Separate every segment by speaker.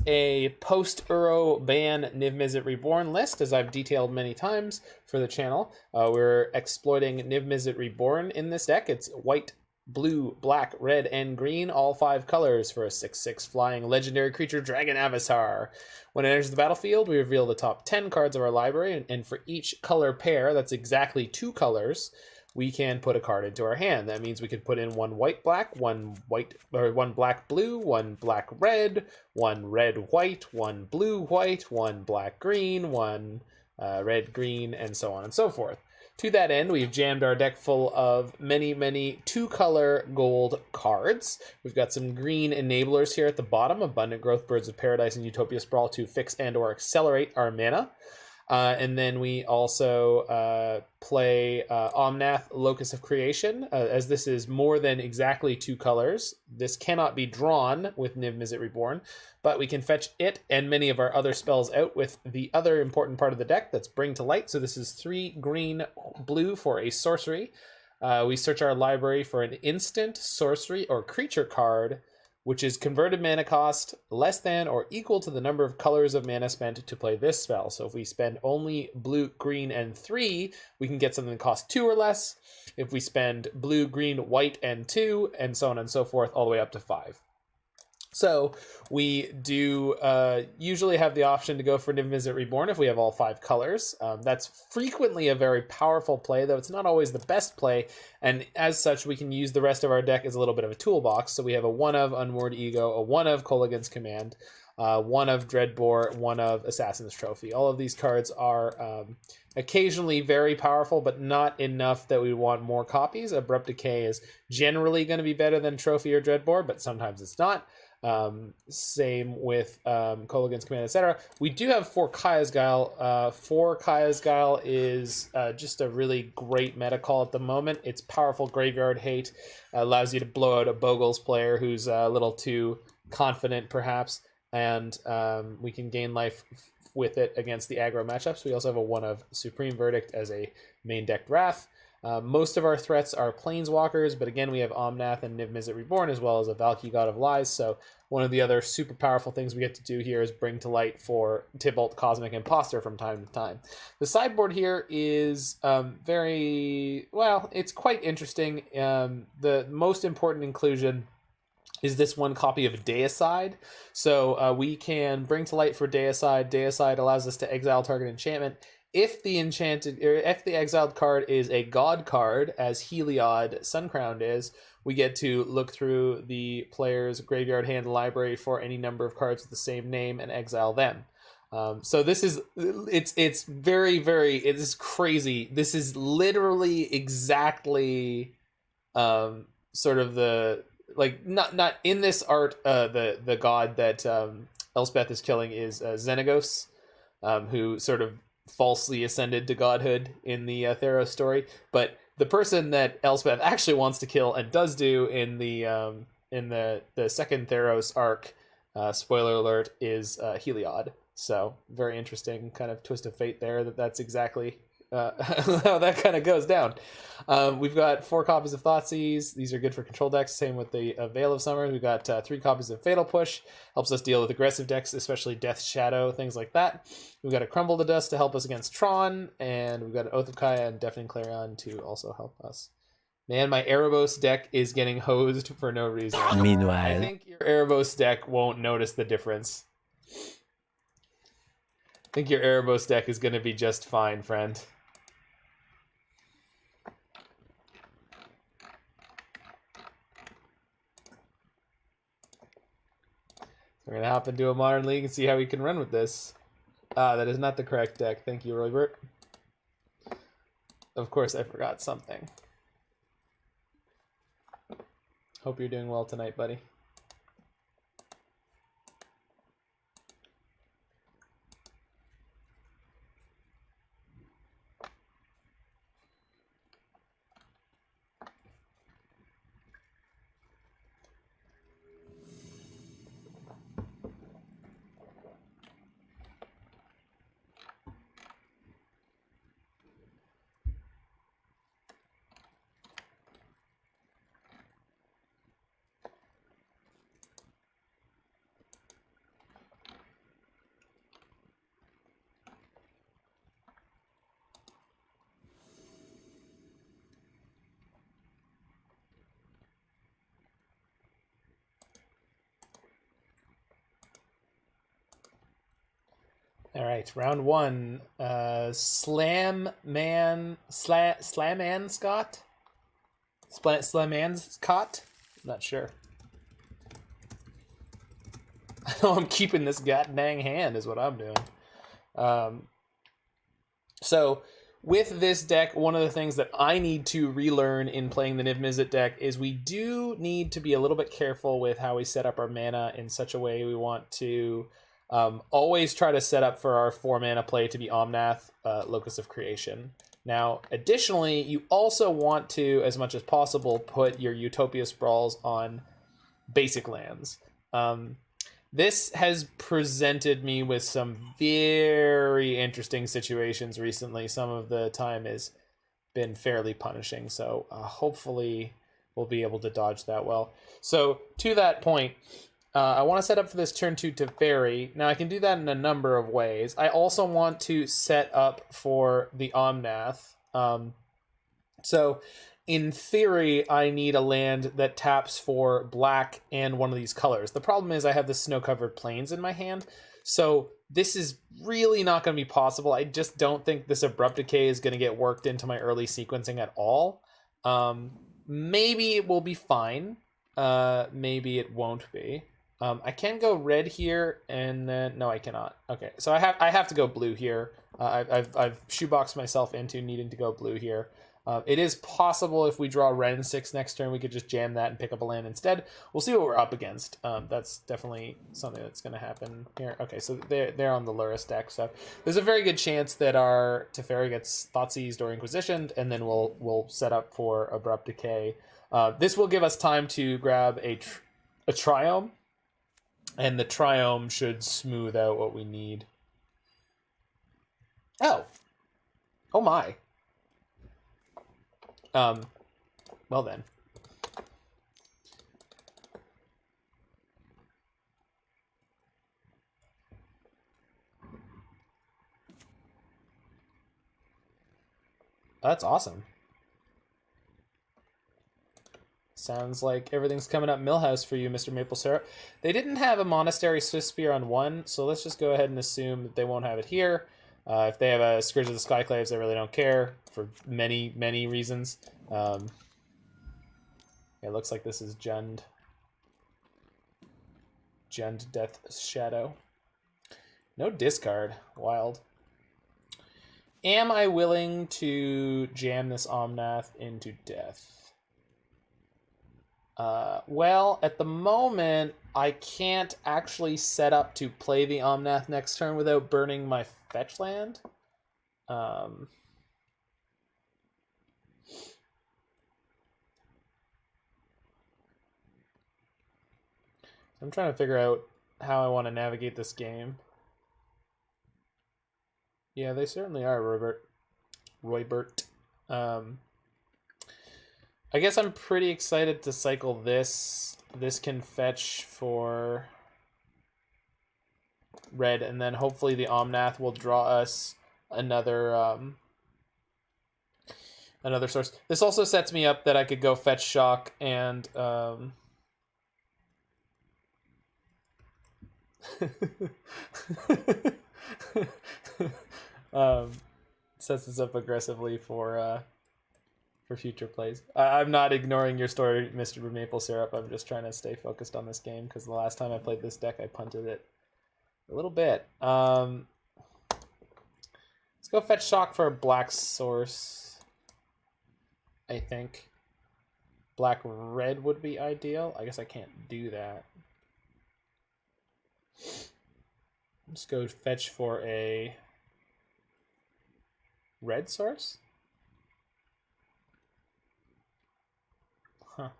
Speaker 1: a post-Uro ban Niv-Mizzet Reborn list, as I've detailed many times for the channel. We're exploiting Niv-Mizzet Reborn in this deck. It's white, blue, black, red, and green, all 5 colors for a 6/6 flying legendary creature, Dragon Avasar. When it enters the battlefield, we reveal the top 10 cards of our library, and for each color pair, that's exactly 2 colors, we can put a card into our hand. That means we could put in 1 white black, 1 black blue, 1 black red, 1 red white, 1 blue white, 1 black green, 1 red green, and so on and so forth. To that end, we've jammed our deck full of many 2-color gold cards. We've got some green enablers here at the bottom: Abundant Growth, Birds of Paradise, and Utopia Sprawl to fix and or accelerate our mana. And then we also play Omnath, Locus of Creation, as this is more than exactly 2 colors. This cannot be drawn with Niv-Mizzet Reborn, but we can fetch it and many of our other spells out with the other important part of the deck, that's Bring to Light. So this is 3 green, blue for a sorcery. We search our library for an instant, sorcery, or creature card which is converted mana cost less than or equal to the number of colors of mana spent to play this spell. So if we spend only blue, green, and 3, we can get something that costs 2 or less. If we spend blue, green, white, and 2, and so on and so forth, all the way up to 5. So we do usually have the option to go for Niv-Mizzet Reborn if we have all 5 colors. That's frequently a very powerful play, though it's not always the best play. And as such, we can use the rest of our deck as a little bit of a toolbox. So we have a 1 of Unmoored Ego, a 1 of Kolaghan's Command, 1 of Dreadbore, 1 of Assassin's Trophy. All of these cards are occasionally very powerful, but not enough that we want more copies. Abrupt Decay is generally going to be better than Trophy or Dreadbore, but sometimes it's not. Same with Kolaghan's Command, etc. We do have 4 Kaya's Guile. 4 Kaya's Guile is just a really great meta call at the moment. It's powerful graveyard hate, allows you to blow out a Bogles player who's a little too confident, perhaps, and we can gain life with it against the aggro matchups. We also have a 1 of Supreme Verdict as a main decked Wrath. Most of our threats are Planeswalkers, but again, we have Omnath and Niv-Mizzet Reborn, as well as a Valki, God of Lies. So one of the other super powerful things we get to do here is Bring to Light for Tibalt, Cosmic Imposter from time to time. The sideboard here is very, well, it's quite interesting. The most important inclusion is this 1 copy of Deicide. So we can Bring to Light for Deicide. Deicide allows us to exile target enchantment. If the exiled card is a god card, as Heliod Suncrowned is, we get to look through the player's graveyard, hand, library for any number of cards with the same name and exile them. So this is, it's very, it is crazy. This is literally exactly sort of the, like, not in this art, the god that Elspeth is killing is Xenagos, who sort of falsely ascended to godhood in the Theros story, but the person that Elspeth actually wants to kill and does do in the second Theros arc, spoiler alert, is Heliod. So very interesting kind of twist of fate there. That's exactly how that kind of goes down. We've got 4 copies of Thoughtseize. These are good for control decks. Same with the Veil of Summer. We've got 3 copies of Fatal Push. Helps us deal with aggressive decks, especially Death Shadow, things like that. We've got a Crumble to Dust to help us against Tron, and we've got an Oath of Kaya and Deafening Clarion to also help us. Man, my Erebos deck is getting hosed for no reason.
Speaker 2: Meanwhile,
Speaker 1: I think your Erebos deck won't notice the difference. I think your Erebos deck is going to be just fine, friend. We're going to hop into a Modern League and see how we can run with this. That is not the correct deck. Thank you, Roybert. Of course, I forgot something. Hope you're doing well tonight, buddy. All right, round one. Slaman Scott? Slaman Scott? Not sure. I know I'm keeping this god dang hand is what I'm doing. So with this deck, one of the things that I need to relearn in playing the Niv-Mizzet deck is we do need to be a little bit careful with how we set up our mana in such a way we want to always try to set up for our 4 mana play to be Omnath, Locus of Creation. Now, additionally, you also want to, as much as possible, put your Utopia Sprawls on basic lands. This has presented me with some very interesting situations recently. Some of the time has been fairly punishing, so hopefully we'll be able to dodge that well. So to that point, I want to set up for this turn 2 Teferi. Now I can do that in a number of ways. I also want to set up for the Omnath. So in theory, I need a land that taps for black and one of these colors. The problem is I have the snow-covered plains in my hand, so this is really not going to be possible. I just don't think this Abrupt Decay is going to get worked into my early sequencing at all. Maybe it will be fine. Maybe it won't be. I can go red here, and then no, I cannot. Okay, so I have to go blue here. I've shoeboxed myself into needing to go blue here. It is possible if we draw Wrenn and Six next turn, we could just jam that and pick up a land instead. We'll see what we're up against. That's definitely something that's going to happen here. Okay, so they're on the Luris deck, so there's a very good chance that our Teferi gets Thoughtseized or Inquisitioned, and then we'll set up for Abrupt Decay. This will give us time to grab a Triome, and the Triome should smooth out what we need. Oh my. Well then. That's awesome. Sounds like everything's coming up Millhouse for you, Mr. Maple Syrup. They didn't have a Monastery Swift Spear on 1, so let's just go ahead and assume that they won't have it here. If they have a Scourge of the Skyclaves, I really don't care for many, many reasons. It looks like this is Jund Death Shadow. No discard. Wild. Am I willing to jam this Omnath into death? Well, at the moment, I can't actually set up to play the Omnath next turn without burning my fetch land. I'm trying to figure out how I want to navigate this game. Yeah, they certainly are, Roybert. I guess I'm pretty excited to cycle this. This can fetch for red, and then hopefully the Omnath will draw us another another source. This also sets me up that I could go fetch Shock and sets this up aggressively for future plays. I'm not ignoring your story, Mr. Maple Syrup. I'm just trying to stay focused on this game because the last time I played this deck, I punted it a little bit. Let's go fetch Shock for a black source. I think black-red would be ideal. I guess I can't do that. Let's go fetch for a red source. Huh.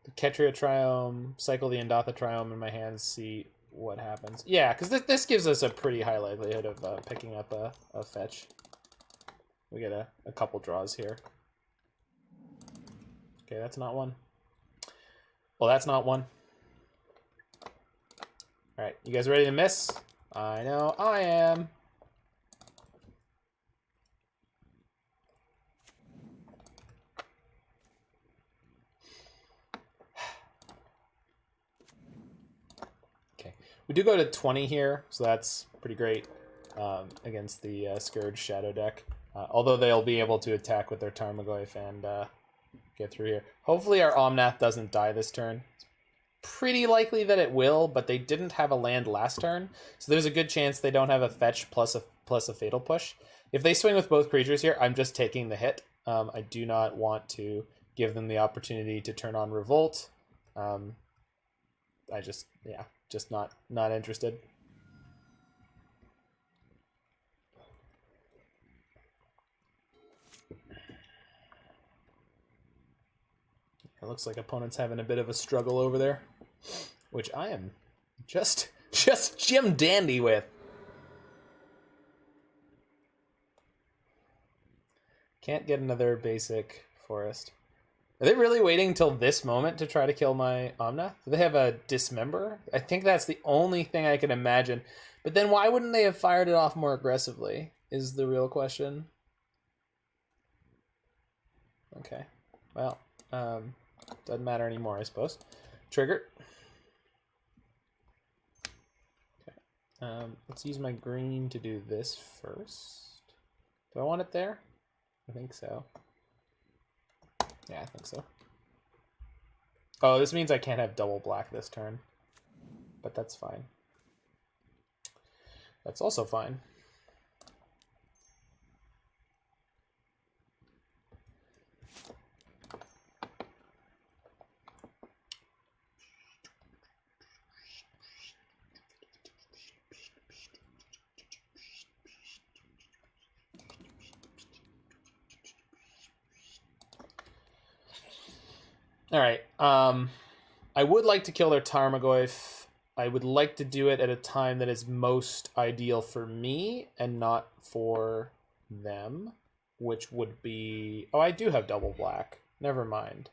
Speaker 1: The Ketria Triome, cycle the Indatha Triome in my hands, see what happens. Yeah, because this gives us a pretty high likelihood of picking up a fetch. We get a couple draws here. Okay, that's not one. Well, that's not one. All right, you guys ready to miss? I know I am. We do go to 20 here, so that's pretty great against the Scourge Shadow deck. Although they'll be able to attack with their Tarmogoyf and get through here. Hopefully our Omnath doesn't die this turn. It's pretty likely that it will, but they didn't have a land last turn, so there's a good chance they don't have a fetch plus a Fatal Push. If they swing with both creatures here, I'm just taking the hit. I do not want to give them the opportunity to turn on Revolt. I just not interested. It looks like opponent's having a bit of a struggle over there, which I am just Jim Dandy with. Can't get another basic forest. Are they really waiting until this moment to try to kill my Omnath? Do they have a Dismember? I think that's the only thing I can imagine. But then why wouldn't they have fired it off more aggressively, is the real question. Okay. Well, doesn't matter anymore, I suppose. Trigger. Okay. Let's use my green to do this first. Do I want it there? I think so. Yeah, I think so. Oh, this means I can't have double black this turn. But that's fine. That's also fine. All right. I would like to kill their Tarmogoyf. I would like to do it at a time that is most ideal for me and not for them, which would be... Oh, I do have double black. Never mind.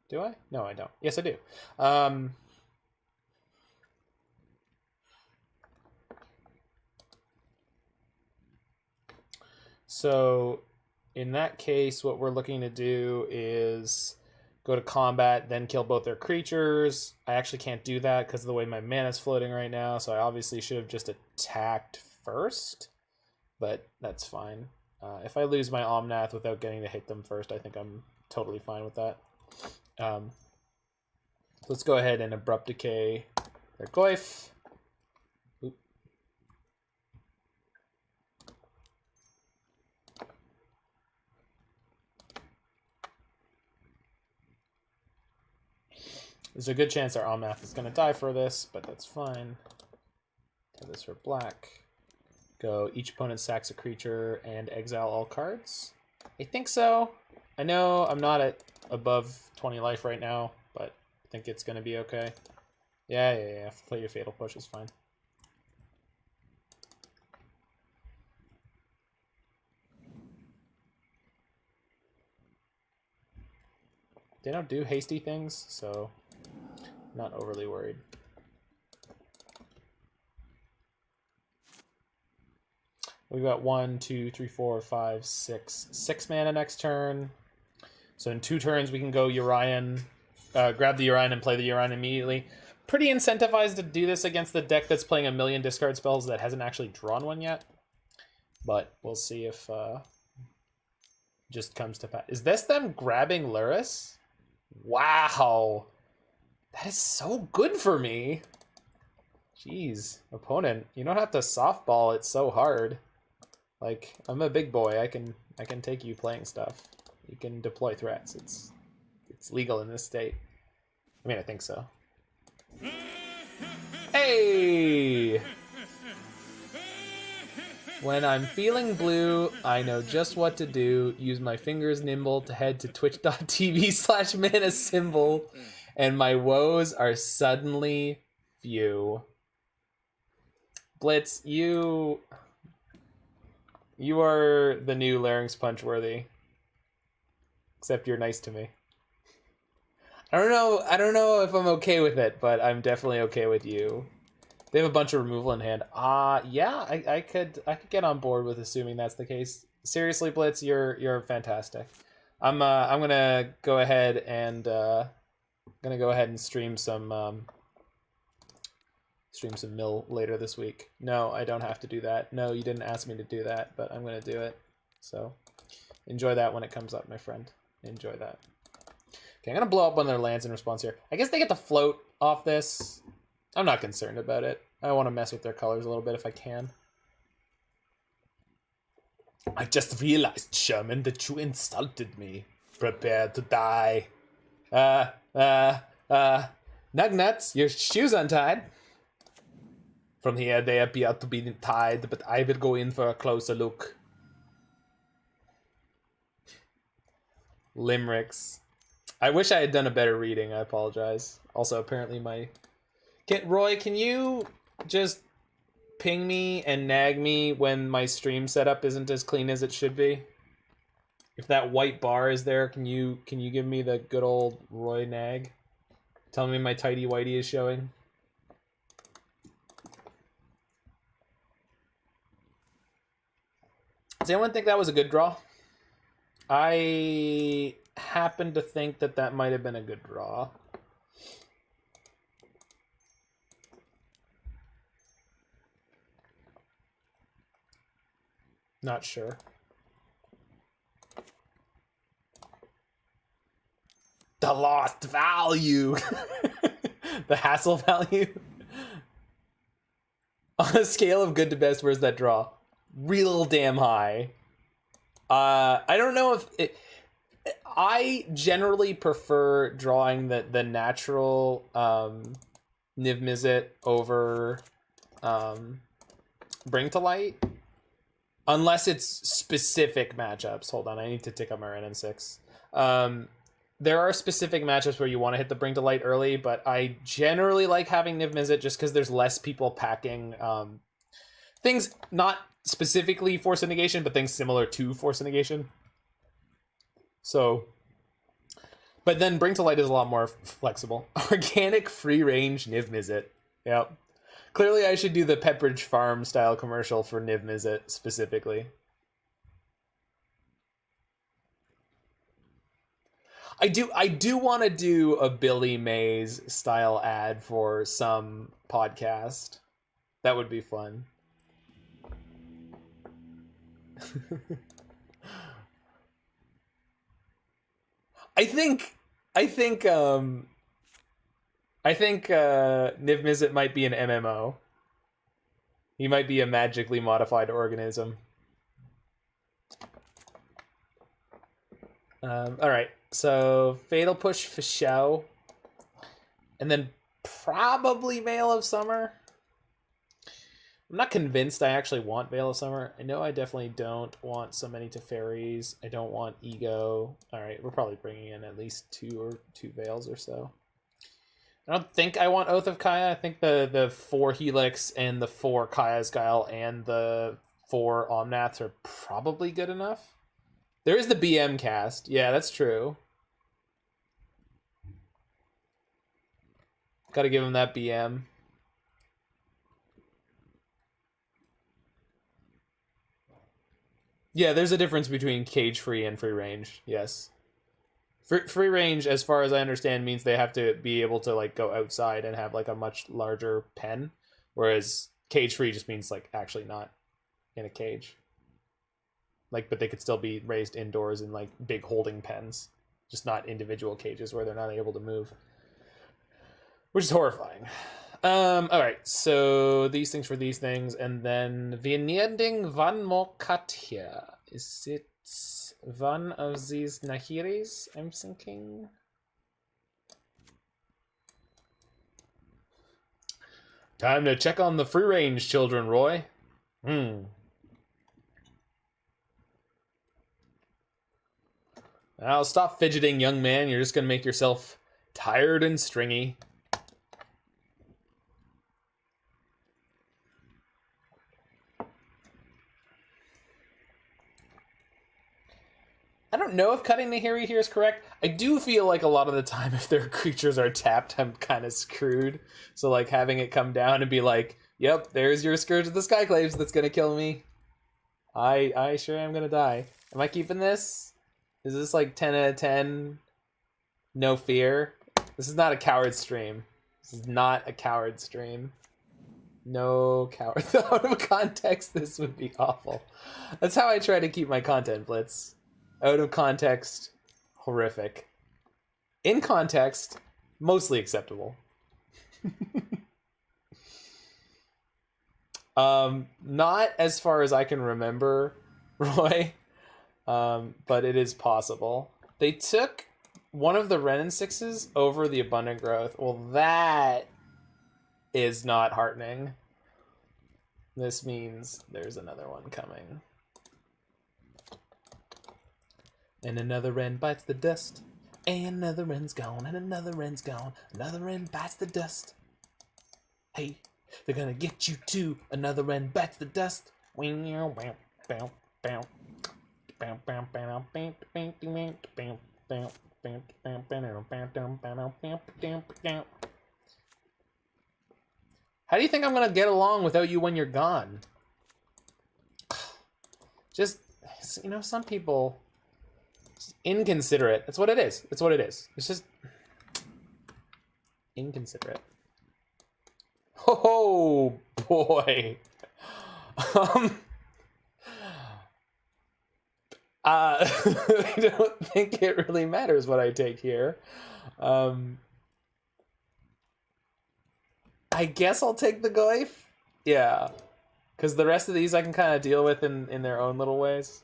Speaker 1: Do I? No, I don't. Yes, I do. So... in that case, what we're looking to do is go to combat, then kill both their creatures. I actually can't do that because of the way my mana's floating right now, so I obviously should have just attacked first, but that's fine. If I lose my Omnath without getting to hit them first, I think I'm totally fine with that. Let's go ahead and Abrupt Decay their Goyf. There's a good chance our Omnath is going to die for this, but that's fine. Take this for black. Go, each opponent sacks a creature and exile all cards. I think so. I know I'm not at above 20 life right now, but I think it's going to be okay. Yeah. Play your Fatal Push is fine. They don't do hasty things, so... not overly worried. We've got 1, 2, 3, 4, 5, 6. 6 mana next turn. So in 2 turns we can go Urian, grab the Urian and play the Urian immediately. Pretty incentivized to do this against the deck that's playing a million discard spells that hasn't actually drawn one yet. But we'll see if just comes to pass. Is this them grabbing Lurrus? Wow. That is so good for me. Jeez, opponent, you don't have to softball it so hard. Like, I'm a big boy. I can take you playing stuff. You can deploy threats. It's legal in this state. I mean, I think so. Hey! When I'm feeling blue, I know just what to do. Use my fingers nimble to head to twitch.tv/mana symbol. And my woes are suddenly few. Blitz, you are the new Larynx Punchworthy. Except you're nice to me. I don't know if I'm okay with it, but I'm definitely okay with you. They have a bunch of removal in hand. Yeah, I could get on board with assuming that's the case. Seriously, Blitz, you're fantastic. I'm gonna go ahead and Gonna go ahead and stream some mill later this week. No, I don't have to do that. No, you didn't ask me to do that, but I'm gonna do it. So enjoy that when it comes up, my friend. Enjoy that. Okay, I'm gonna blow up one of their lands in response here. I guess they get to float off this. I'm not concerned about it. I want to mess with their colors a little bit if I can. I just realized, Sherman, that you insulted me. Prepare to die. Nugnuts, your shoes untied. From here they appear to be tied, but I will go in for a closer look. Limericks. I wish I had done a better reading, I apologize. Also, apparently Roy, can you just ping me and nag me when my stream setup isn't as clean as it should be? If that white bar is there, can you give me the good old Roy nag? Tell me my tidy whitey is showing. Does anyone think that was a good draw? I happen to think that that might have been a good draw. Not sure. The lost value. The hassle value. On a scale of good to best, where's that draw? Real damn high. I don't know if it... I generally prefer drawing the natural Niv-Mizzet over Bring to Light. Unless it's specific matchups. Hold on, I need to tick up my Wrenn and Six. There are specific matchups where you want to hit the Bring to Light early, but I generally like having Niv-Mizzet just because there's less people packing things, not specifically Force of Negation, but things similar to Force of Negation. So, but then Bring to Light is a lot more flexible. Organic free range Niv-Mizzet. Yep. Clearly I should do the Pepperidge Farm style commercial for Niv-Mizzet specifically. I do want to do a Billy Mays style ad for some podcast. That would be fun. I think Niv-Mizzet might be an MMO. He might be a magically modified organism. Alright, so Fatal Push for show. And then probably Veil of Summer. I'm not convinced I actually want Veil of Summer. I know I definitely don't want so many Teferis. I don't want Ego. Alright, we're probably bringing in at least two Veils or so. I don't think I want Oath of Kaya. I think the 4 Helix and the 4 Kaya's Guile and the 4 Omnaths are probably good enough. There is the BM cast. Yeah, that's true. Gotta give him that BM. Yeah, there's a difference between cage free and free range. Yes. Free range, as far as I understand, means they have to be able to like go outside and have like a much larger pen, whereas cage free just means like actually not in a cage. Like, but they could still be raised indoors in like big holding pens, just not individual cages where they're not able to move, which is horrifying. All right, so these things for these things, and then wir needing one more cut here. Is it one of these Nahiris, I'm thinking? Time to check on the free range children, Roy. Now stop fidgeting, young man. You're just gonna make yourself tired and stringy. I don't know if cutting Nahiri here is correct. I do feel like a lot of the time if their creatures are tapped, I'm kind of screwed. So like having it come down and be like, yep, there's your Scourge of the Skyclaves that's going to kill me. I sure am going to die. Am I keeping this? Is this like 10 out of 10? No fear? This is not a coward stream. This is not a coward stream. No coward. Out of context, this would be awful. That's how I try to keep my content, Blitz. Out of context, horrific. In context, mostly acceptable. Not as far as I can remember, Roy, but it is possible. They took one of the Wrenn and Sixes over the Abundant Growth. Well, that is not heartening. This means there's another one coming. And another Wrenn bites the dust. And another Wrenn's gone. And another Wrenn's gone. Another Wrenn bites the dust. Hey, they're gonna get you too. Another Wrenn bites the dust. How do you think I'm gonna get along without you when you're gone? Just, you know, some people, inconsiderate. That's what it is. It's what it is. It's just inconsiderate. Oh boy. I don't think it really matters what I take here. I guess I'll take the Guile. Yeah. Because the rest of these I can kind of deal with in their own little ways.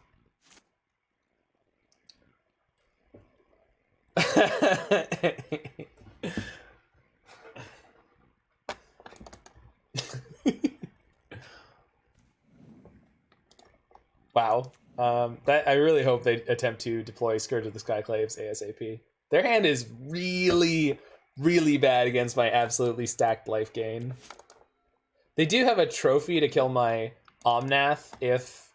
Speaker 1: Wow. That I really hope they attempt to deploy Scourge of the Skyclaves ASAP. Their hand is really, really bad against my absolutely stacked life gain. They do have a trophy to kill my Omnath if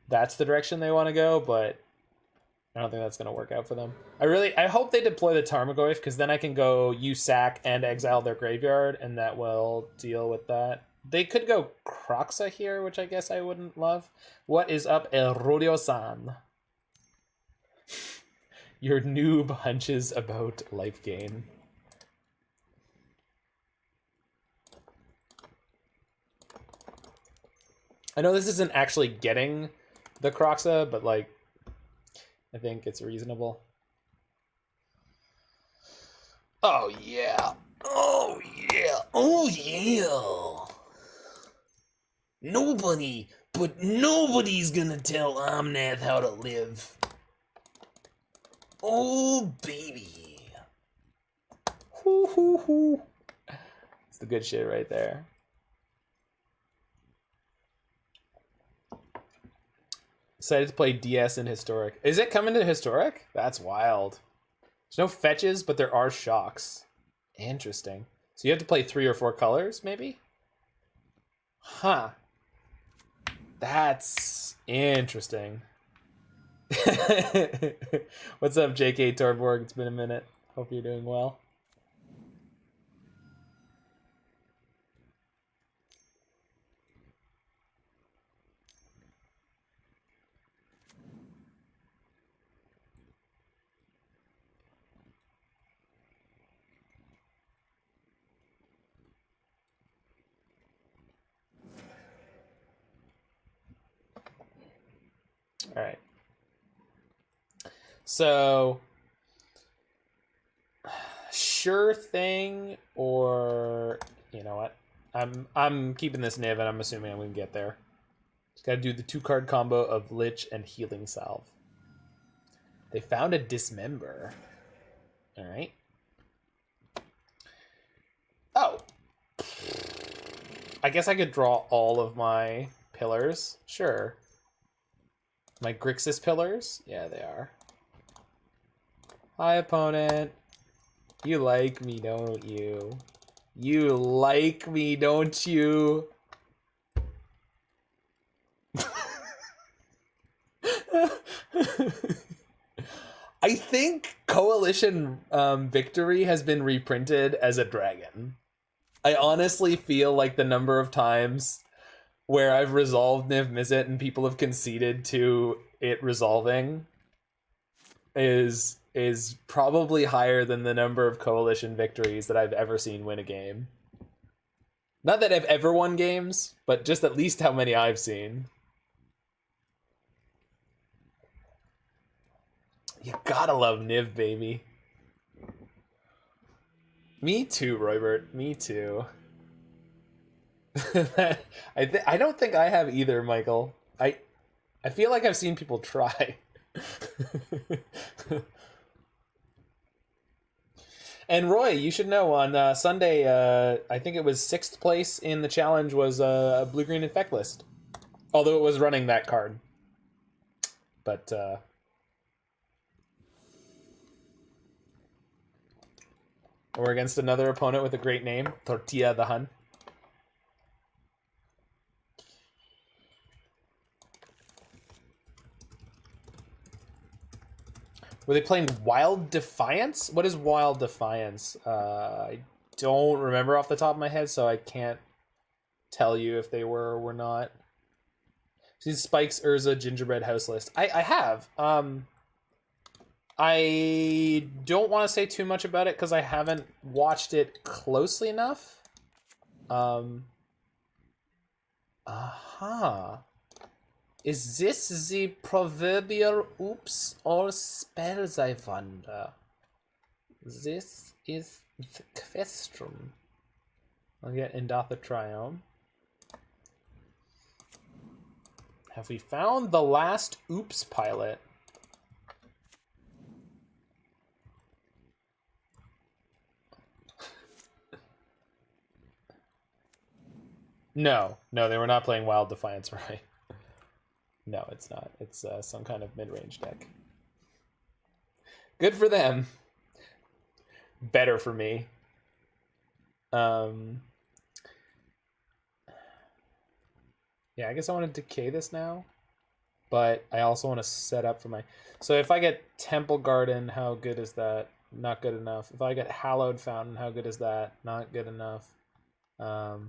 Speaker 1: that's the direction they want to go, but I don't think that's going to work out for them. I hope they deploy the Tarmogoyf, because then I can go sack and exile their graveyard, and that will deal with that. They could go Kroxa here, which I guess I wouldn't love. What is up, Erodio-san? Your noob hunches about life gain. I know this isn't actually getting the Kroxa, but like, I think it's reasonable. Oh yeah. Oh yeah. Oh yeah. Nobody's gonna tell Omnath how to live. Oh baby. Hoo hoo hoo. It's the good shit right there. Decided to play DS in Historic. Is it coming to Historic? That's wild. There's no fetches, but there are shocks. Interesting. So you have to play 3 or 4 colors, maybe? Huh. That's interesting. What's up, JK Torborg? It's been a minute. Hope you're doing well. All right. So, sure thing, or you know what? I'm keeping this Niv, and I'm assuming I'm gonna get there. Just gotta do the 2-card combo of Lich and Healing Salve. They found a Dismember. All right. Oh. I guess I could draw all of my pillars. Sure. My Grixis pillars? Yeah, they are. Hi, opponent. You like me, don't you? You like me, don't you? I think Coalition Victory has been reprinted as a dragon. I honestly feel like the number of times where I've resolved Niv-Mizzet and people have conceded to it resolving is probably higher than the number of coalition victories that I've ever seen win a game. Not that I've ever won games, but just at least how many I've seen. You gotta love Niv, baby. Me too, Roybert. Me too. I don't think I have either, Michael. I feel like I've seen people try. And Roy, you should know, on Sunday, I think it was 6th place in the challenge was a blue-green Infect list. Although it was running that card. But, we're against another opponent with a great name, Tortilla the Hun. Were they playing Wild Defiance? What is Wild Defiance? I don't remember off the top of my head, so I can't tell you if they were or were not. See Spike's Urza Gingerbread House list. I have. I don't want to say too much about it because I haven't watched it closely enough. Is this the proverbial oops or spells, I wonder? This is the question. I'll get Indatha Triome. Have we found the last oops pilot? No, they were not playing Wild Defiance, right? No, it's not. It's some kind of mid-range deck. Good for them. Better for me. Yeah, I guess I want to decay this now. But I also want to set up for my... So if I get Temple Garden, how good is that? Not good enough. If I get Hallowed Fountain, how good is that? Not good enough. Let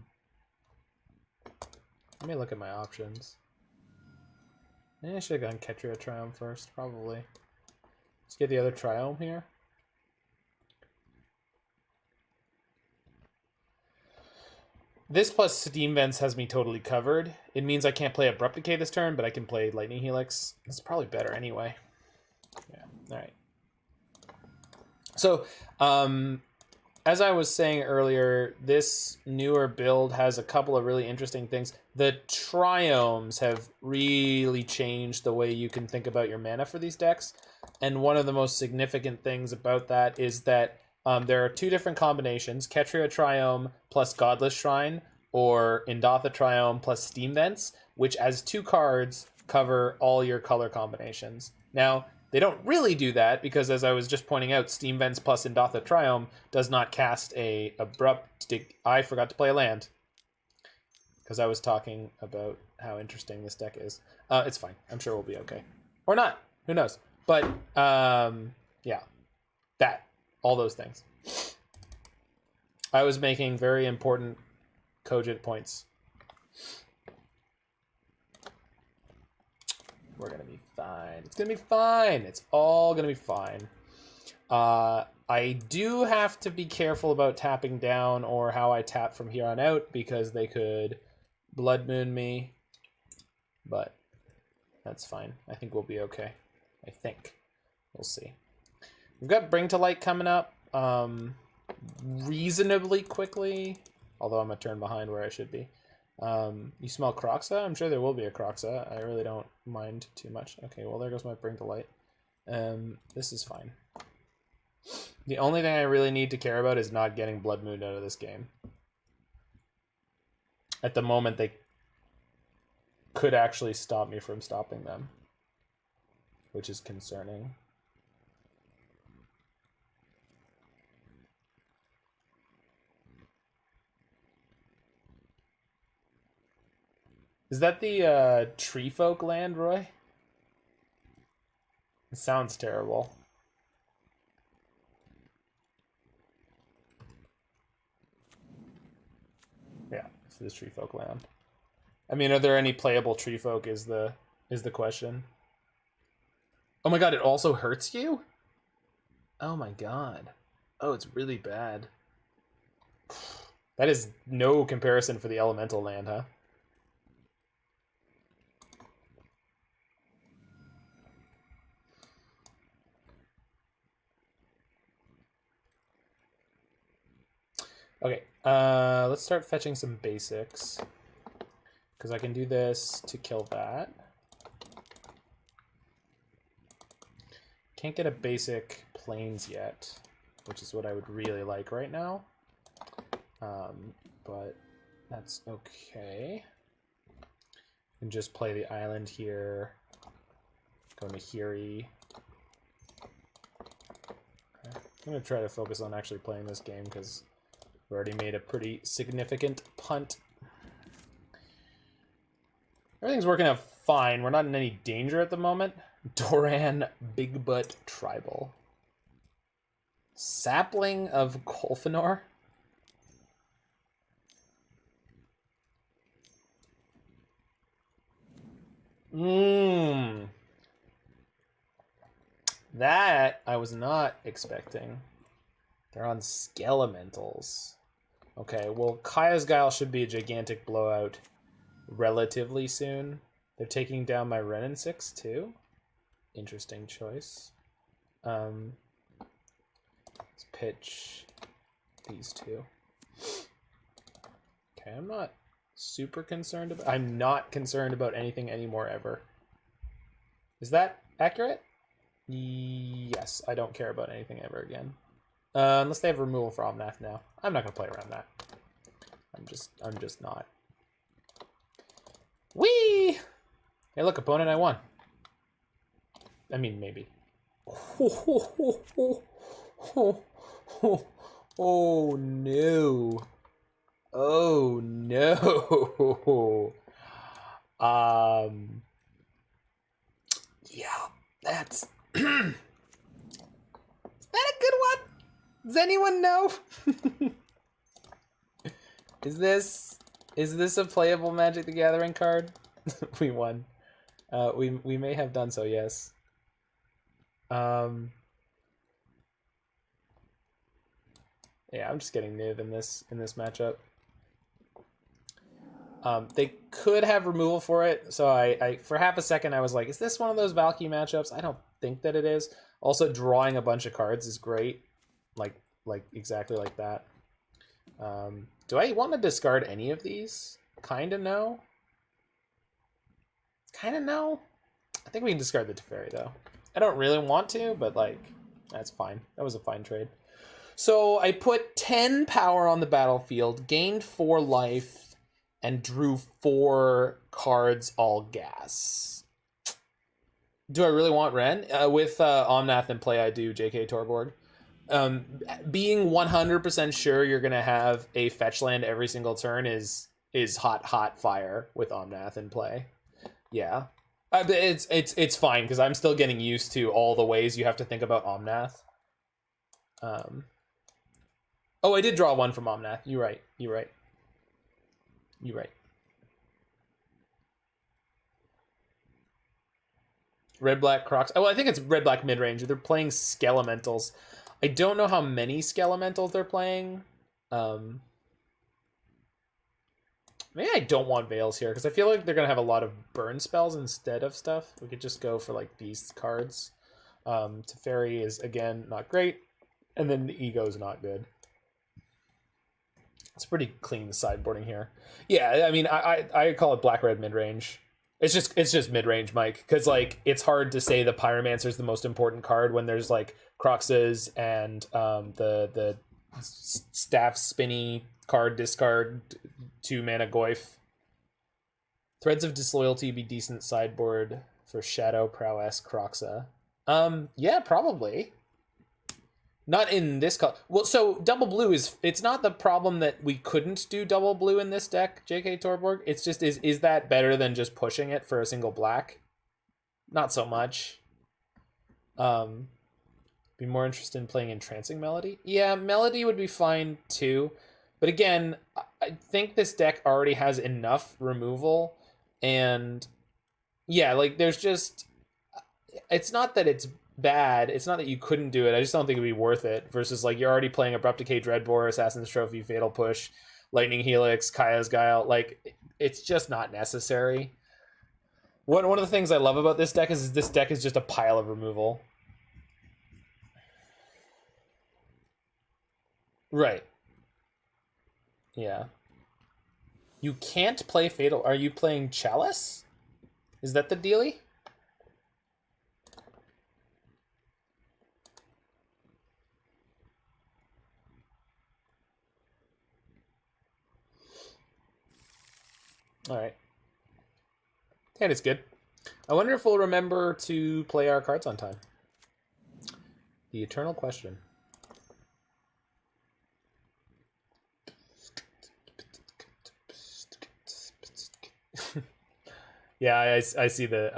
Speaker 1: me look at my options. Maybe I should have gone Ketria Triome first, probably. Let's get the other Triome here. This plus Steam Vents has me totally covered. It means I can't play Abrupt Decay this turn, but I can play Lightning Helix. It's probably better anyway. Yeah, alright. So, as I was saying earlier, this newer build has a couple of really interesting things. The Triomes have really changed the way you can think about your mana for these decks. And one of the most significant things about that is that there are two different combinations, Ketria Triome plus Godless Shrine, or Indatha Triome plus Steam Vents, which as 2 cards cover all your color combinations. Now, they don't really do that because, as I was just pointing out, Steam Vents plus Indatha Triome does not cast a Abrupt Decay. I forgot to play a land because I was talking about how interesting this deck is. It's fine. I'm sure we'll be okay. Or not. Who knows? But, yeah. All those things. I was making very important cogent points. We're going to be fine. It's going to be fine. It's all going to be fine. I do have to be careful about tapping down or how I tap from here on out because they could Blood Moon me. But that's fine. I think we'll be okay. I think. We'll see. We've got Bring to Light coming up reasonably quickly, although I'm a turn behind where I should be. You smell Croxa? I'm sure there will be a Croxa. I really don't mind too much. Okay, well, there goes my Bring to Light. This is fine. The only thing I really need to care about is not getting Blood Moon out of this game. At the moment, they could actually stop me from stopping them, which is concerning. Is that the Tree Folk land, Roy? It sounds terrible. Yeah, it's the Tree Folk land. I mean, are there any playable Tree Folk is the question. Oh my god, it also hurts you? Oh my god. Oh, it's really bad. That is no comparison for the elemental land, huh? Okay, let's start fetching some basics. Because I can do this to kill that. Can't get a basic plains yet, which is what I would really like right now. But that's okay. And just play the island here. Go Nahiri. Okay. I'm going to try to focus on actually playing this game because we already made a pretty significant punt. Everything's working out fine. We're not in any danger at the moment. Doran Big Butt Tribal. Sapling of Kolfanor. That I was not expecting. They're on Skelementals. Okay, well, Kaya's Guile should be a gigantic blowout relatively soon. They're taking down my Wrenn and Six too. Interesting choice. Let's pitch these two. Okay, I'm not super concerned about... I'm not concerned about anything anymore ever. Is that accurate? Yes, I don't care about anything ever again. Unless they have removal for Omnath now. I'm not gonna play around that. I'm just not. Whee! Hey, look, opponent, I won. I mean, maybe. Oh no. Oh no. Yeah, that's is that a good one? Does anyone know? Is this a playable Magic the Gathering card? We won. We may have done so, yes. Yeah, I'm just getting Niv in this matchup. They could have removal for it, so I for half a second I was like, is this one of those Valki matchups? I don't think that it is. Also, drawing a bunch of cards is great, like exactly like that. Do I want to discard any of these? Kinda no. Kinda no. I think we can discard the Teferi though. I don't really want to, but like, that's fine. That was a fine trade. So I put 10 power on the battlefield, gained 4 life, and drew 4 cards all gas. Do I really want Wrenn? With Omnath in play, I do, JK Torborg. Being 100% sure you're going to have a fetch land every single turn is hot fire with Omnath in play. Yeah. It's fine, because I'm still getting used to all the ways you have to think about Omnath. Oh, I did draw one from Omnath. You're right. Red-black Crocs. Oh, I think it's red-black mid-range. They're playing Skelementals. I don't know how many Skelementals they're playing. Maybe I don't want Veils here, because I feel like they're going to have a lot of burn spells instead of stuff. We could just go for, like, these cards. Teferi is, again, not great. And then the Ego is not good. It's pretty clean sideboarding here. Yeah, I mean, I call it black-red mid-range. It's just mid-range, Mike, because like it's hard to say the Pyromancer is the most important card when there's like Croxes and the staff spinny card discard 2 mana Goyf. Threads of Disloyalty be decent sideboard for Shadow Prowess Croxa. Yeah, probably. Not in this color. Well, so double blue it's not the problem that we couldn't do double blue in this deck, JK Torborg. It's just, is that better than just pushing it for a single black? Not so much. Be more interested in playing Entrancing Melody? Yeah, Melody would be fine too. But again, I think this deck already has enough removal. And yeah, like there's just... it's not that it's bad. It's not that you couldn't do it. I just don't think it'd be worth it. Versus like you're already playing Abrupt Decay, Dreadbore, Assassin's Trophy, Fatal Push, Lightning Helix, Kaya's Guile. Like it's just not necessary. One of the things I love about this deck is this deck is just a pile of removal. Right. Yeah. You can't play Fatal. Are you playing Chalice? Is that the dealie? All right. And it's good. I wonder if we'll remember to play our cards on time. The eternal question. Yeah, I see it,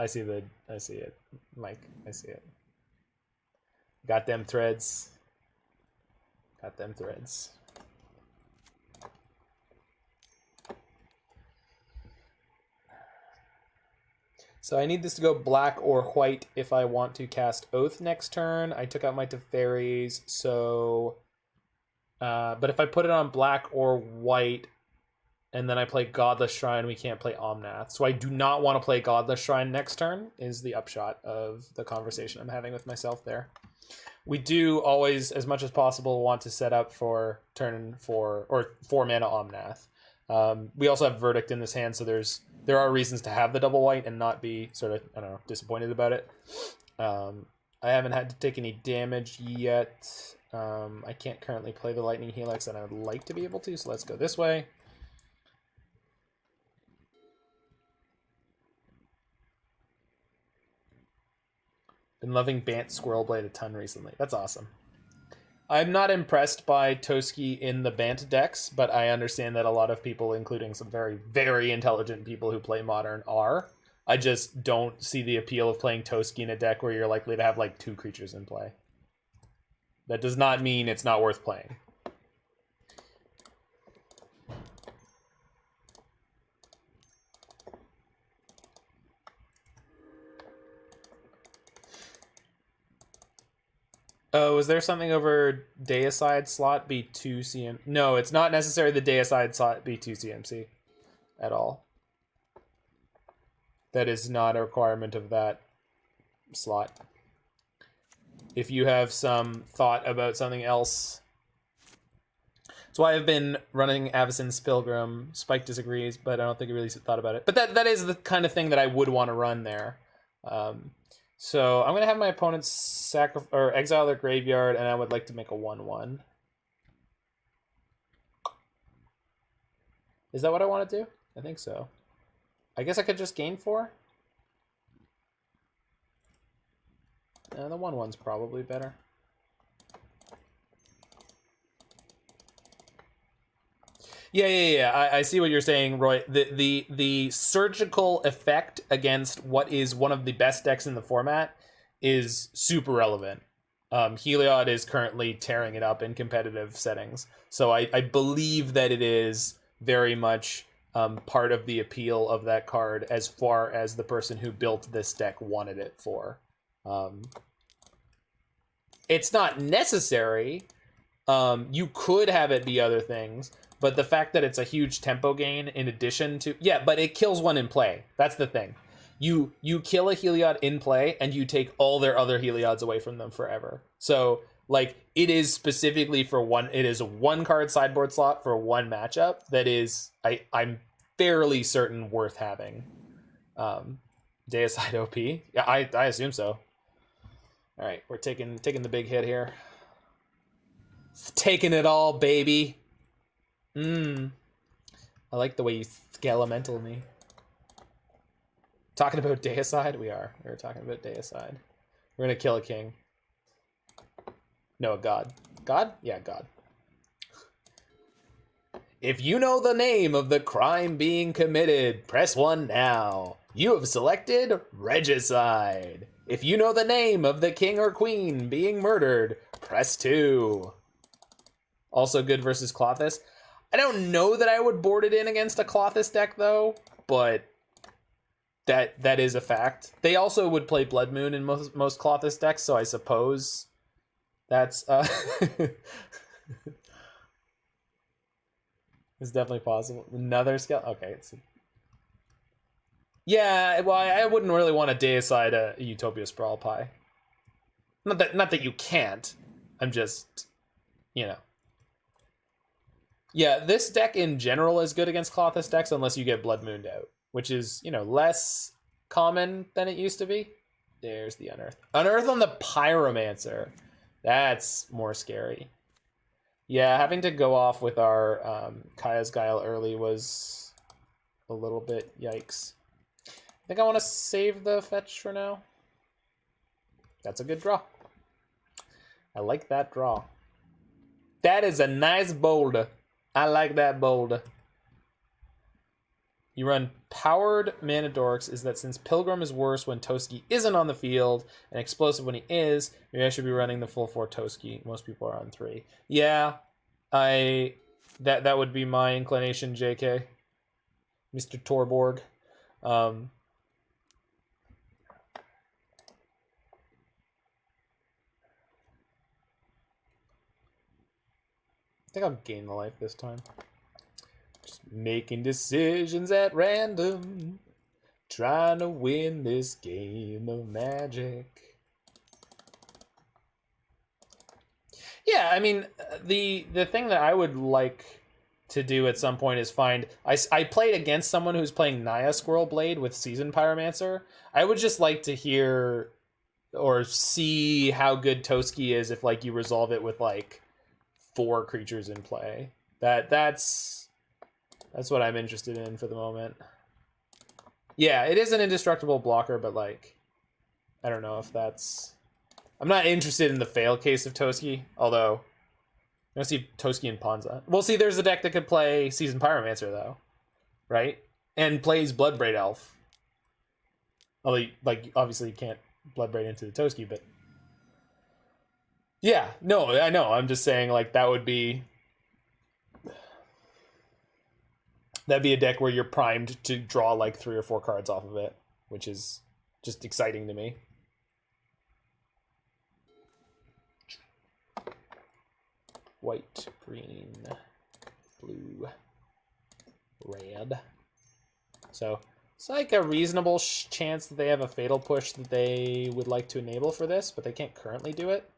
Speaker 1: Mike. I see it. Got them threads. Got them threads. So I need this to go black or white if I want to cast Oath next turn. I took out my Teferis, so... but if I put it on black or white, and then I play Godless Shrine, we can't play Omnath. So I do not want to play Godless Shrine next turn, is the upshot of the conversation I'm having with myself there. We do always, as much as possible, want to set up for turn 4, or 4 mana Omnath. We also have Verdict in this hand, so there are reasons to have the double white and not be sort of, I don't know, disappointed about it. I haven't had to take any damage yet. I can't currently play the Lightning Helix, and I would like to be able to, so let's go this way. Been loving Bant Squirrelblade a ton recently. That's awesome. I'm not impressed by Toski in the Bant decks, but I understand that a lot of people, including some very, very intelligent people who play Modern, are. I just don't see the appeal of playing Toski in a deck where you're likely to have like 2 creatures in play. That does not mean it's not worth playing. Oh, is there something over Deicide slot B2 CM? No, it's not necessary the Deicide slot B2 CMC at all. That is not a requirement of that slot. If you have some thought about something else. That's why I've been running Avacyn's Pilgrim. Spike disagrees, but I don't think he really thought about it. But that is the kind of thing that I would want to run there. So I'm going to have my opponents exile their graveyard, and I would like to make a 1/1. Is that what I want to do? I think so. I guess I could just gain 4. The 1/1's probably better. Yeah. I see what you're saying, Roy. The surgical effect against what is one of the best decks in the format is super relevant. Heliod is currently tearing it up in competitive settings, so I believe that it is very much part of the appeal of that card as far as the person who built this deck wanted it for. It's not necessary. You could have it be other things. But the fact that it's a huge tempo gain in addition to... Yeah, but it kills one in play. That's the thing. You kill a Heliod in play, and you take all their other Heliods away from them forever. So, like, it is specifically for one... It is a 1-card sideboard slot for 1 matchup that is, I'm fairly certain, worth having. Deicide OP? Yeah, I assume so. All right, we're taking the big hit here. Taking it all, baby. I like the way you skelemental me. Talking about Deicide? We're talking about Deicide. We're gonna kill a king. No, a god. God? Yeah, god. If you know the name of the crime being committed, press 1 now. You have selected Regicide. If you know the name of the king or queen being murdered, press 2. Also good versus Klothys. I don't know that I would board it in against a Klothys deck, though, but That is a fact. They also would play Blood Moon in most Klothys decks, so I suppose that's it's definitely possible. Another scale. Okay, yeah. Well, I wouldn't really want to deicide a Utopia Sprawl pie. Not that you can't. I'm just, you know. Yeah, this deck in general is good against Klothys decks unless you get Blood Mooned out, which is, you know, less common than it used to be. There's the Unearth. Unearth on the Pyromancer. That's more scary. Yeah, having to go off with our Kaya's Guile early was a little bit yikes. I think I want to save the fetch for now. That's a good draw. I like that draw. That is a nice bold. I like that bold. You run Powered Mana Dorks. Is that since Pilgrim is worse when Toski isn't on the field and Explosive when he is, maybe I should be running the full 4 Toski. Most people are on 3. Yeah, that would be my inclination, JK. Mr. Torborg. I think I'll gain the life this time. Just making decisions at random. Trying to win this game of Magic. Yeah, I mean, the thing that I would like to do at some point is find... I played against someone who's playing Naya Squirrel Blade with Seasoned Pyromancer. I would just like to hear or see how good Toski is if, like, you resolve it with, like, 4 creatures in play. That's what I'm interested in for the moment. Yeah, it is an indestructible blocker, but like, I don't know if that's... I'm not interested in the fail case of Toski, although I'm gonna see Toski and Ponza. Well, see, there's a deck that could play Seasoned Pyromancer though, right? And plays Bloodbraid Elf. Although, like, obviously you can't Bloodbraid into the Toski, but yeah, no, I know. I'm just saying, like, that'd be a deck where you're primed to draw like 3 or 4 cards off of it, which is just exciting to me. White, green, blue, red. So it's like a reasonable chance that they have a Fatal Push that they would like to enable for this, but they can't currently do it.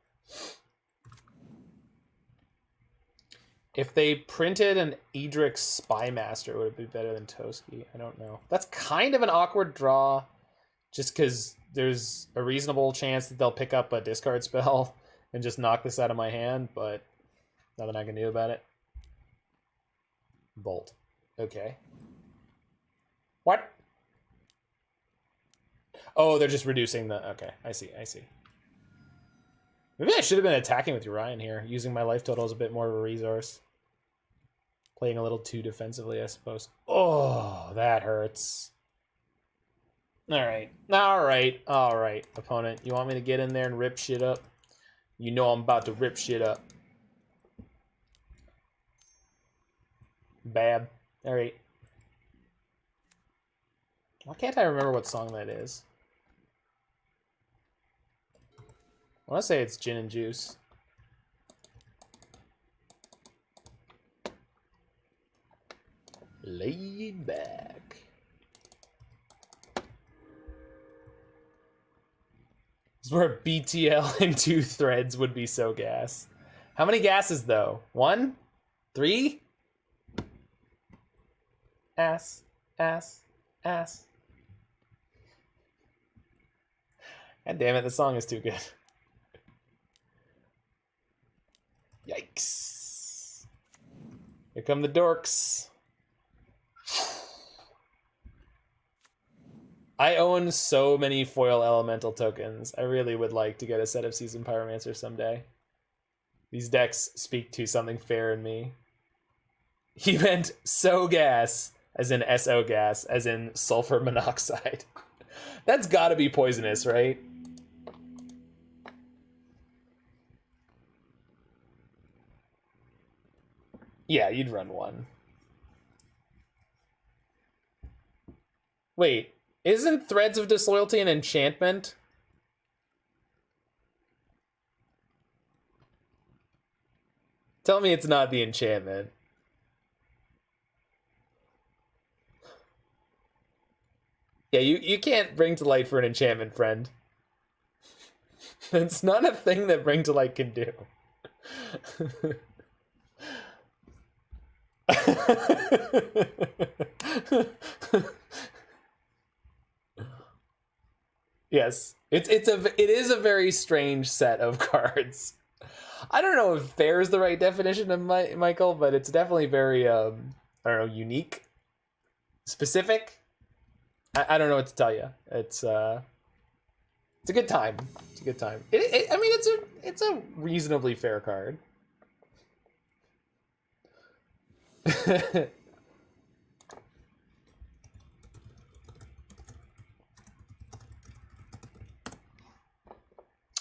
Speaker 1: If they printed an Edric Spymaster, would it be better than Toski? I don't know. That's kind of an awkward draw, just because there's a reasonable chance that they'll pick up a discard spell and just knock this out of my hand, but nothing I can do about it. Bolt. Okay. What? Oh, they're just reducing the... Okay, I see. Maybe I should have been attacking with Urian here, using my life total as a bit more of a resource. Playing a little too defensively, I suppose. Oh, that hurts. Alright, opponent. You want me to get in there and rip shit up? You know I'm about to rip shit up. Bad. Alright. Why can't I remember what song that is? I want to say it's Gin and Juice. Laid back. This is where BTL in 2 threads would be so gas. How many gases though? 1? 3? Ass. God damn it, the song is too good. Yikes. Here come the dorks. I own so many foil elemental tokens. I really would like to get a set of Seasoned Pyromancer someday. These decks speak to something fair in me. He meant so gas, as in SO gas, as in sulfur monoxide. That's gotta be poisonous, right? Yeah, you'd run 1. Wait, Isn't Threads of Disloyalty an enchantment? Tell me it's not the enchantment. Yeah, you can't bring to light for an enchantment, friend. It's not a thing that bring to light can do. Yes, it is a very strange set of cards. I don't know if fair is the right definition of Michael, but it's definitely very I don't know, unique, specific. I don't know what to tell you. It's a good time. It's a good time. I mean, it's a reasonably fair card.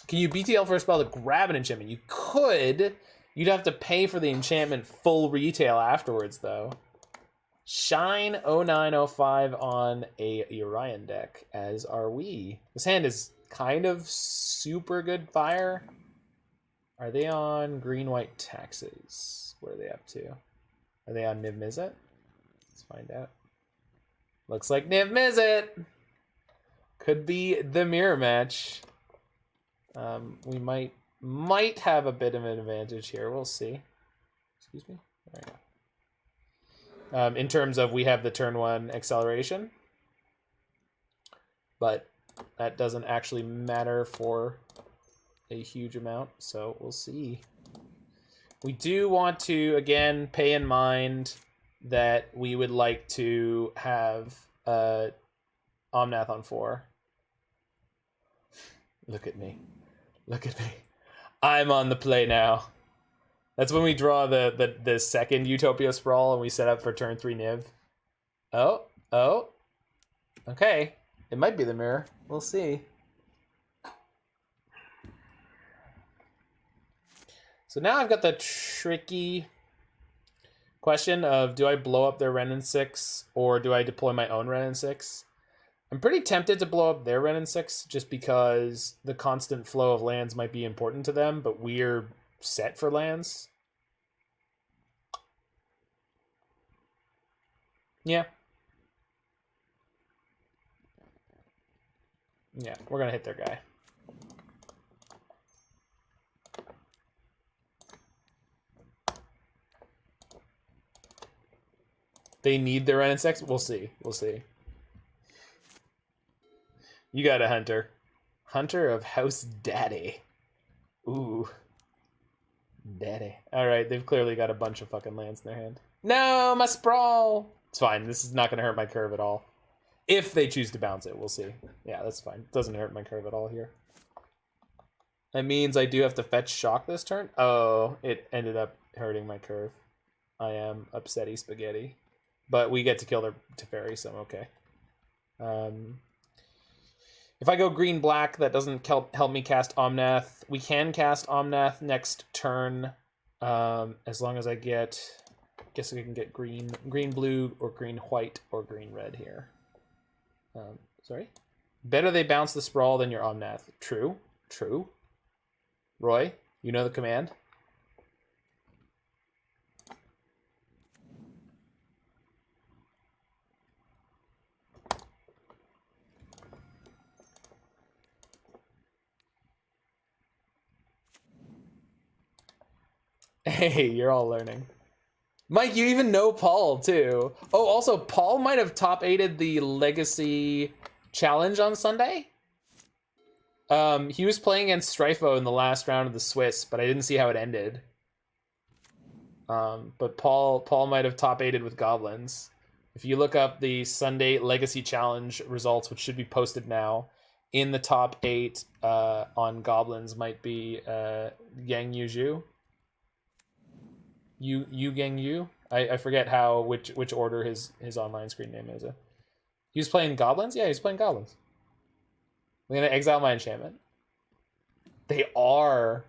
Speaker 1: Can you BTL for a spell to grab an enchantment? You could. You'd have to pay for the enchantment full retail afterwards, though. Shine 0905 on a Urian deck, as are we. This hand is kind of super good fire. Are they on green-white taxes? What are they up to? Are they on Niv-Mizzet? Let's find out. Looks like Niv-Mizzet! Could be the mirror match. We might have a bit of an advantage here. We'll see. Excuse me? There we go. In terms of we have the turn 1 acceleration. But that doesn't actually matter for a huge amount, so we'll see. We do want to, again, pay in mind that we would like to have Omnath on 4. Look at me. Look at me. I'm on the play now. That's when we draw the second Utopia Sprawl and we set up for turn 3 Niv. Oh. Okay. It might be the mirror. We'll see. So now I've got the tricky question of, do I blow up their Wrenn and Six or do I deploy my own Wrenn and Six? I'm pretty tempted to blow up their Wrenn and Six just because the constant flow of lands might be important to them, but we're set for lands. Yeah. Yeah, we're gonna hit their guy. They need their Wrenn and Six? We'll see. We'll see. You got a Hunter. Hunter of House Daddy. Ooh. Daddy. Alright, they've clearly got a bunch of fucking lands in their hand. No, my Sprawl! It's fine. This is not going to hurt my curve at all. If they choose to bounce it, we'll see. Yeah, that's fine. It doesn't hurt my curve at all here. That means I do have to fetch Shock this turn? Oh, it ended up hurting my curve. I am upsetty spaghetti. But we get to kill their Teferi, so I'm okay. If I go green-black, that doesn't help me cast Omnath. We can cast Omnath next turn, as long as I get... I guess we can get green-blue, or green-white, or green-red here. Sorry? Better they bounce the Sprawl than your Omnath. True. True. Roy, you know the command? Hey, you're all learning. Mike, you even know Paul, too. Oh, also, Paul might have top-8'd the Legacy Challenge on Sunday. He was playing against Strifo in the last round of the Swiss, but I didn't see how it ended. But Paul might have top-8'd with Goblins. If you look up the Sunday Legacy Challenge results, which should be posted now, in the top 8 on Goblins might be Yang Yuzhu. Yu Gang Yu? I forget which order his online screen name is. He was playing Goblins? Yeah, he's playing Goblins. I'm gonna exile my enchantment. They are.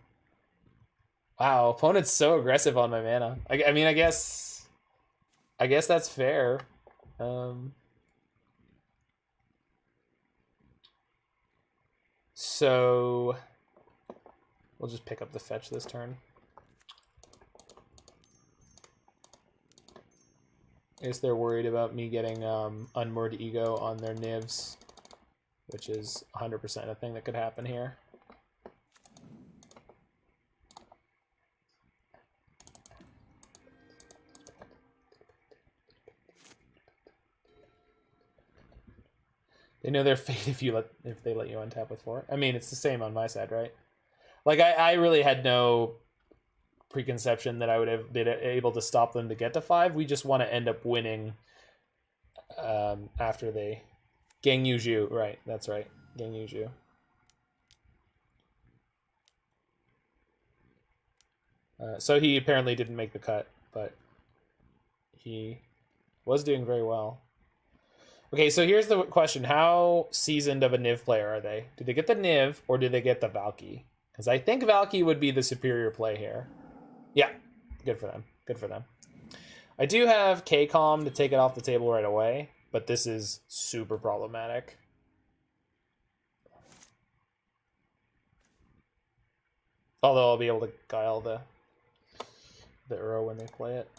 Speaker 1: Wow, opponent's so aggressive on my mana. I mean, I guess that's fair. So we'll just pick up the fetch this turn. I guess they're worried about me getting Unmoored Ego on their Nivs, which is 100% a thing that could happen here. They know their fate if they let you untap with 4. I mean, it's the same on my side, right? Like I really had no preconception that I would have been able to stop them to get to 5. We just want to end up winning after they Gang Yuju. Right, that's right. Gang Yuju. So he apparently didn't make the cut, but he was doing very well. Okay, so here's the question. How seasoned of a Niv player are they? Do they get the Niv or do they get the Valki? Because I think Valki would be the superior play here. Yeah, good for them. Good for them. I do have K-Calm to take it off the table right away, but this is super problematic. Although I'll be able to Guile the Uro when they play it.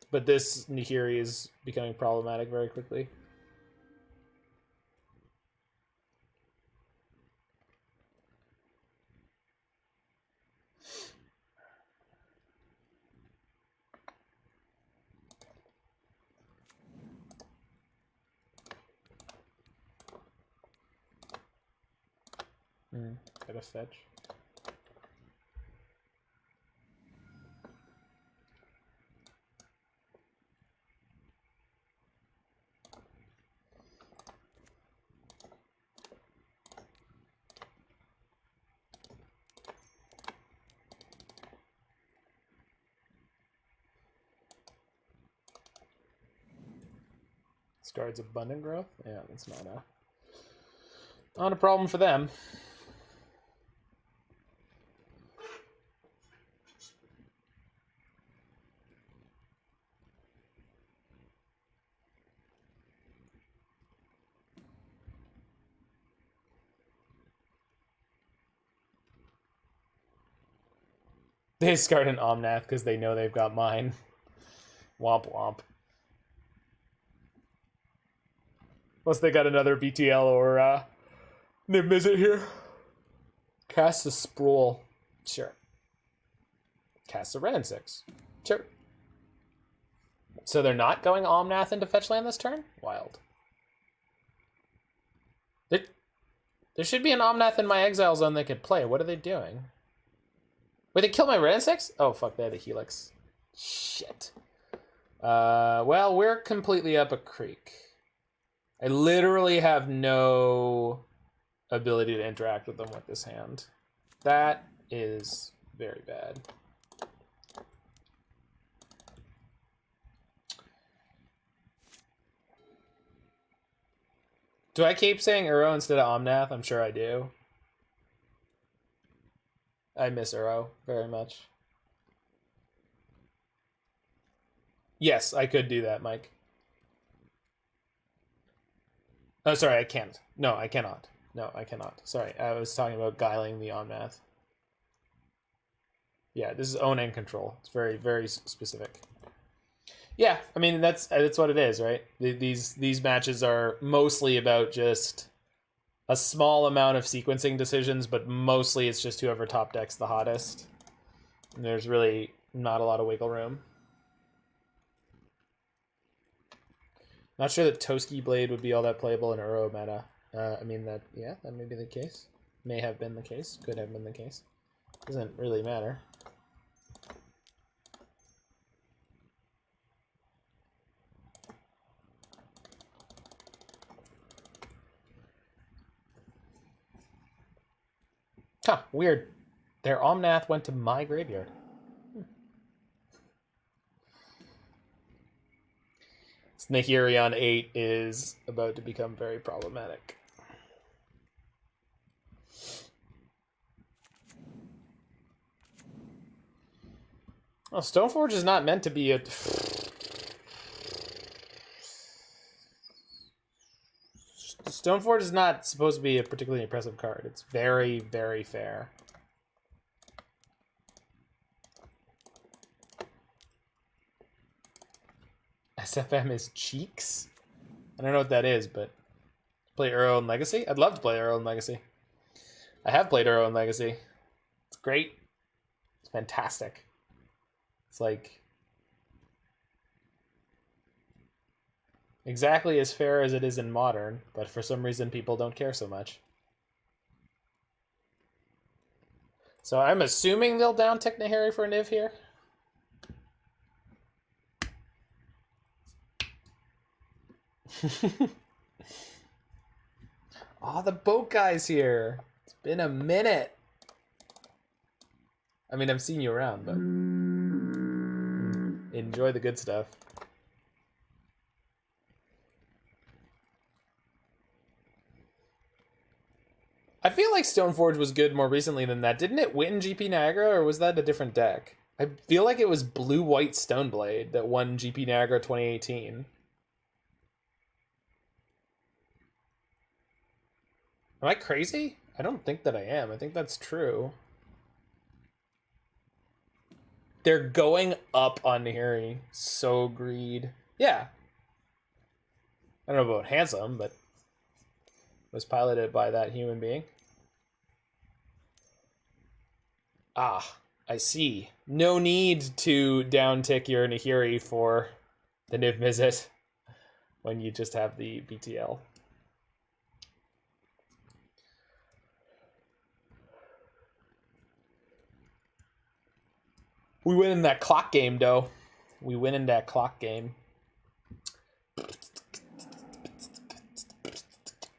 Speaker 1: But this Nahiri is becoming problematic very quickly. Got a fetch. Discards Abundant Growth? Yeah, that's not a problem for them. They discard an Omnath because they know they've got mine. Womp womp. Unless they got another BTL or Niv-Mizzet here. Cast a Sprawl. Sure. Cast a Wrenn and Six. Sure. So they're not going Omnath into fetch land this turn? Wild. There should be an Omnath in my exile zone they could play. What are they doing? Wait, they killed my Wrenn and Six? Oh, fuck, they had a Helix. Shit. Well, we're completely up a creek. I literally have no ability to interact with them with this hand. That is very bad. Do I keep saying Uro instead of Omnath? I'm sure I do. I miss Uro very much. Yes, I could do that, Mike. Oh, sorry, I can't. No, I cannot. No, I cannot. Sorry, I was talking about guiling the Omnath. Yeah, this is own and control. It's very, very specific. Yeah, I mean, that's what it is, right? These matches are mostly about just a small amount of sequencing decisions, but mostly it's just whoever top decks the hottest. And there's really not a lot of wiggle room. Not sure that Toski Blade would be all that playable in Uro meta. I mean, that may be the case. May have been the case. Could have been the case. Doesn't really matter. Huh, weird. Their Omnath went to my graveyard. Nahiri on 8 is about to become very problematic. Well, Stoneforge is not meant to be a... Stoneforge is not supposed to be a particularly impressive card. It's very, very fair. SFM is Cheeks? I don't know what that is, but play Uro and Legacy? I'd love to play Uro and Legacy. I have played Uro and Legacy. It's great. It's fantastic. It's like exactly as fair as it is in Modern, but for some reason people don't care so much. So I'm assuming they'll down tick Nahiri for a Niv here. Oh, the boat guy's here. It's been a minute. I mean, I've seen you around, but enjoy the good stuff. I feel like Stoneforge was good more recently than that. Didn't it win GP Niagara, or was that a different deck? I feel like it was Blue-White Stoneblade that won GP Niagara 2018. Am I crazy? I don't think that I am. I think that's true. They're going up on Nahiri. So greed. Yeah. I don't know about handsome, but was piloted by that human being. Ah, I see. No need to downtick your Nahiri for the Niv-Mizzet when you just have the BTL. We win in that clock game, though. We win in that clock game.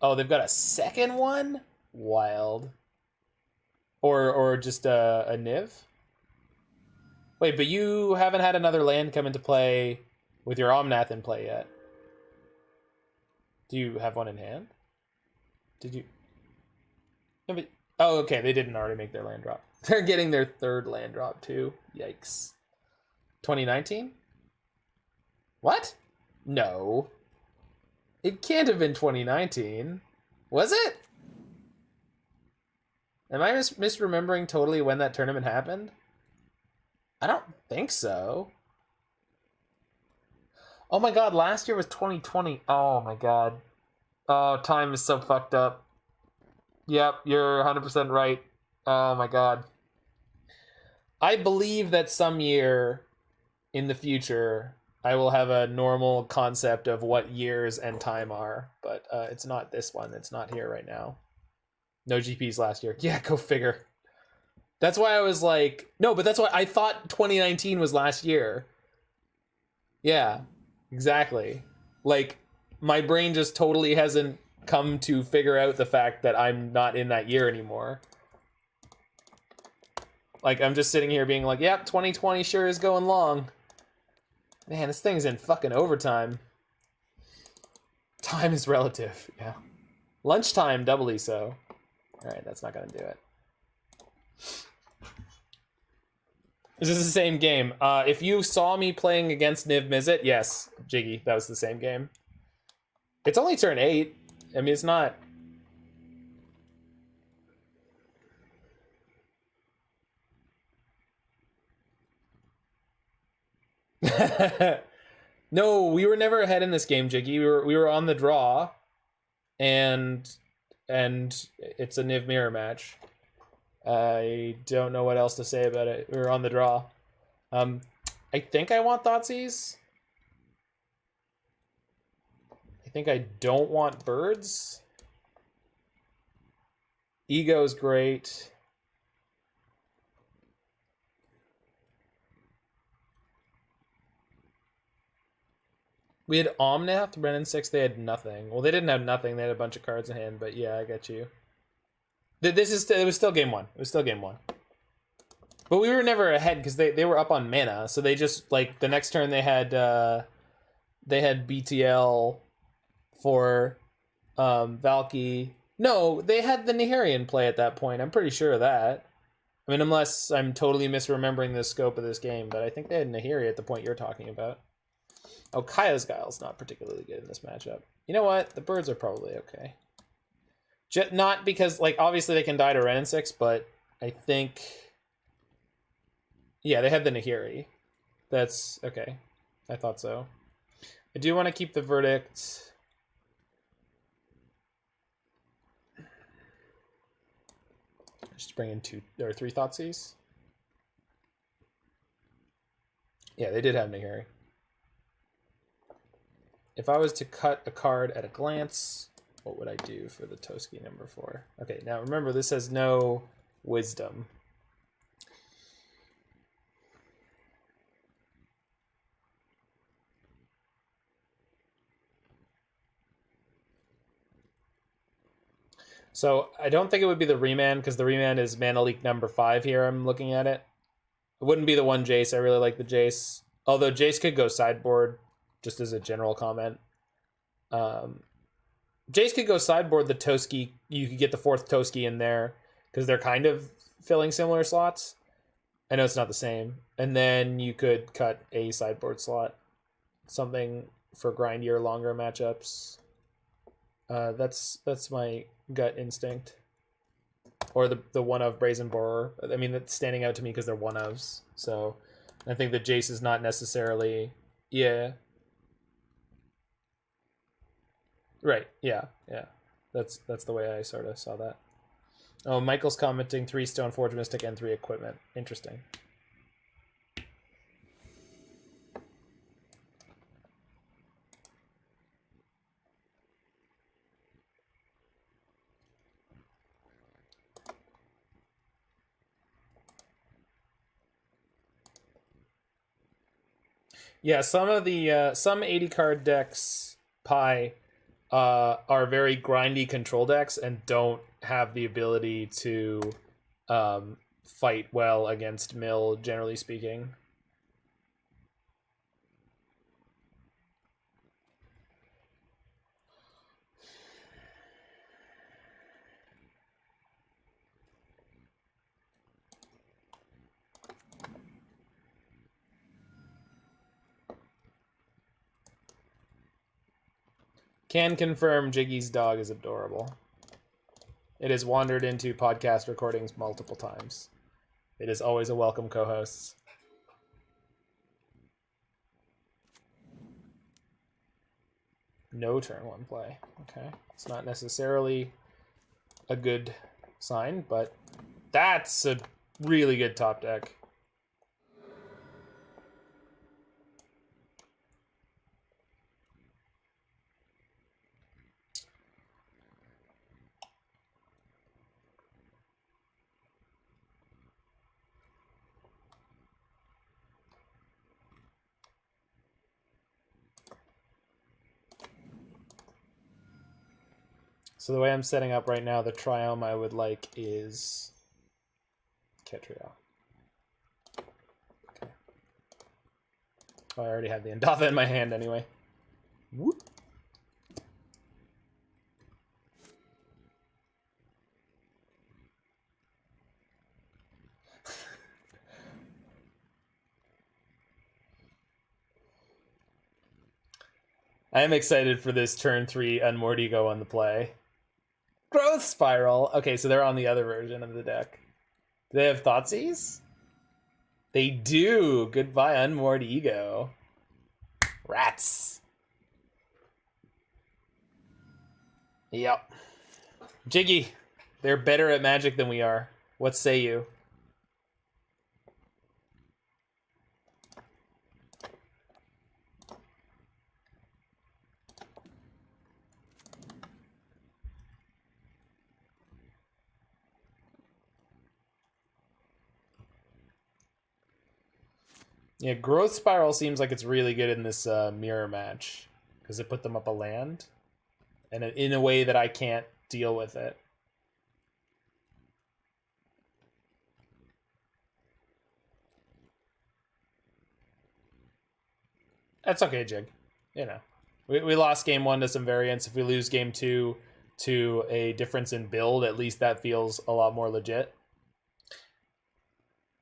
Speaker 1: Oh, they've got a second one? Wild. Or just a Niv? Wait, but you haven't had another land come into play with your Omnath in play yet. Do you have one in hand? Did you? No, but... Oh, okay, they didn't already make their land drop. They're getting their third land drop, too. Yikes. 2019? What? No. It can't have been 2019. Was it? Am I misremembering totally when that tournament happened? I don't think so. Oh my god, last year was 2020. Oh my god. Oh, time is so fucked up. Yep, you're 100% right. Oh my god. I believe that some year in the future I will have a normal concept of what years and time are, but it's not this one. It's not here right now. No GPs last year. Yeah, go figure. That's why I was like, no, but that's why I thought 2019 was last year. Yeah, exactly. Like, my brain just totally hasn't come to figure out the fact that I'm not in that year anymore. Like, I'm just sitting here being like, yep, 2020 sure is going long. Man, this thing's in fucking overtime. Time is relative, yeah. Lunchtime, doubly so. Alright, that's not gonna do it. This is the same game. If you saw me playing against Niv-Mizzet, yes, Jiggy, that was the same game. It's only turn 8. I mean, it's not... No, we were never ahead in this game, Jiggy. We were on the draw, and it's a Niv mirror match. I don't know what else to say about it. We were on the draw. I think I want Thoughtseize. I think I don't want birds. Ego's great. We had Omnath, Wrenn and Six, they had nothing. Well, they didn't have nothing, they had a bunch of cards in hand, but yeah, I get you. It was still game one. It was still game one. But we were never ahead because they were up on mana, so they just, like, the next turn they had BTL for Valki. No, they had the Nahiri in play at that point. I'm pretty sure of that. I mean, unless I'm totally misremembering the scope of this game, but I think they had Nahiri at the point you're talking about. Oh, Kaya's Guile's not particularly good in this matchup. You know what? The birds are probably okay. Not because, like, obviously they can die to Wrenn and Six, but I think... Yeah, they have the Nahiri. That's okay. I thought so. I do want to keep the Verdict. Just bring in 2 or 3 Thoughtseize. Yeah, they did have Nahiri. If I was to cut a card at a glance, what would I do for the Toski number 4? Okay, now remember this has no wisdom. So I don't think it would be the Remand, because the Remand is Mana Leak number 5 here. I'm looking at it. It wouldn't be the one Jace. I really like the Jace. Although Jace could go sideboard, just as a general comment. Jace could go sideboard the Toski. You could get the 4th Toski in there, because they're kind of filling similar slots. I know it's not the same. And then you could cut a sideboard slot. Something for grindier, longer matchups. That's my gut instinct. Or the one of Brazen Borer. I mean, that's standing out to me because they're one ofs. So I think the Jace is not necessarily... Yeah. Right, yeah. That's the way I sort of saw that. Oh, Michael's commenting 3 Stoneforge Mystic and 3 equipment. Interesting. Yeah, some of the some 80 card decks, are very grindy control decks and don't have the ability to fight well against mill, generally speaking. Can confirm Jiggy's dog is adorable. It has wandered into podcast recordings multiple times. It is always a welcome co-host. No turn 1 play. Okay. It's not necessarily a good sign, but that's a really good top deck. So the way I'm setting up right now, the Triome I would like is Ketria. Okay. Oh, I already have the Indatha in my hand anyway. Whoop. I am excited for this turn 3 Unmoored Ego on the play. Growth Spiral. Okay, so they're on the other version of the deck. Do they have Thoughtseize? They do. Goodbye, Unmoored Ego. Rats. Yep. Jiggy, they're better at Magic than we are. What say you? Yeah, Growth Spiral seems like it's really good in this mirror match because it put them up a land, and in a way that I can't deal with it. That's okay, Jig. You know, we lost game 1 to some variants. If we lose game 2 to a difference in build, at least that feels a lot more legit.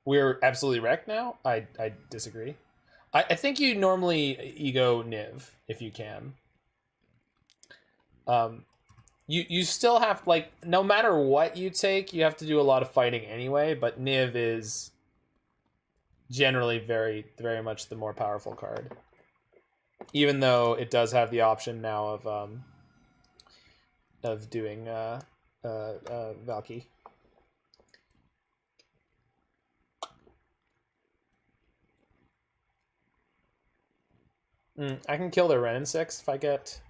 Speaker 1: We're absolutely wrecked now? I disagree. I think you normally ego Niv if you can. You still have, like, no matter what you take, you have to do a lot of fighting anyway, but Niv is generally very, very much the more powerful card. Even though it does have the option now of doing Valki. I can kill the Wrenn and Six if I get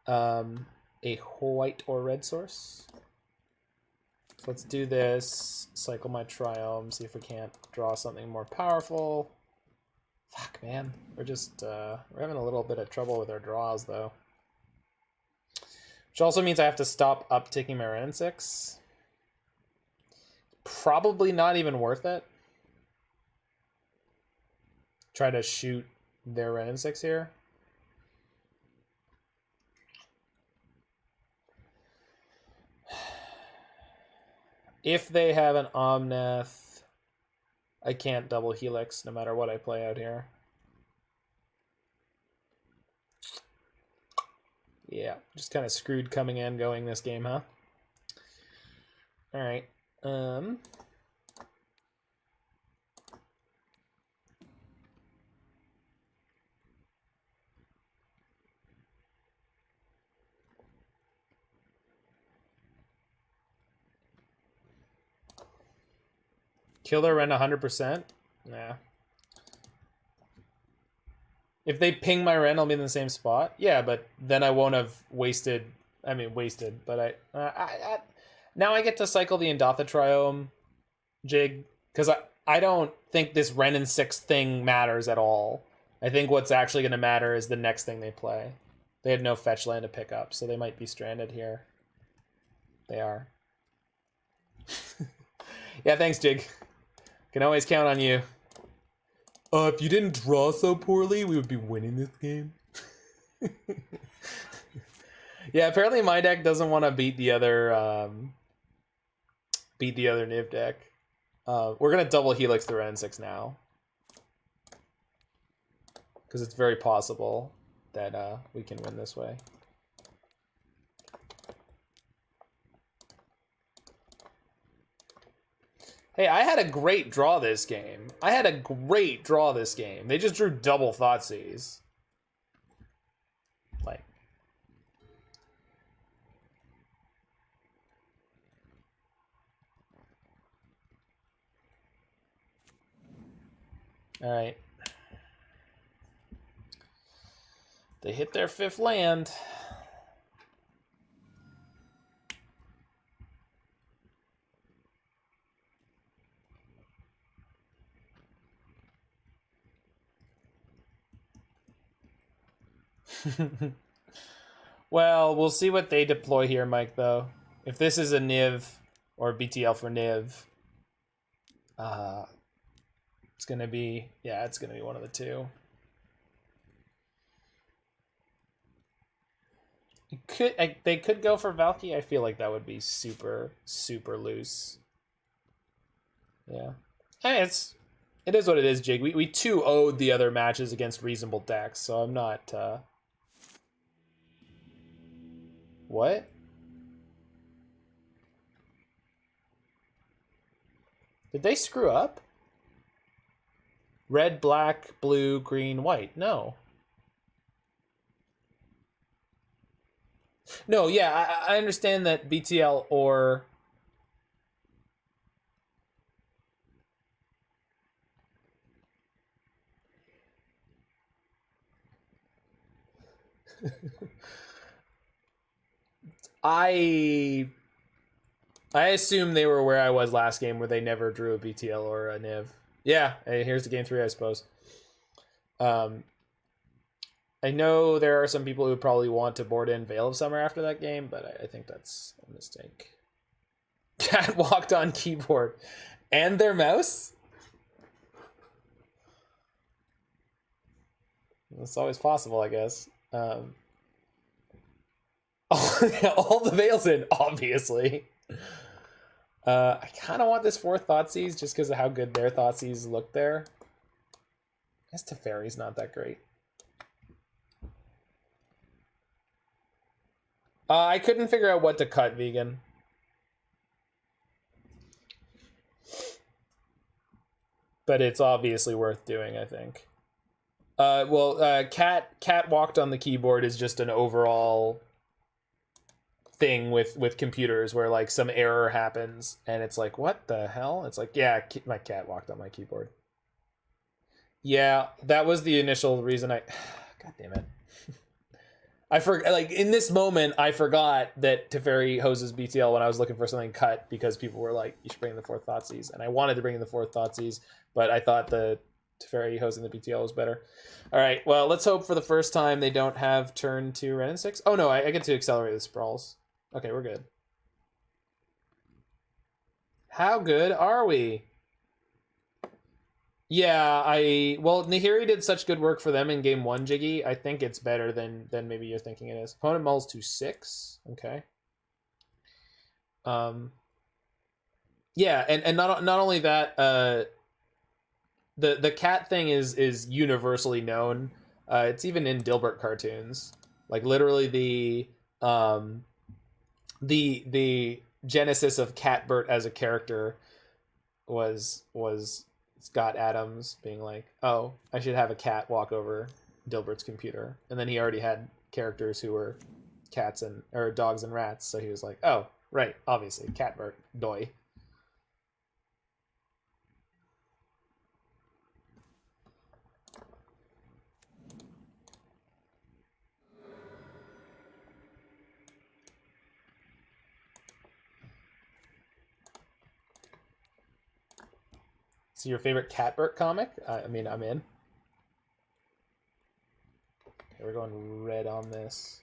Speaker 1: a white or red source. So let's do this. Cycle my Triome, see if we can't draw something more powerful. Fuck, man. We're just, we're having a little bit of trouble with our draws, though. Which also means I have to stop upticking my Wrenn and Six. Probably not even worth it. Try to shoot their Wrenn and Six here. If they have an Omnath, I can't double Helix no matter what I play out here. Yeah, just kind of screwed coming in, going this game, huh? All right. Kill their Wrenn 100%? Nah. If they ping my Wrenn, I'll be in the same spot. Yeah, but then I won't have wasted. I mean, wasted. But I now I get to cycle the Indatha Triome jig because I don't think this Wrenn and Six thing matters at all. I think what's actually going to matter is the next thing they play. They had no fetch land to pick up, so they might be stranded here. They are. Yeah, thanks, Jig. Can always count on you. If you didn't draw so poorly, we would be winning this game. Yeah, apparently my deck doesn't want to beat the other Niv deck. We're gonna double Helix the Wrenn and Six now, because it's very possible that we can win this way. Hey, I had a great draw this game. They just drew double Thoughtseize. Like. Alright. They hit their 5th land. Well, we'll see what they deploy here, Mike, though. If this is a Niv or BTL for Niv, it's gonna be, yeah, it's gonna be one of the two. They could go for Valki. I feel like that would be super, super loose. Yeah. Hey, it is what it is, Jig. We 2-0'd the other matches against reasonable decks, so I'm not, What? Did they screw up? Red, black, blue, green, white. No. No, yeah, I understand that BTL or... I assume they were where I was last game, where they never drew a BTL or a Niv. Yeah, hey, here's the game 3, I suppose. I know there are some people who probably want to board in Veil of Summer after that game, but I think that's a mistake. Cat walked on keyboard. And their mouse? It's always possible, I guess. All the Veils in, obviously. I kind of want this 4th Thoughtseize just because of how good their Thoughtseize look there. guess Teferi's not that great. I couldn't figure out what to cut, Vegan. But it's obviously worth doing, I think. Cat walked on the keyboard is just an overall thing with computers where like some error happens and it's like, what the hell? It's like, yeah, my cat walked on my keyboard. Yeah, that was the initial reason I... God damn it. I forgot, like, in this moment, I forgot that Teferi hoses BTL when I was looking for something cut because people were like, you should bring in the 4 Thoughtseize. And I wanted to bring in the 4 Thoughtseize, but I thought the Teferi hosing the BTL was better. All right, well, let's hope for the first time they don't have turn 2 Wrenn and Six. Oh, no, I get to accelerate the Sprawls. Okay, we're good. How good are we? Yeah, Nahiri did such good work for them in game 1, Jiggy. I think it's better than maybe you're thinking it is. Opponent mulls to 6. Okay. Yeah, and not only that, the cat thing is universally known. It's even in Dilbert cartoons. Like literally the genesis of Catbert as a character was Scott Adams being like, oh, I should have a cat walk over Dilbert's computer. And then he already had characters who were cats or dogs and rats. So he was like, oh, right, obviously, Catbert, doy. So your favorite Catbert comic? I mean, I'm in. Okay, we're going red on this.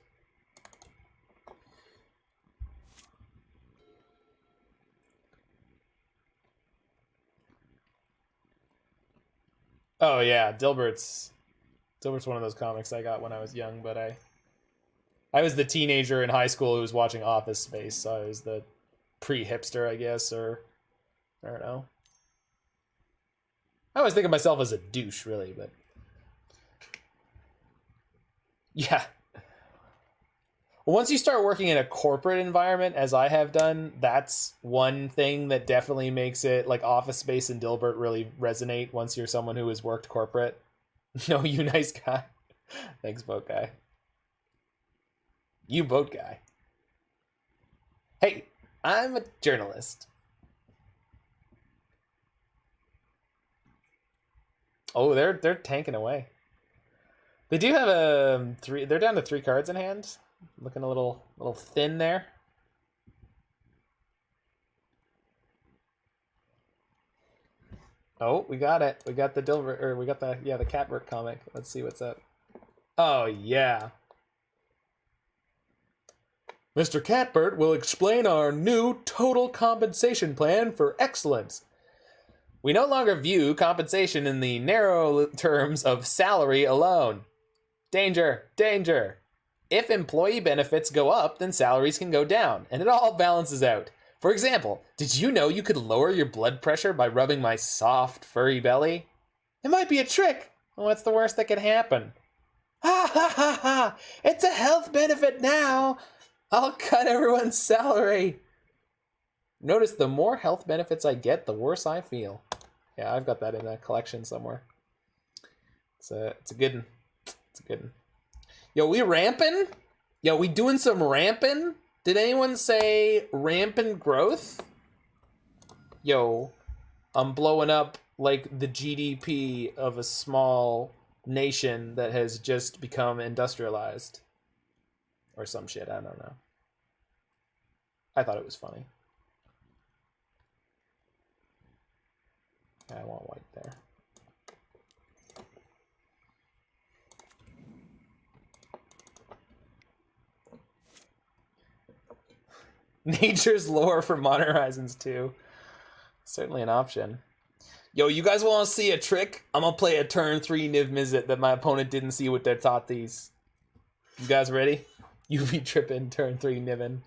Speaker 1: Oh yeah, Dilbert's one of those comics I got when I was young, but I was the teenager in high school who was watching Office Space, so I was the pre-hipster, I guess, or I don't know. I always think of myself as a douche, really, but yeah. Once you start working in a corporate environment, as I have done, that's one thing that definitely makes it, like, Office Space and Dilbert really resonate once you're someone who has worked corporate. No, you nice guy. Thanks, boat guy. You boat guy. Hey, I'm a journalist. Oh, they're tanking away. They do have a 3. They're down to 3 cards in hand. Looking a little thin there. Oh, we got it. We got the the Catbert comic. Let's see what's up. Oh yeah. Mr. Catbert will explain our new total compensation plan for excellence. We no longer view compensation in the narrow terms of salary alone. Danger, danger. If employee benefits go up, then salaries can go down, and it all balances out. For example, did you know you could lower your blood pressure by rubbing my soft, furry belly? It might be a trick. What's the worst that could happen? Ha ha ha ha! It's a health benefit now! I'll cut everyone's salary. Notice the more health benefits I get, the worse I feel. Yeah, I've got that in a collection somewhere. It's a good one. It's a good one. Yo, we ramping? Yo, we doing some ramping? Did anyone say rampant growth? Yo, I'm blowing up like the GDP of a small nation that has just become industrialized. Or some shit, I don't know. I thought it was funny. I want white there. Nature's lore for Modern Horizons 2. Certainly an option. Yo, you guys want to see a trick? I'm going to play a turn 3 Niv-Mizzet that my opponent didn't see with their Thoughtseize. You guys ready? You be tripping turn 3 Nivin.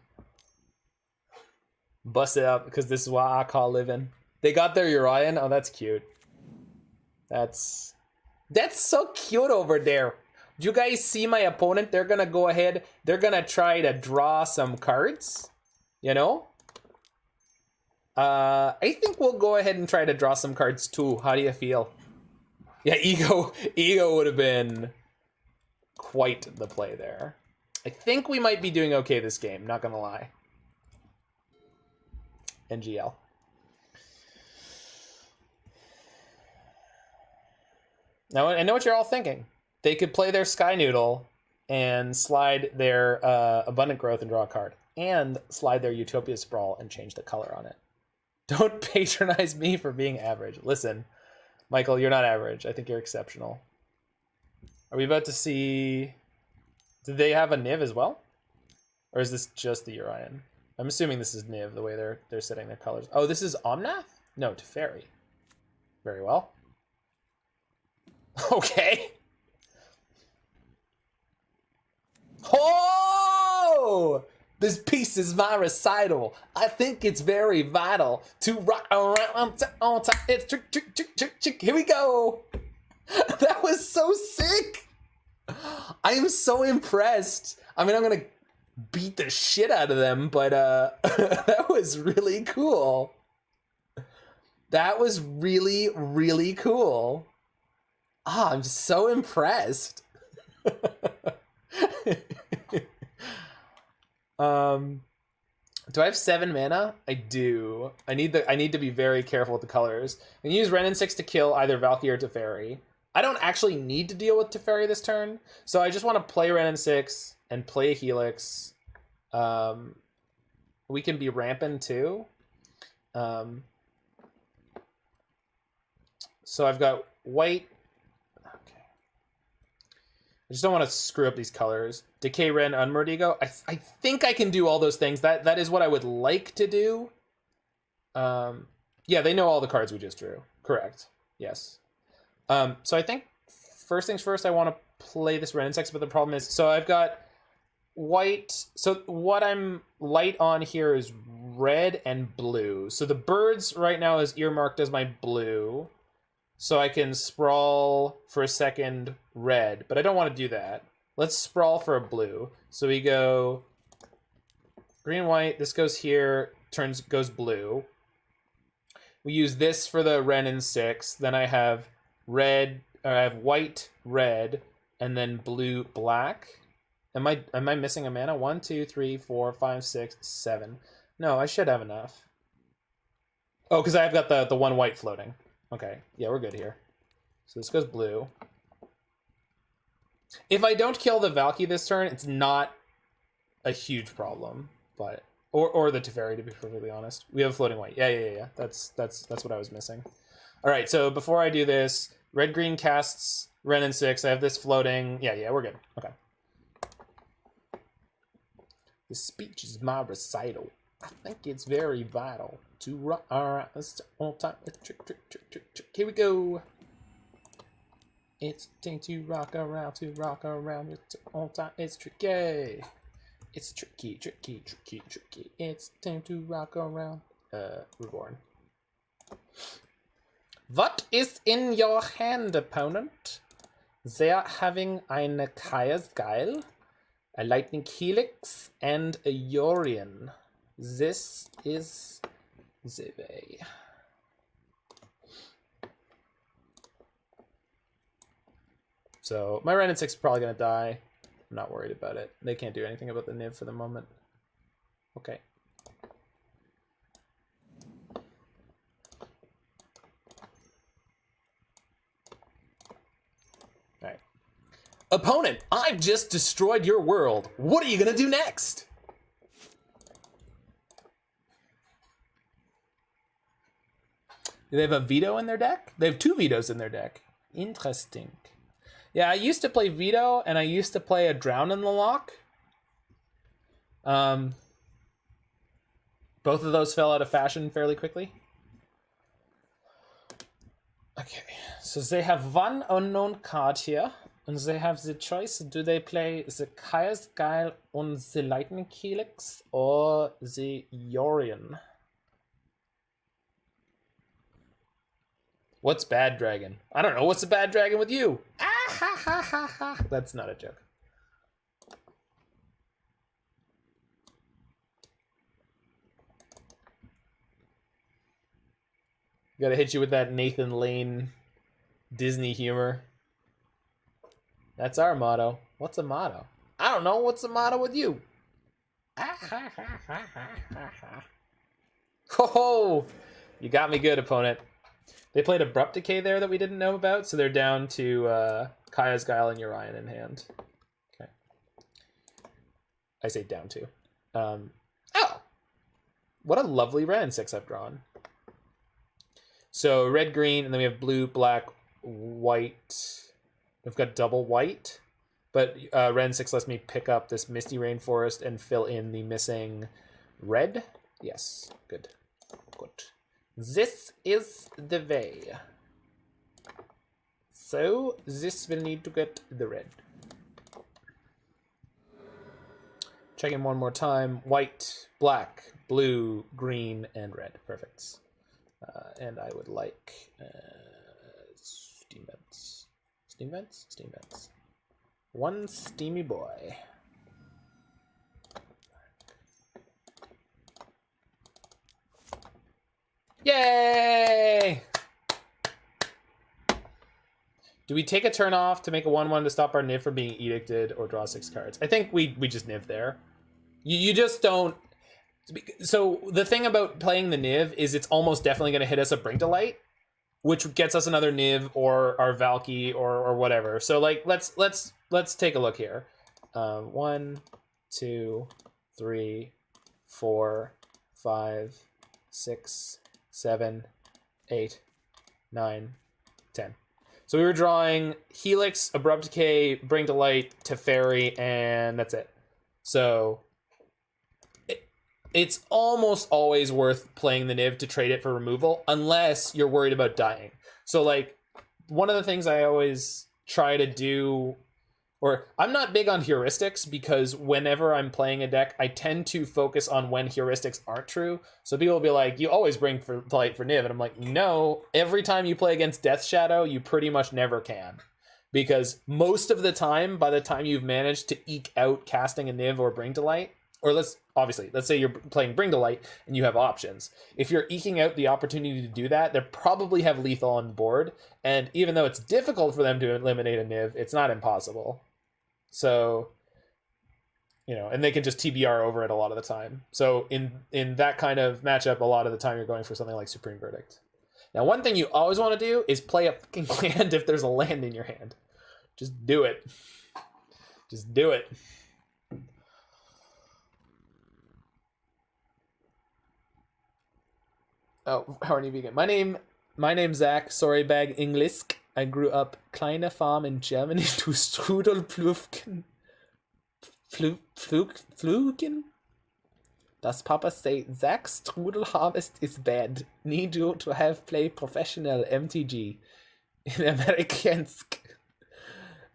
Speaker 1: Bust it up, because this is what I call living. They got their Urian? Oh, that's cute. That's That's so cute over there. Do you guys see my opponent? They're gonna go ahead. They're gonna try to draw some cards. You know? I think we'll go ahead and try to draw some cards too. How do you feel? Yeah, Ego would have been quite the play there. I think we might be doing okay this game, not gonna lie. NGL. Now, I know what you're all thinking. They could play their Sky Noodle and slide their Abundant Growth and draw a card. And slide their Utopia Sprawl and change the color on it. Don't patronize me for being average. Listen, Michael, you're not average. I think you're exceptional. Are we about to see... Did they have a Niv as well? Or is this just the Urian? I'm assuming this is Niv, the way they're setting their colors. Oh, this is Omnath? No, Teferi. Very well. Okay. Oh! This piece is my recital. I think it's very vital to rock around on time. It's trick. Here we go. That was so sick. I am so impressed. I mean, I'm gonna beat the shit out of them, but that was really cool. That was really, really cool. Ah, I'm just so impressed. Do I have 7 mana? I do. I need to be very careful with the colors. I can use Wrenn and Six to kill either Valki or Teferi. I don't actually need to deal with Teferi this turn, so I just want to play Wrenn and Six and play Helix. We can be rampant too. So I've got white. Okay. I just don't want to screw up these colors. Decay, Wrenn, Unmoored Ego. I think I can do all those things. That is what I would like to do. Yeah, they know all the cards we just drew. Correct. Yes. So I think first things first, I want to play this Wrenn and Six, but the problem is, so I've got white. So what I'm light on here is red and blue. So the birds right now is earmarked as my blue. So I can sprawl for a second red, but I don't want to do that. Let's sprawl for a blue. So we go green, white. This goes here, goes blue. We use this for the Wrenn and Six. Then I have red, or I have white, red, and then blue, black. Am I missing a mana? 1, 2, 3, 4, 5, 6, 7. No, I should have enough. Oh, because I've got the one white floating. Okay, yeah, we're good here. So this goes blue. If I don't kill the Valki this turn, it's not a huge problem, but or the Teferi, to be perfectly honest. We have a floating white. Yeah. That's what I was missing. All right, so before I do this, red green casts Wrenn and Six. I have this floating. Yeah, we're good. Okay. The speech is my recital. I think it's very vital to rock around all time. Trick. Here we go. It's time to rock around. It's all time. It's tricky. It's tricky. It's time to rock around. Reborn. What is in your hand, opponent? They are having eine Kaya's Guile, a Lightning Helix, and a Urian. This is the way. So my Wrenn and Six is probably going to die. I'm not worried about it. They can't do anything about the Niv for the moment. Okay. Alright. Opponent, I've just destroyed your world. What are you going to do next? Do they have a veto in their deck? They have 2 vetoes in their deck. Interesting. Yeah, I used to play veto, and I used to play a Drown in the Lock. Both of those fell out of fashion fairly quickly. Okay, so they have one unknown card here, and they have the choice. Do they play the Kaya's Guile on the Lightning Helix or the Urian? What's bad dragon? I don't know. What's a bad dragon with you? Ah, ha, ha, ha, ha. That's not a joke. Gotta hit you with that Nathan Lane Disney humor. That's our motto. What's a motto? I don't know. What's the motto with you? Ah, ha, ha, ha, ha, ha, ha. Ho! You got me good, opponent. They played Abrupt Decay there that we didn't know about, so they're down to Kaya's Guile and Urian in hand. Okay. I say down to. Oh! What a lovely Wrenn and Six I've drawn. So red, green, and then we have blue, black, white. We've got double white. But Wrenn and Six lets me pick up this Misty Rainforest and fill in the missing red. Yes, good. Good. This is the way. So this will need to get the red. Check in one more time. White, black, blue, green, and red. Perfect. And I would like steam vents. Steam vents? Steam vents. One steamy boy. Yay! Do we take a turn off to make a 1/1 to stop our Niv from being edicted or draw 6 cards? I think we just Niv there. You just don't. So the thing about playing the Niv is it's almost definitely going to hit us a Brink to Light, which gets us another Niv or our Valki or whatever. So like let's take a look here. 1, 2, 3, 4, 5, 6, 7, 8, 9, 10. So we were drawing Helix, Abrupt Decay, Bring to Light, Teferi, and that's it. So it's almost always worth playing the Niv to trade it for removal, unless you're worried about dying. So like one of the things I always try to do, or I'm not big on heuristics because whenever I'm playing a deck, I tend to focus on when heuristics aren't true. So people will be like, you always bring for light for Niv. And I'm like, no, every time you play against Death Shadow, you pretty much never can. Because most of the time, by the time you've managed to eke out casting a Niv or Bring to Light, or let's say you're playing Bring to Light and you have options. If you're eking out the opportunity to do that, they probably have lethal on board. And even though it's difficult for them to eliminate a Niv, it's not impossible. So, you know, and they can just TBR over it a lot of the time. So in that kind of matchup, a lot of the time you're going for something like Supreme Verdict. Now, one thing you always want to do is play a fucking land if there's a land in your hand. Just do it. Just do it. Oh, how are you vegan? My name's Zach. Sorry, bag English. I grew up kleine farm in Germany to Strudelpflufken. Pflufken? Does Papa say Zach Strudel harvest is bad? Need you to have play professional MTG in Amerikansk.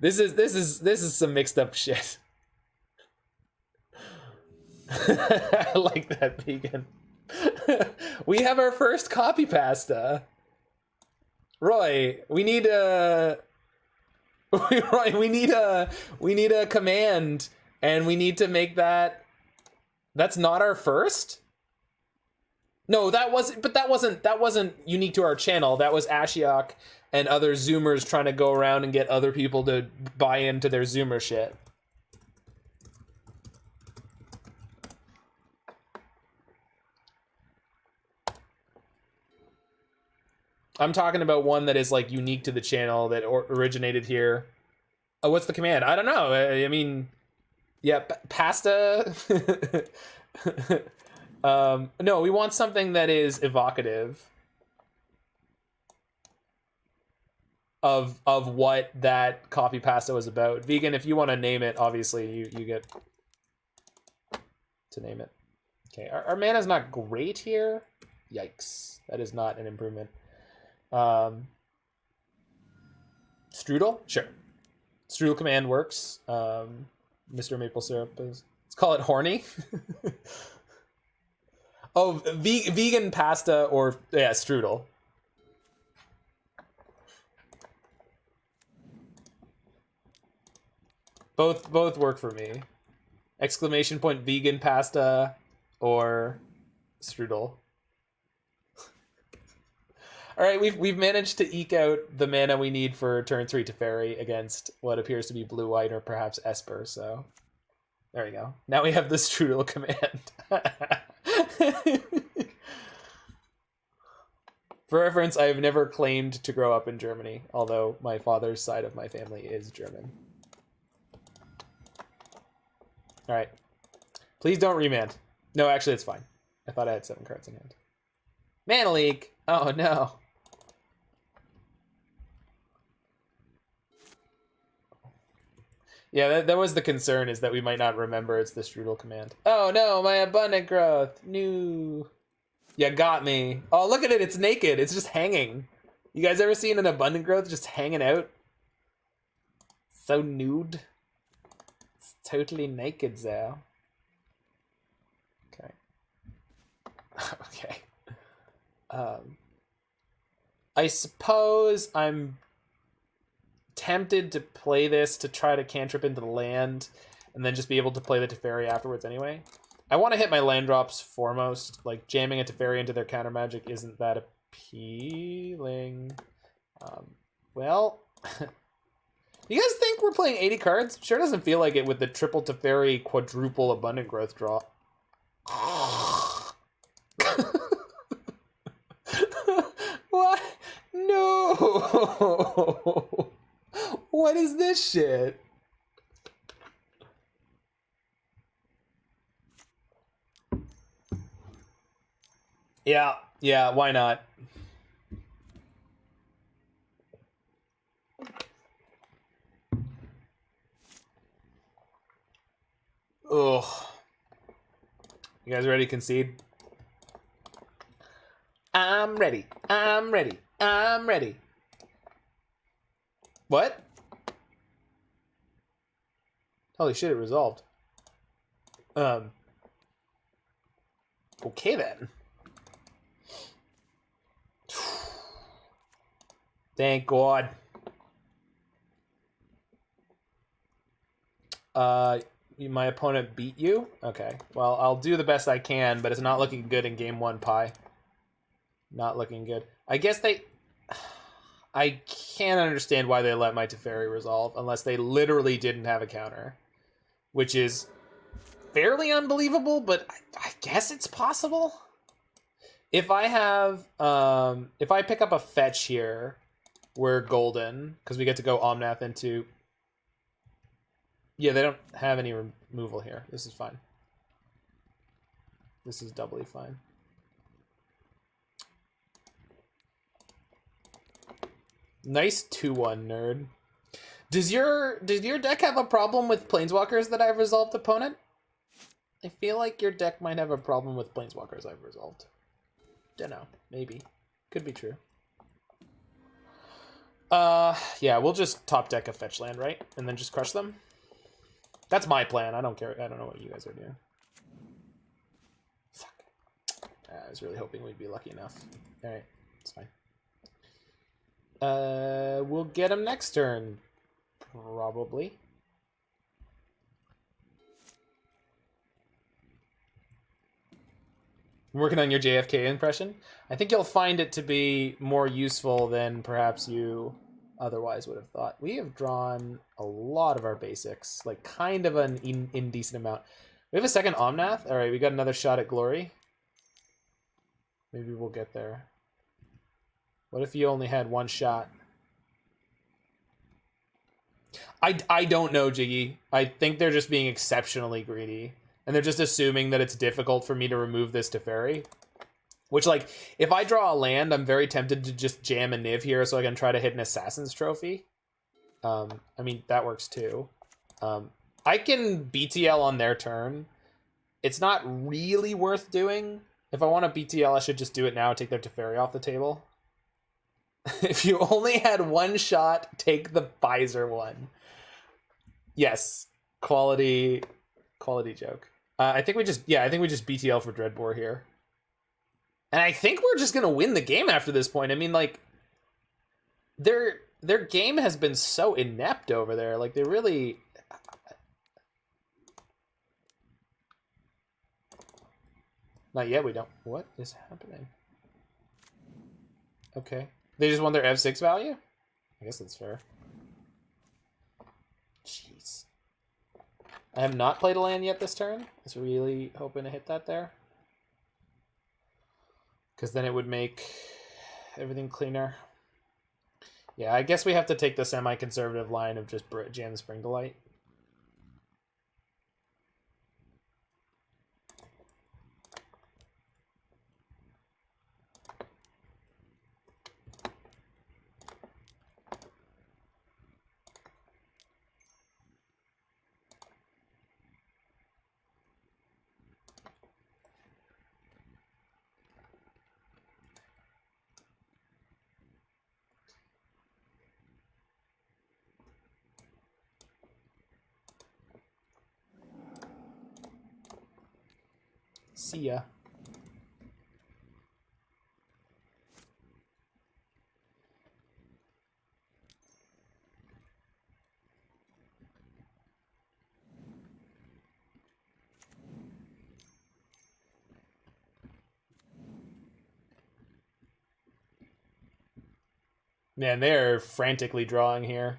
Speaker 1: This is some mixed up shit. I like that, vegan. We have our first copy pasta. Roy, we need a we need a command, and we need to make that. That's not our first? No, that wasn't unique to our channel. That was Ashiok and other Zoomers trying to go around and get other people to buy into their Zoomer shit. I'm talking about one that is like unique to the channel that originated here. Oh, what's the command? I don't know. I mean, yeah, pasta. No, we want something that is evocative of what that copy pasta was about. Vegan, if you want to name it, obviously you get to name it. Okay, our mana's not great here. Yikes, that is not an improvement. Strudel? Sure. Strudel command works. Mr. Maple Syrup is... Let's call it horny. Oh, vegan pasta or... Yeah, strudel. Both work for me. Exclamation point vegan pasta or strudel. All right, we've managed to eke out the mana we need for turn 3 Teferi against what appears to be blue-white or perhaps Esper, so there we go. Now we have the strudel command. For reference, I have never claimed to grow up in Germany, although my father's side of my family is German. All right. Please don't remand. No, actually, it's fine. I thought I had 7 cards in hand. Mana leak! Oh, no. Yeah, that was the concern, is that we might not remember it's the strudel command. Oh, no, my abundant growth. No. You got me. Oh, look at it. It's naked. It's just hanging. You guys ever seen an abundant growth just hanging out? So nude. It's totally naked, Zao. Okay. Okay. I suppose I'm tempted to play this to try to cantrip into the land and then just be able to play the Teferi afterwards anyway. I want to hit my land drops foremost. Like, jamming a Teferi into their counter magic isn't that appealing. Well, you guys think we're playing 80 cards? Sure doesn't feel like it with the triple Teferi quadruple abundant growth draw. What? No! What is this shit? Yeah, why not? Ugh. You guys ready to concede? I'm ready. I'm ready. I'm ready. What? Holy shit, it resolved. Okay then. Thank God. My opponent beat you? Okay. Well, I'll do the best I can, but it's not looking good in game 1, Pi. Not looking good. I guess I can't understand why they let my Teferi resolve unless they literally didn't have a counter, which is fairly unbelievable, but I guess it's possible. If I have, if I pick up a fetch here, we're golden, because we get to go Omnath into... Yeah, they don't have any removal here. This is fine. This is doubly fine. Nice 2-1, nerd. Does your deck have a problem with Planeswalkers that I've resolved, opponent? I feel like your deck might have a problem with Planeswalkers I've resolved. Dunno. Maybe. Could be true. Yeah, we'll just top deck a fetch land, right? And then just crush them? That's my plan. I don't care. I don't know what you guys are doing. Fuck. I was really hoping we'd be lucky enough. Alright, it's fine. We'll get him next turn. Probably. I'm working on your JFK impression. I think you'll find it to be more useful than perhaps you otherwise would have thought. We have drawn a lot of our basics, like kind of an indecent amount. We have a second Omnath. All right, we got another shot at glory. Maybe we'll get there. What if you only had one shot? I don't know, Jiggy. I think they're just being exceptionally greedy. And they're just assuming that it's difficult for me to remove this Teferi. Which, like, if I draw a land, I'm very tempted to just jam a Niv here so I can try to hit an Assassin's Trophy. I mean, that works too. I can BTL on their turn. It's not really worth doing. If I want to BTL, I should just do it now and take their Teferi off the table. If you only had one shot, take the Visor one. Yes, quality joke. I think we just BTL for Dreadbore here. And I think we're just going to win the game after this point. I mean, like, their game has been so inept over there. Like, they really... Not yet, we don't. What is happening? Okay. They just want their F6 value? I guess that's fair. Jeez. I have not played a land yet this turn. I was really hoping to hit that there. Because then it would make everything cleaner. Yeah, I guess we have to take the semi-conservative line of just jam the Spring Delight. See ya. Man, they're frantically drawing here.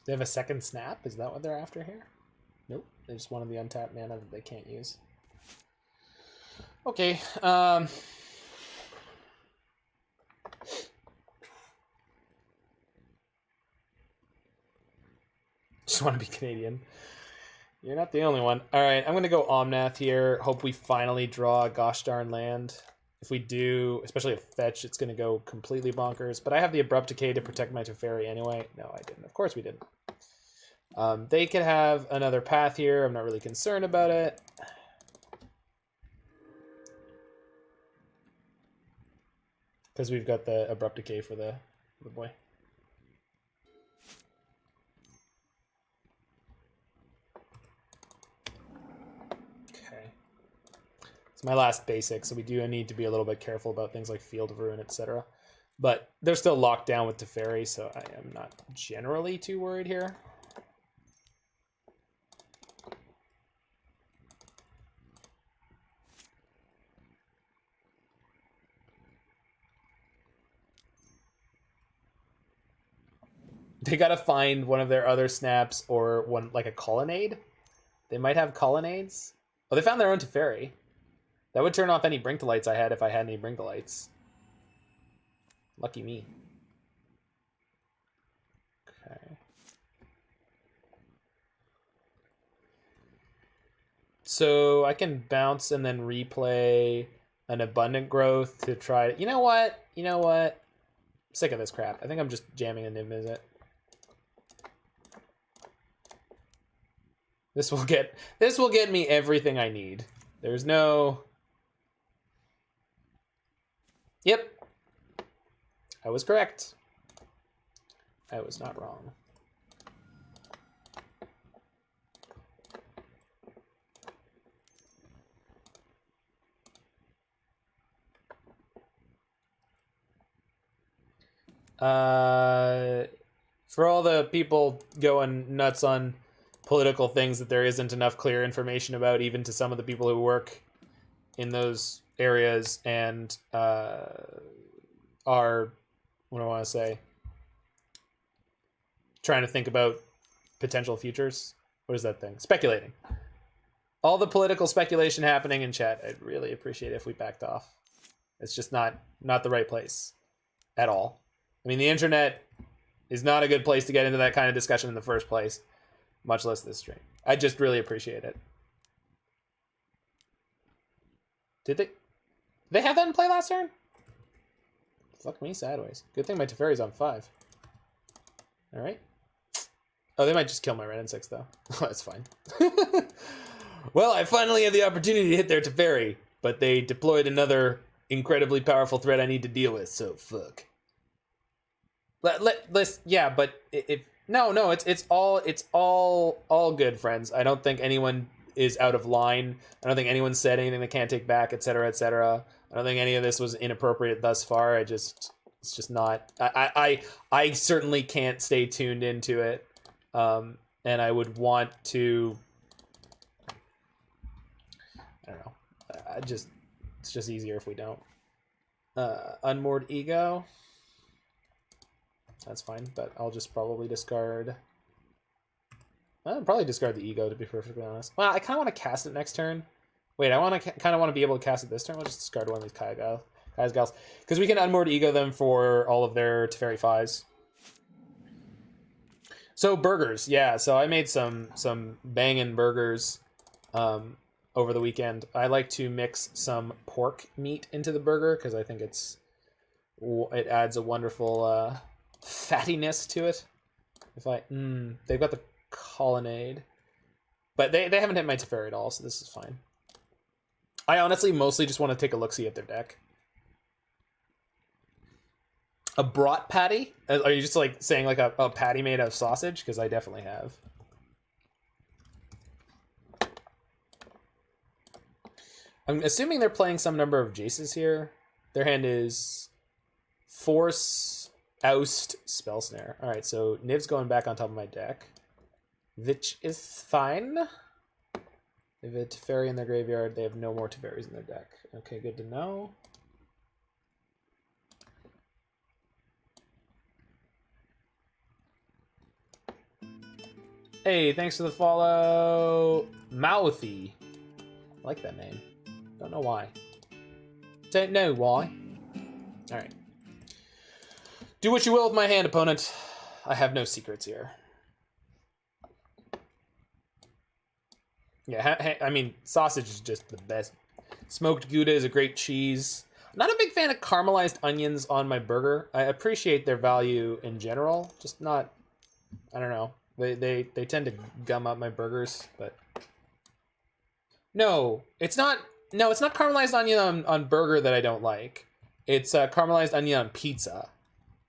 Speaker 1: They have a second snap? Is that what they're after here? Nope. They just wanted the untapped mana that they can't use. Okay. Just want to be Canadian. You're not the only one. All right, I'm going to go Omnath here. Hope we finally draw a gosh darn land. If we do, especially a fetch, it's going to go completely bonkers. But I have the Abrupt Decay to protect my Teferi anyway. No, I didn't. Of course we didn't. They could have another path here. I'm not really concerned about it. Because we've got the Abrupt Decay for the boy. It's my last basic, so we do need to be a little bit careful about things like Field of Ruin, etc. But they're still locked down with Teferi, so I am not generally too worried here. They gotta find one of their other snaps or one like a colonnade. They might have colonnades. Oh, they found their own Teferi. That would turn off any Brink Delights I had if I had any Brink Delights. Lucky me. Okay. So I can bounce and then replay an Abundant Growth to try. You know what? You know what? I'm sick of this crap. I think I'm just jamming a Niv-Mizzet. This will get me everything I need. There's no. Yep. I was correct. I was not wrong. For all the people going nuts on political things that there isn't enough clear information about, even to some of the people who work in those areas and are, what do I want to say, trying to think about potential futures. What is that thing? Speculating. All the political speculation happening in chat, I'd really appreciate it if we backed off. It's just not the right place at all. I mean, the internet is not a good place to get into that kind of discussion in the first place, much less this stream. I just really appreciate it. Did they have that in play last turn? Fuck me sideways. Good thing my Teferi's on 5. All right. Oh, they might just kill my Wrenn and Six though. That's fine. Well, I finally had the opportunity to hit their Teferi, but they deployed another incredibly powerful threat I need to deal with. So fuck. Let's yeah, but it's all good, friends. I don't think anyone is out of line. I don't think anyone said anything they can't take back, etc., etc. I don't think any of this was inappropriate thus far. I just It's just not. I certainly can't stay tuned into it, and I would want to. I don't know. It's just easier if we don't. Unmoored Ego. That's fine, but I'll just probably discard. I'll probably discard the Ego, to be perfectly honest. Well, I kind of want to cast it next turn. Wait, I kind of want to be able to cast it this turn. We'll just discard one of these Guiles. Because we can Unmoored Ego them for all of their Teferi 5s. So burgers, yeah. So I made some banging burgers over the weekend. I like to mix some pork meat into the burger because I think it adds a wonderful fattiness to it. They've got the colonnade, but they haven't hit my Teferi at all, so this is fine. I honestly mostly just want to take a look-see at their deck. A brat patty? Are you just like saying like a patty made of sausage? Because I definitely have. I'm assuming they're playing some number of Jaces here. Their hand is Force, Oust, Spell Snare. All right, so Niv's going back on top of my deck, which is fine. They have a Teferi in their graveyard. They have no more Teferis in their deck. Okay, good to know. Hey, thanks for the follow, Mouthy. I like that name. Don't know why. Don't know why. All right. Do what you will with my hand, opponent. I have no secrets here. Yeah, I mean, sausage is just the best. Smoked Gouda is a great cheese. I'm not a big fan of caramelized onions on my burger. I appreciate their value in general, just not, I don't know. They tend to gum up my burgers, but no, it's not caramelized onion on burger that I don't like. It's caramelized onion on pizza.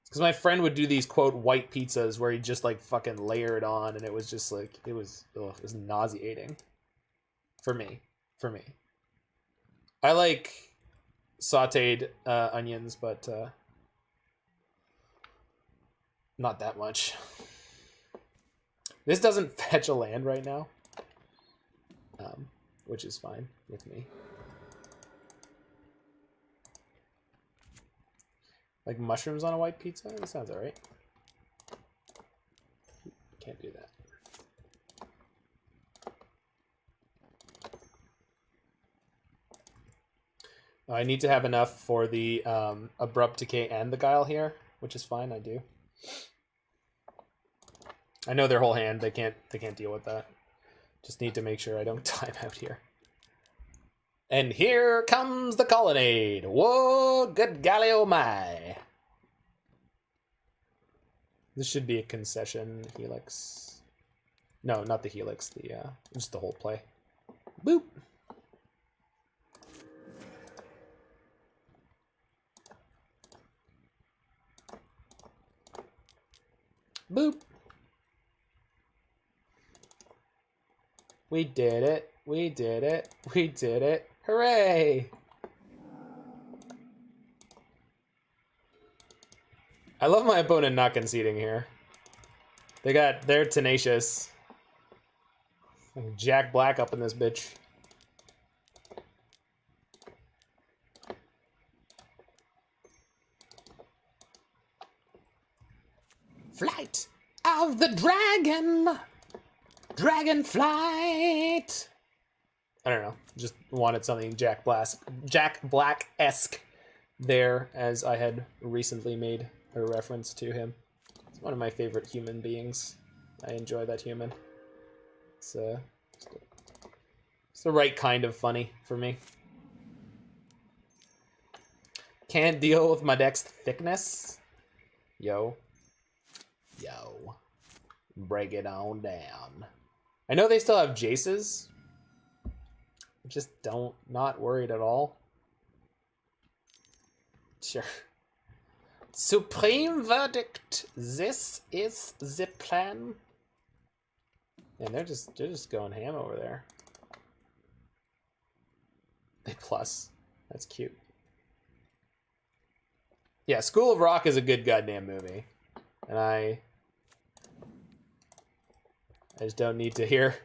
Speaker 1: Because my friend would do these quote white pizzas where he just like fucking layer it on, and it was just like it was nauseating. For me. I like sautéed onions, but not that much. This doesn't fetch a land right now, which is fine with me. Like mushrooms on a white pizza? That sounds alright. Can't do that. I need to have enough for the Abrupt Decay and the Guile here, which is fine, I do. I know their whole hand, they can't deal with that. Just need to make sure I don't time out here. And here comes the colonnade. Whoa, good golly oh my. This should be a concession helix. No, not the helix, just the whole play. Boop. Boop. We did it. We did it. We did it. Hooray! I love my opponent not conceding here. They're tenacious. Jack Black up in this bitch. Flight of the dragon! Dragon flight! I don't know. Just wanted something Jack Black-esque there, as I had recently made a reference to him. He's one of my favorite human beings. I enjoy that human. It's the right kind of funny for me. Can't deal with my deck's thickness. Yo. Break it on down. I know they still have Jaces. Just not worried at all. Sure. Supreme verdict. This is the plan. And they're just going ham over there. They plus. That's cute. Yeah, School of Rock is a good goddamn movie. And I just don't need to hear...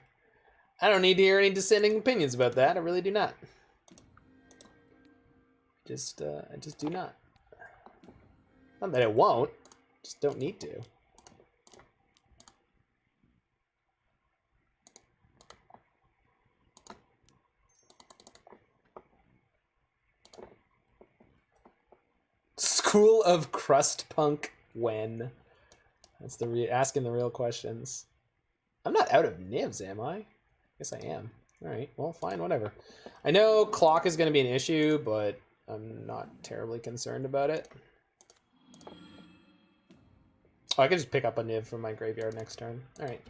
Speaker 1: I don't need to hear any dissenting opinions about that. I really do not. I just do not. Not that I won't. Just don't need to. School of Crust Punk when? That's the asking the real questions. I'm not out of nibs, am I? Guess I am. All right, well, fine, whatever. I know clock is going to be an issue, but I'm not terribly concerned about it. Oh, I could just pick up a Niv from my graveyard next turn. All right.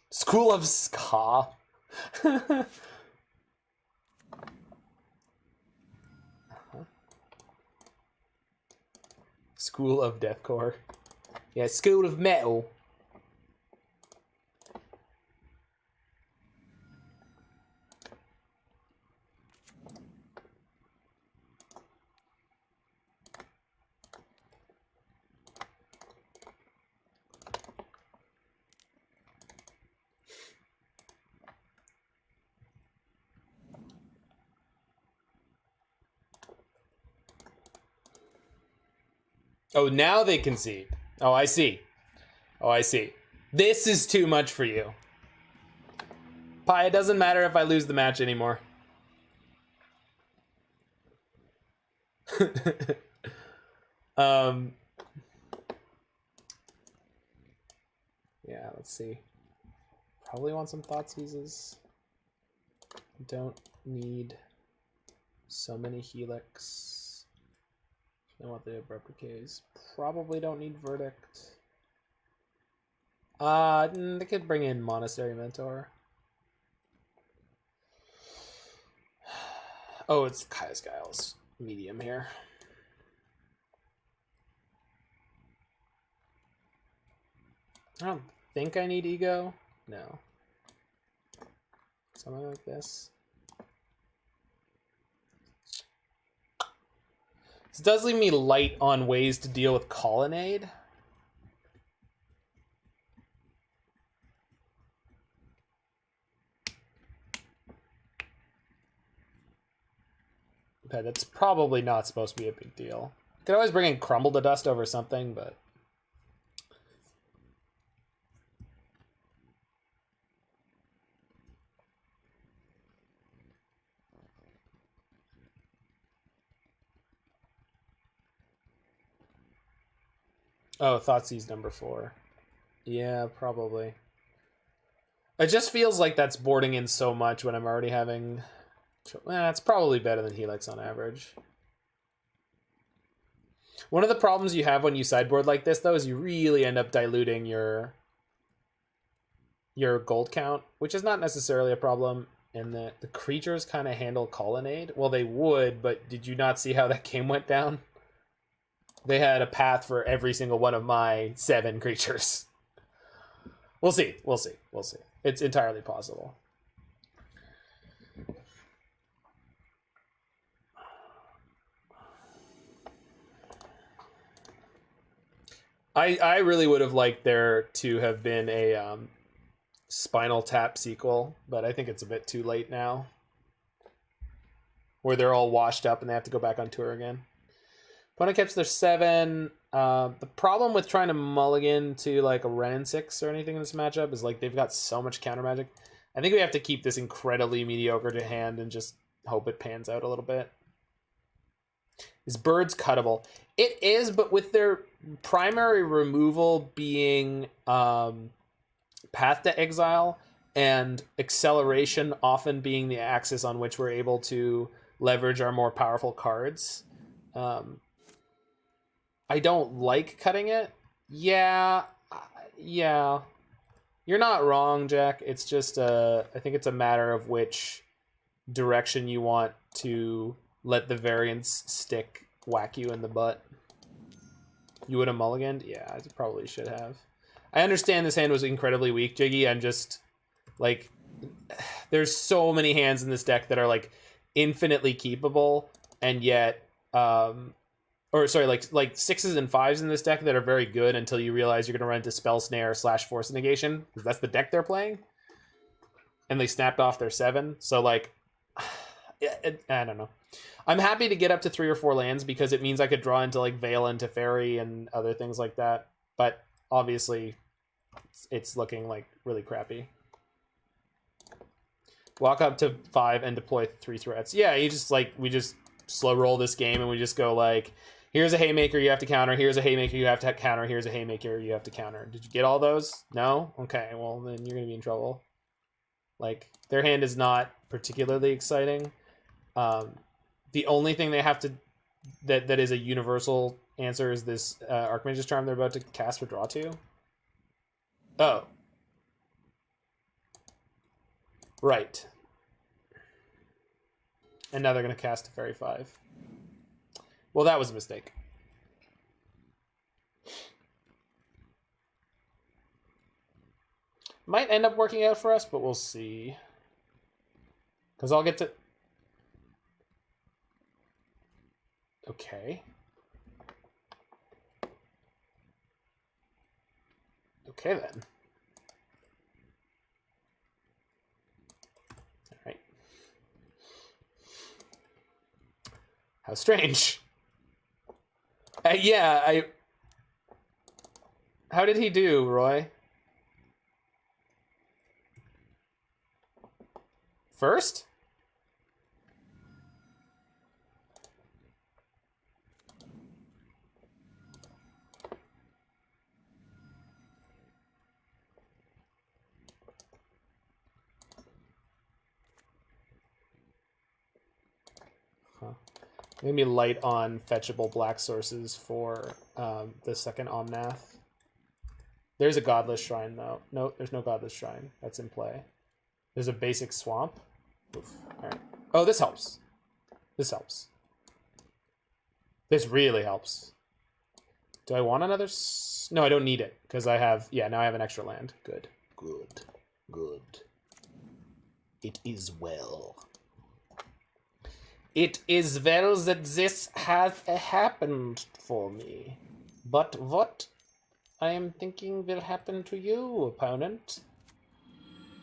Speaker 1: School of Ska. School of Deathcore. Yeah, School of Metal. Oh, now they concede. Oh, I see. Oh, I see. This is too much for you. Pi, it doesn't matter if I lose the match anymore. Yeah, let's see. Probably want some Thoughtseizes. Don't need so many Helix. I want the Abrupt Decays. Probably don't need Verdict. They could bring in Monastery Mentor. Oh, it's Kai's Guile's medium here. I don't think I need Ego. No. Something like this. This does leave me light on ways to deal with Colonnade. Okay, that's probably not supposed to be a big deal. Could always bring in Crumble to Dust over something, but... Oh, Thoughtseize number 4. Yeah, probably. It just feels like that's boarding in so much when I'm already having... it's probably better than Helix on average. One of the problems you have when you sideboard like this, though, is you really end up diluting your gold count, which is not necessarily a problem, and the creatures kind of handle Colonnade. Well, they would, but did you not see how that game went down? They had a path for every single one of my 7 creatures. We'll see. We'll see. We'll see. It's entirely possible. I really would have liked there to have been a Spinal Tap sequel, but I think it's a bit too late now. Where they're all washed up and they have to go back on tour again. Opponent keeps their 7. The problem with trying to mulligan to like a Wrenn and Six or anything in this matchup is like they've got so much counter magic. I think we have to keep this incredibly mediocre to hand and just hope it pans out a little bit. Is Birds cuttable? It is, but with their primary removal being Path to Exile and Acceleration often being the axis on which we're able to leverage our more powerful cards. I don't like cutting it. Yeah. You're not wrong, Jack. It's just I think it's a matter of which direction you want to let the variance stick whack you in the butt. You would have mulliganed? Yeah, I probably should have. I understand this hand was incredibly weak, Jiggy. I'm just like, there's so many hands in this deck that are like infinitely keepable, and yet, or or sorry, like 6s and 5s in this deck that are very good until you realize you're going to run into Spell Snare / Force Negation, because that's the deck they're playing. And they snapped off their 7. So, like, I don't know. I'm happy to get up to 3 or 4 lands because it means I could draw into, like, Veil and Teferi and other things like that. But, obviously, it's looking, like, really crappy. Walk up to 5 and deploy 3 threats. Yeah, you just, like, we just slow roll this game and we just go, like, here's a Haymaker you have to counter, here's a Haymaker you have to counter, here's a Haymaker you have to counter. Did you get all those? No? Okay, well, then you're going to be in trouble. Like, their hand is not particularly exciting. The only thing they have to... That is a universal answer is this Archmage's Charm they're about to cast for draw 2. Oh. Right. And now they're going to cast Teferi 5. Well, that was a mistake. Might end up working out for us, but we'll see. Because I'll get to... Okay. Okay, then. All right. How strange. Yeah, How did he do, Roy? First? Huh. Maybe light on fetchable black sources for the second Omnath. There's a Godless Shrine, though. No, there's no Godless Shrine. That's in play. There's a basic swamp. Oof. All right. Oh, this helps. This helps. This really helps. Do I want another? No, I don't need it because I have. Yeah, now I have an extra land. Good. Good. Good. It is well. It is well that this has happened for me. But what I am thinking will happen to you, opponent?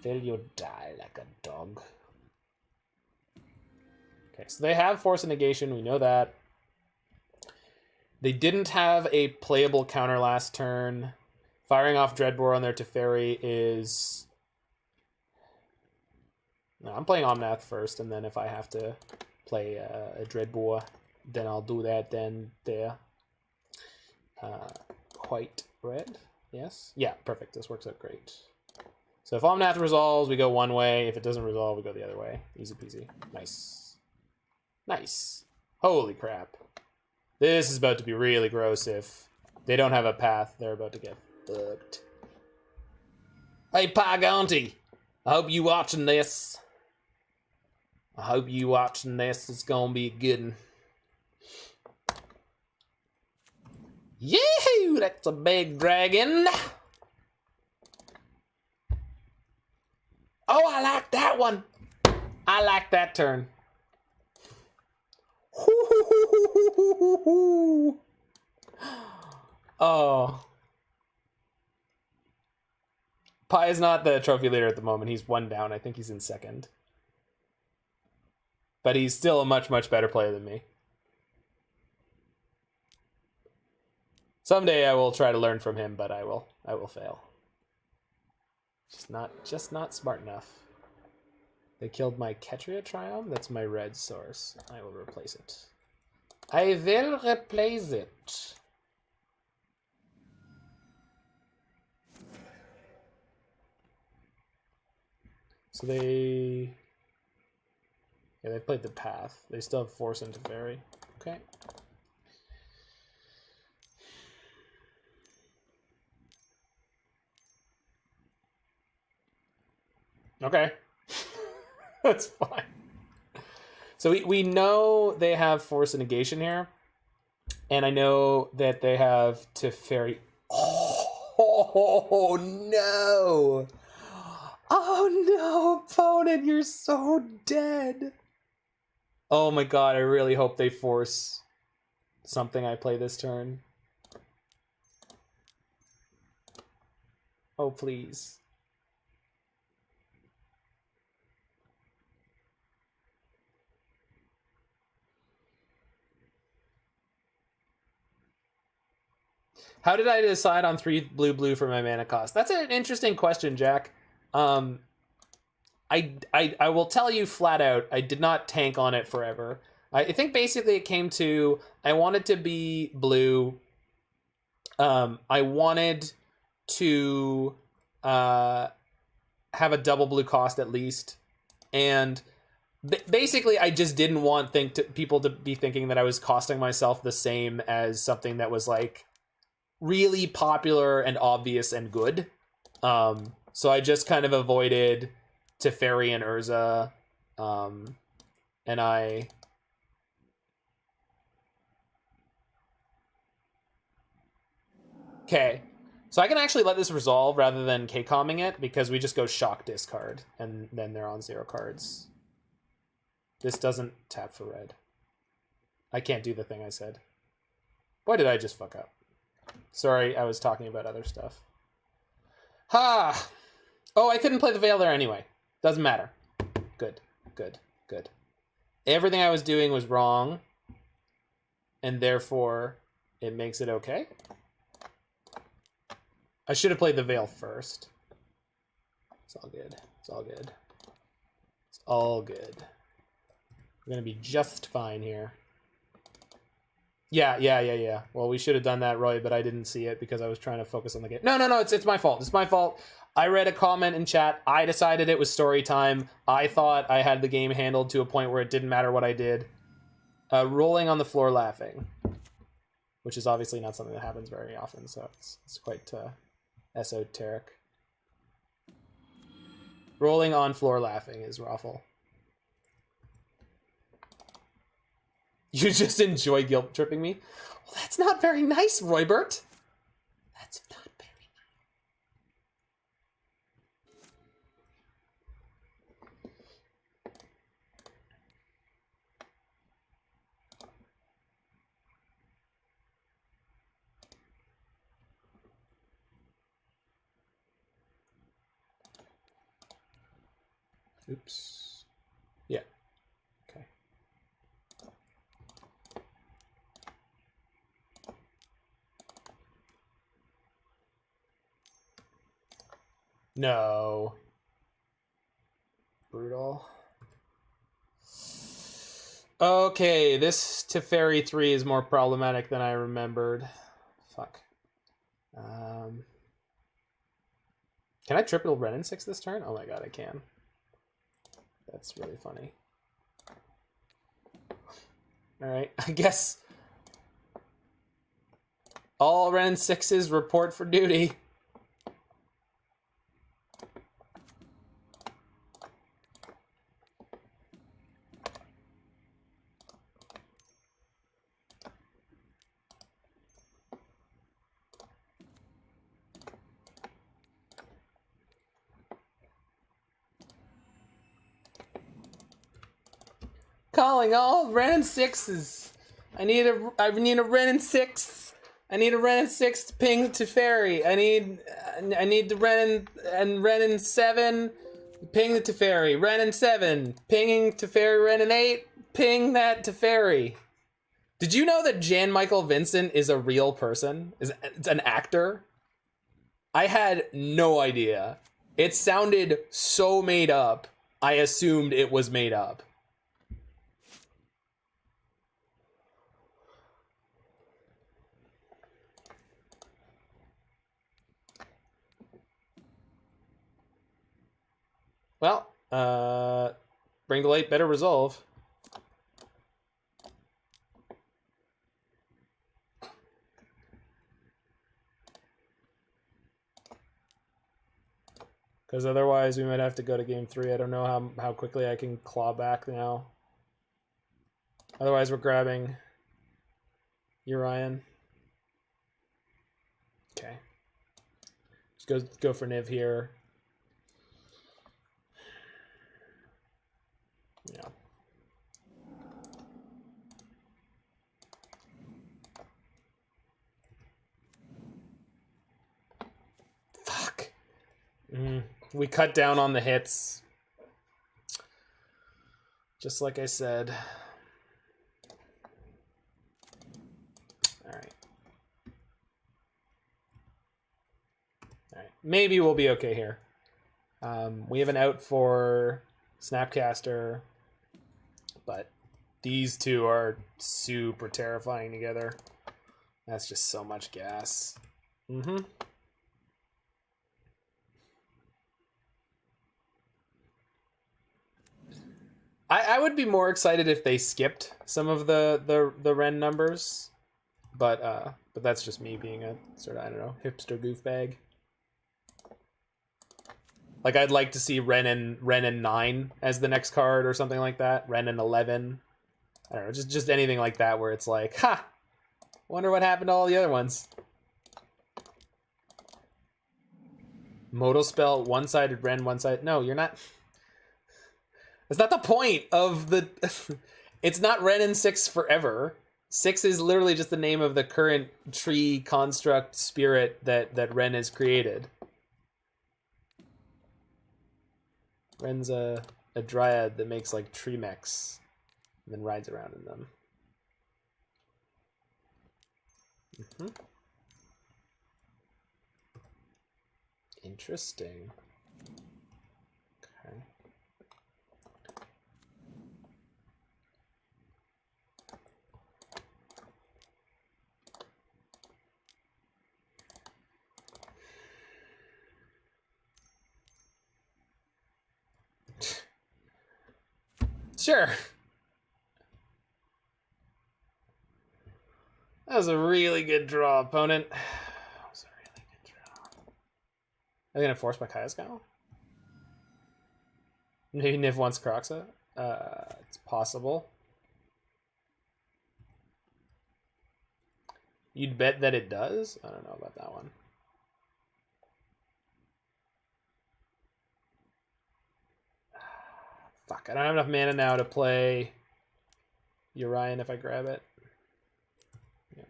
Speaker 1: Will you die like a dog? Okay, so they have Force and Negation, we know that. They didn't have a playable counter last turn. Firing off Dreadbore on their Teferi is... No, I'm playing Omnath first, and then if I have to play a Dreadbore, then I'll do that then there. White, red, yes? Yeah, perfect, this works out great. So if Omnath resolves, we go one way. If it doesn't resolve, we go the other way. Easy peasy. Nice. Nice. Holy crap. This is about to be really gross if they don't have a path. They're about to get fucked. Hey, Paganti. I hope you watching this. I hope you watching this. It's gonna be a good one. Yahoo! That's a big dragon. Oh, I like that one. I like that turn. Oh. Pi is not the trophy leader at the moment. He's 1 down. I think he's in 2nd. But he's still a much, much better player than me. Someday I will try to learn from him, but I will fail. Just not smart enough. They killed my Ketria Triome. That's my red source. I will replace it. I will replace it. So they played the path. They still have Force into Teferi. Okay. Okay. That's fine. So we know they have Force and Negation here. And I know that they have Teferi. Oh, no. Oh, no, opponent. You're so dead. Oh, my God. I really hope they force something I play this turn. Oh, please. How did I decide on 3 blue for my mana cost? That's an interesting question, Jack. I will tell you flat out, I did not tank on it forever. I think basically it came to, I wanted to be blue. I wanted to have a double blue cost at least. And basically I just didn't want people to be thinking that I was costing myself the same as something that was like really popular and obvious and good. So I just kind of avoided Teferi and Urza. And I... Okay. So I can actually let this resolve rather than K-comming it, because we just go shock discard, and then they're on 0 cards. This doesn't tap for red. I can't do the thing I said. Boy, did I just fuck up. Sorry, I was talking about other stuff. Ha! Oh, I couldn't play the Veil there anyway. Doesn't matter. Good, good, good. Everything I was doing was wrong, and therefore it makes it okay. I should have played the Veil first. It's all good. It's all good. It's all good. We're gonna be just fine here. Yeah. Well, we should have done that, Roy, but I didn't see it because I was trying to focus on the game. No, it's my fault. It's my fault. I read a comment in chat. I decided it was story time. I thought I had the game handled to a point where it didn't matter what I did. Rolling on the floor laughing, which is obviously not something that happens very often, so it's quite esoteric. Rolling on floor laughing is awful. You just enjoy guilt tripping me? Well, that's not very nice, Roybert. That's not very nice. Oops. Yeah. Okay. No. Brutal. Okay, this Teferi 3 is more problematic than I remembered. Fuck. Can I triple Wrenn and Six this turn? Oh my god, I can. That's really funny. Alright, I guess all Wrenn and Sixes report for duty. Calling all Wrenn and Sixes. I need a Wrenn and Six. I need a Wrenn and Six to ping Teferi. I need the Wrenn and 7. Ping the Teferi. Wrenn and 7. Pinging Teferi. Wrenn and 8. Ping that Teferi. Did you know that Jan Michael Vincent is a real person? It's an actor? I had no idea. It sounded so made up. I assumed it was made up. Well, bring the light, better resolve. Because otherwise we might have to go to game 3. I don't know how quickly I can claw back now. Otherwise we're grabbing Urian. Okay. Just go for Niv here. Yeah. We cut down on the hits. Just like I said. Alright. Alright. Maybe we'll be okay here. We have an out for Snapcaster, but these two are super terrifying together. That's just so much gas. I would be more excited if they skipped some of the Wrenn numbers, but that's just me being a sort of, I don't know, hipster goofbag. Like, I'd like to see Wrenn and 9 as the next card or something like that. Wrenn and 11. I don't know, just anything like that where it's like, ha! Wonder what happened to all the other ones. Modal spell, one-sided Wrenn, one-sided... No, you're not... That's not the point of the... It's not Wrenn and 6 forever. 6 is literally just the name of the current tree construct spirit that Wrenn has created. Wrenn's a dryad that makes like tree mechs and then rides around in them. Interesting. Okay. Sure. That was a really good draw, opponent. That was a really good draw. Are they gonna force my Kaya's Guile? Maybe Niv wants Croxa? It's possible. You'd bet that it does? I don't know about that one. Fuck, I don't have enough mana now to play Urian if I grab it. Yeah.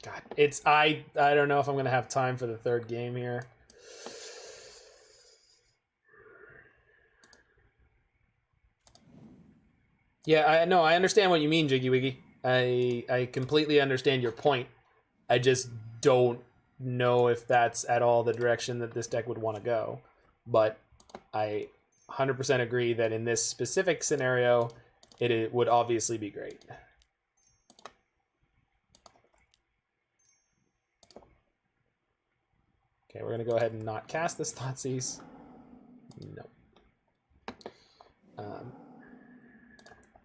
Speaker 1: God, I don't know if I'm gonna have time for the third game here. Yeah, I understand what you mean, Jiggy Wiggy. I completely understand your point. I just don't know if that's at all the direction that this deck would want to go. But I 100% agree that in this specific scenario, it would obviously be great. Okay, we're going to go ahead and not cast this Thoughtseize. No. I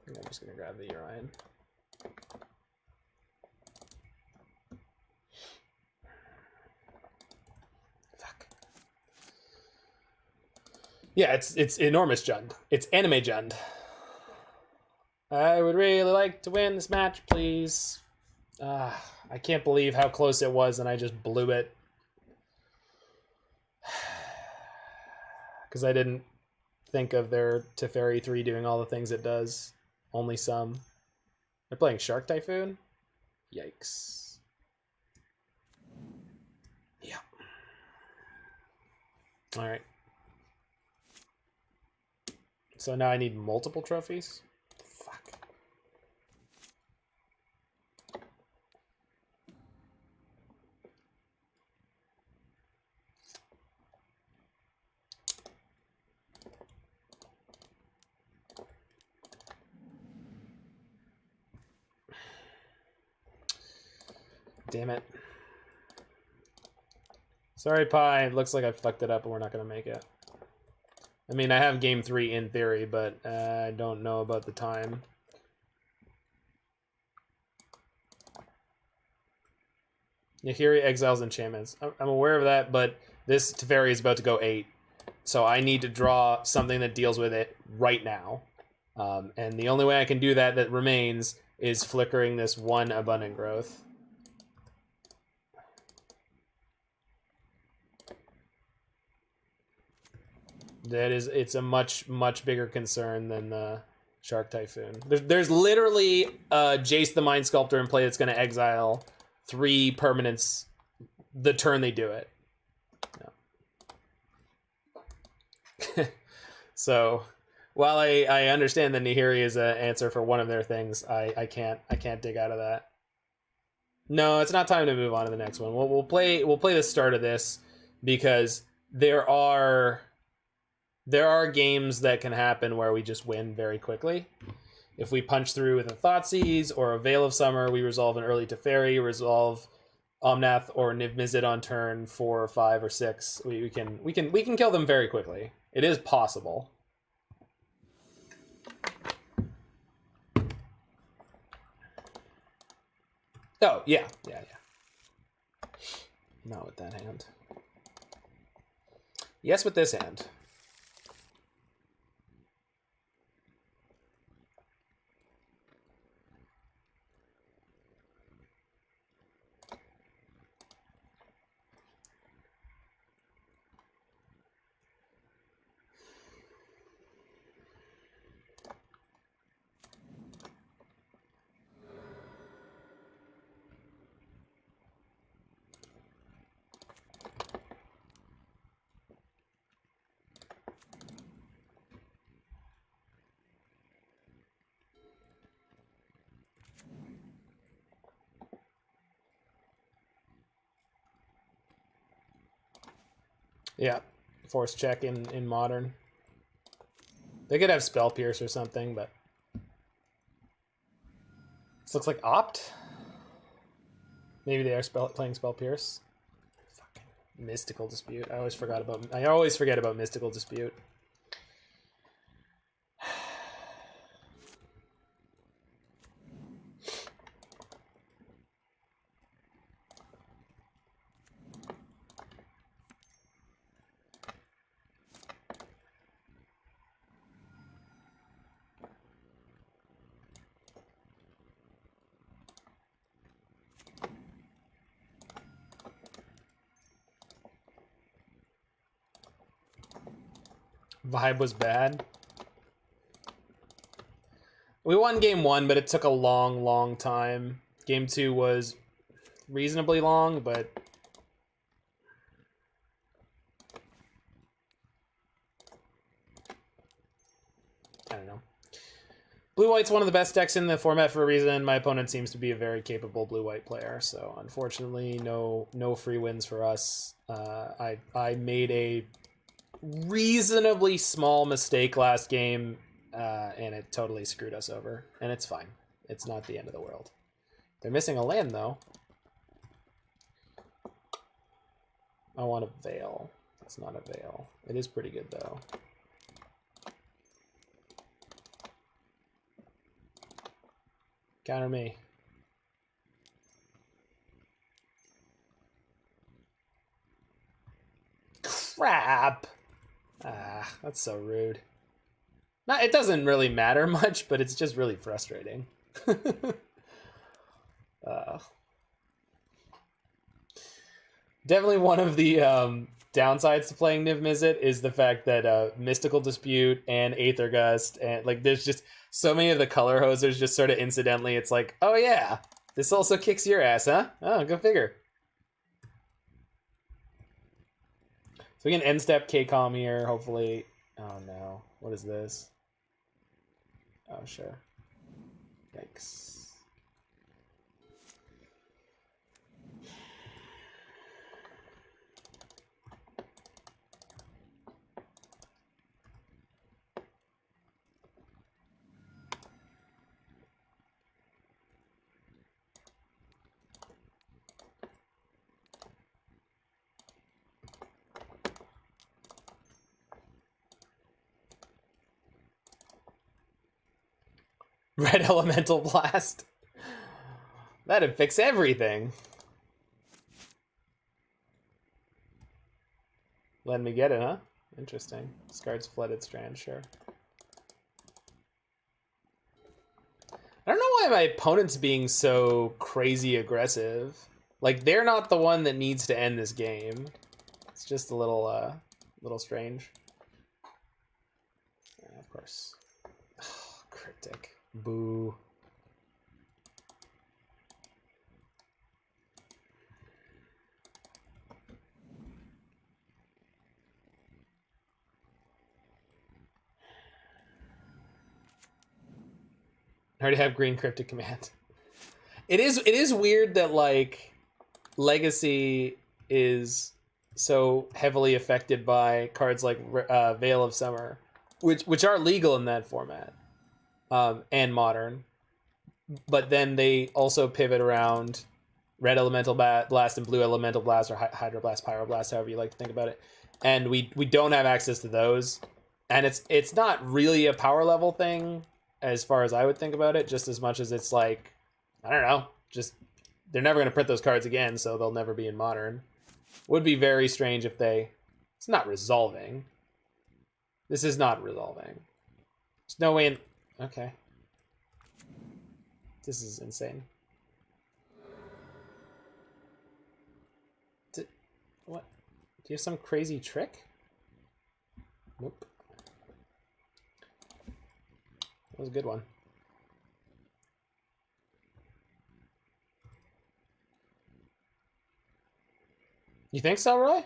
Speaker 1: think I'm just going to grab the Urian. Yeah, it's enormous Jund. It's anime Jund. I would really like to win this match, please. I can't believe how close it was and I just blew it. Because I didn't think of their Teferi 3 doing all the things it does. Only some. They're playing Shark Typhoon? Yikes. Yeah. Alright. So now I need multiple trophies? Fuck. Damn it. Sorry, Pi. It looks like I fucked it up and we're not going to make it. I mean, I have game 3 in theory, but I don't know about the time. Nahiri exiles enchantments. I'm aware of that, but this Teferi is about to go 8. So I need to draw something that deals with it right now. And the only way I can do that remains is flickering this 1 Abundant Growth. It's a much bigger concern than the Shark Typhoon. There's literally Jace the Mind Sculptor in play that's going to exile 3 permanents the turn they do it. No. So, while I understand that Nahiri is an answer for one of their things, I can't dig out of that. No, it's not time to move on to the next one. We'll play the start of this because there are games that can happen where we just win very quickly. If we punch through with a Thoughtseize or a Veil of Summer, we resolve an early Teferi, resolve Omnath or Niv-Mizzet on turn 4 or 5 or 6. We can kill them very quickly. It is possible. Oh, yeah. Not with that hand. Yes, with this hand. Yeah, force check in Modern. They could have Spell Pierce or something, but this looks like Opt. Maybe they are playing Spell Pierce. Fucking Mystical Dispute. I always forget about Mystical Dispute. Vibe was bad. We won game 1, but it took a long time. Game 2 was reasonably long, but I don't know. Blue-white's one of the best decks in the format for a reason. My opponent seems to be a very capable blue-white player, so unfortunately, no free wins for us. I made a reasonably small mistake last game, and it totally screwed us over. And it's fine. It's not the end of the world. They're missing a land, though. I want a Veil. It's not a Veil. It is pretty good, though. Counter me. Crap! Ah, that's so rude. It doesn't really matter much, but it's just really frustrating. Definitely one of the downsides to playing Niv-Mizzet is the fact that Mystical Dispute and Aether Gust, and like there's just so many of the color hosers just sort of incidentally, it's like, oh yeah, this also kicks your ass, huh? Oh, go figure. So we can end step K-Com here, hopefully. Oh no, what is this? Oh, sure. Yikes. Red Elemental Blast. That'd fix everything. Let me get it, huh? Interesting. Discards Flooded Strand, sure. I don't know why my opponent's being so crazy aggressive. Like, they're not the one that needs to end this game. It's just a little strange. Yeah, of course. Oh, crit Cryptic. Boo. I already have green Cryptic Command. It is weird that like Legacy is so heavily affected by cards like Veil of Summer, which are legal in that format, and Modern, but then they also pivot around Red Elemental Blast and Blue Elemental Blast, or Hydroblast, Pyroblast, however you like to think about it, and we don't have access to those, and it's not really a power level thing as far as I would think about it, just as much as it's like, I don't know, just they're never going to print those cards again, so they'll never be in Modern. Would be very strange if they... It's not resolving. This is not resolving. There's no way in... Okay. This is insane. What? Do you have some crazy trick? Nope. That was a good one. You think so, Roy?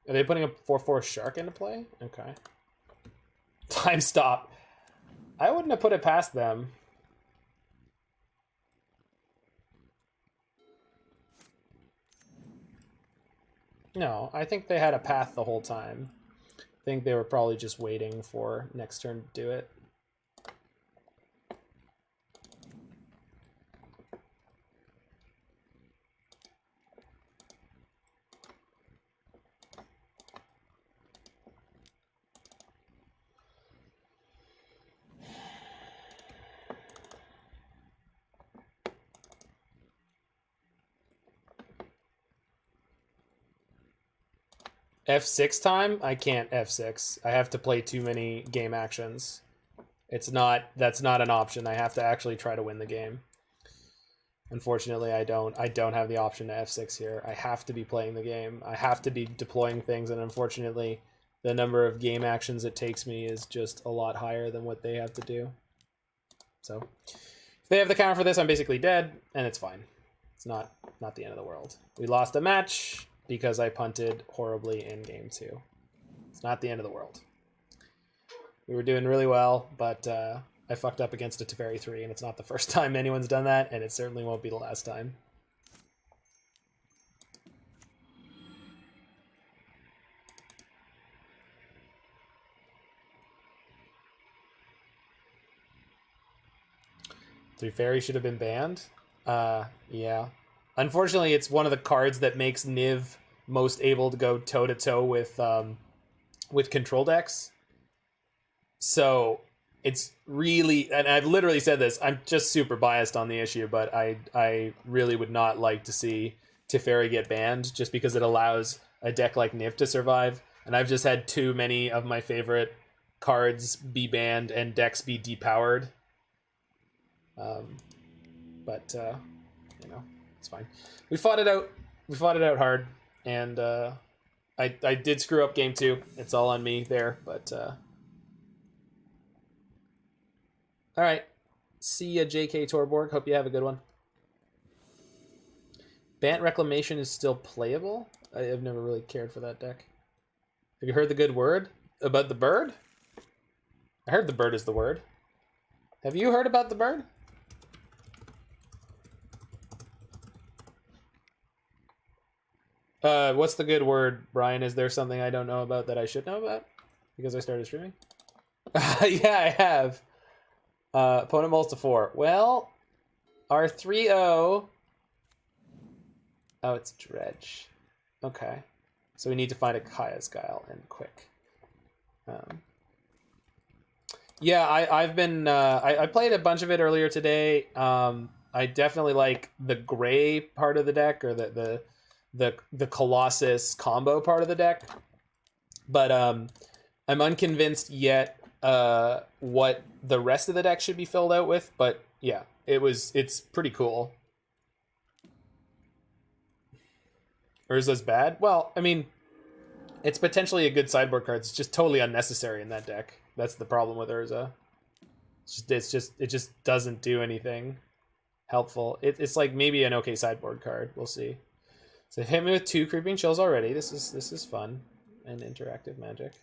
Speaker 1: Are they putting a 4/4 Shark into play? Okay. Time stop. I wouldn't have put it past them. No, I think they had a path the whole time. I think they were probably just waiting for next turn to do it. F6 time? I can't F6. I have to play too many game actions. That's not an option. I have to actually try to win the game. Unfortunately, I don't have the option to F6 here. I have to be playing the game. I have to be deploying things, and unfortunately, the number of game actions it takes me is just a lot higher than what they have to do. So, if they have the counter for this, I'm basically dead, and it's fine. It's not the end of the world. We lost a match because I punted horribly in game 2. It's not the end of the world. We were doing really well, but I fucked up against a Teferi 3, and it's not the first time anyone's done that, and it certainly won't be the last time. Teferi should have been banned? Yeah. Unfortunately, it's one of the cards that makes Niv most able to go toe-to-toe with control decks. So it's really, and I've literally said this, I'm just super biased on the issue, but I really would not like to see Teferi get banned just because it allows a deck like Niv to survive. And I've just had too many of my favorite cards be banned and decks be depowered. But you know, it's fine. We fought it out. We fought it out hard, and I did screw up game 2. It's all on me there, but all right. See ya, JK Torborg. Hope you have a good one. Bant Reclamation is still playable? I've never really cared for that deck. Have you heard the good word about the bird? I heard the bird is the word. Have you heard about the bird? What's the good word, Brian? Is there something I don't know about that I should know about? Because I started streaming? Yeah, I have. Opponent mulls to 4. Well, our 3-0... Oh, it's Dredge. Okay. So we need to find a Kaya's Guile, and quick. Yeah, I've been... I played a bunch of it earlier today. I definitely like the gray part of the deck, or the Colossus combo part of the deck, but I'm unconvinced yet what the rest of the deck should be filled out with. But yeah, it's pretty cool. Urza's bad? Well, I mean, it's potentially a good sideboard card. It's just totally unnecessary in that deck. That's the problem with Urza. It just doesn't do anything helpful. It's like maybe an okay sideboard card. We'll see. So hit me with 2 Creeping Chills already. This is fun and interactive Magic.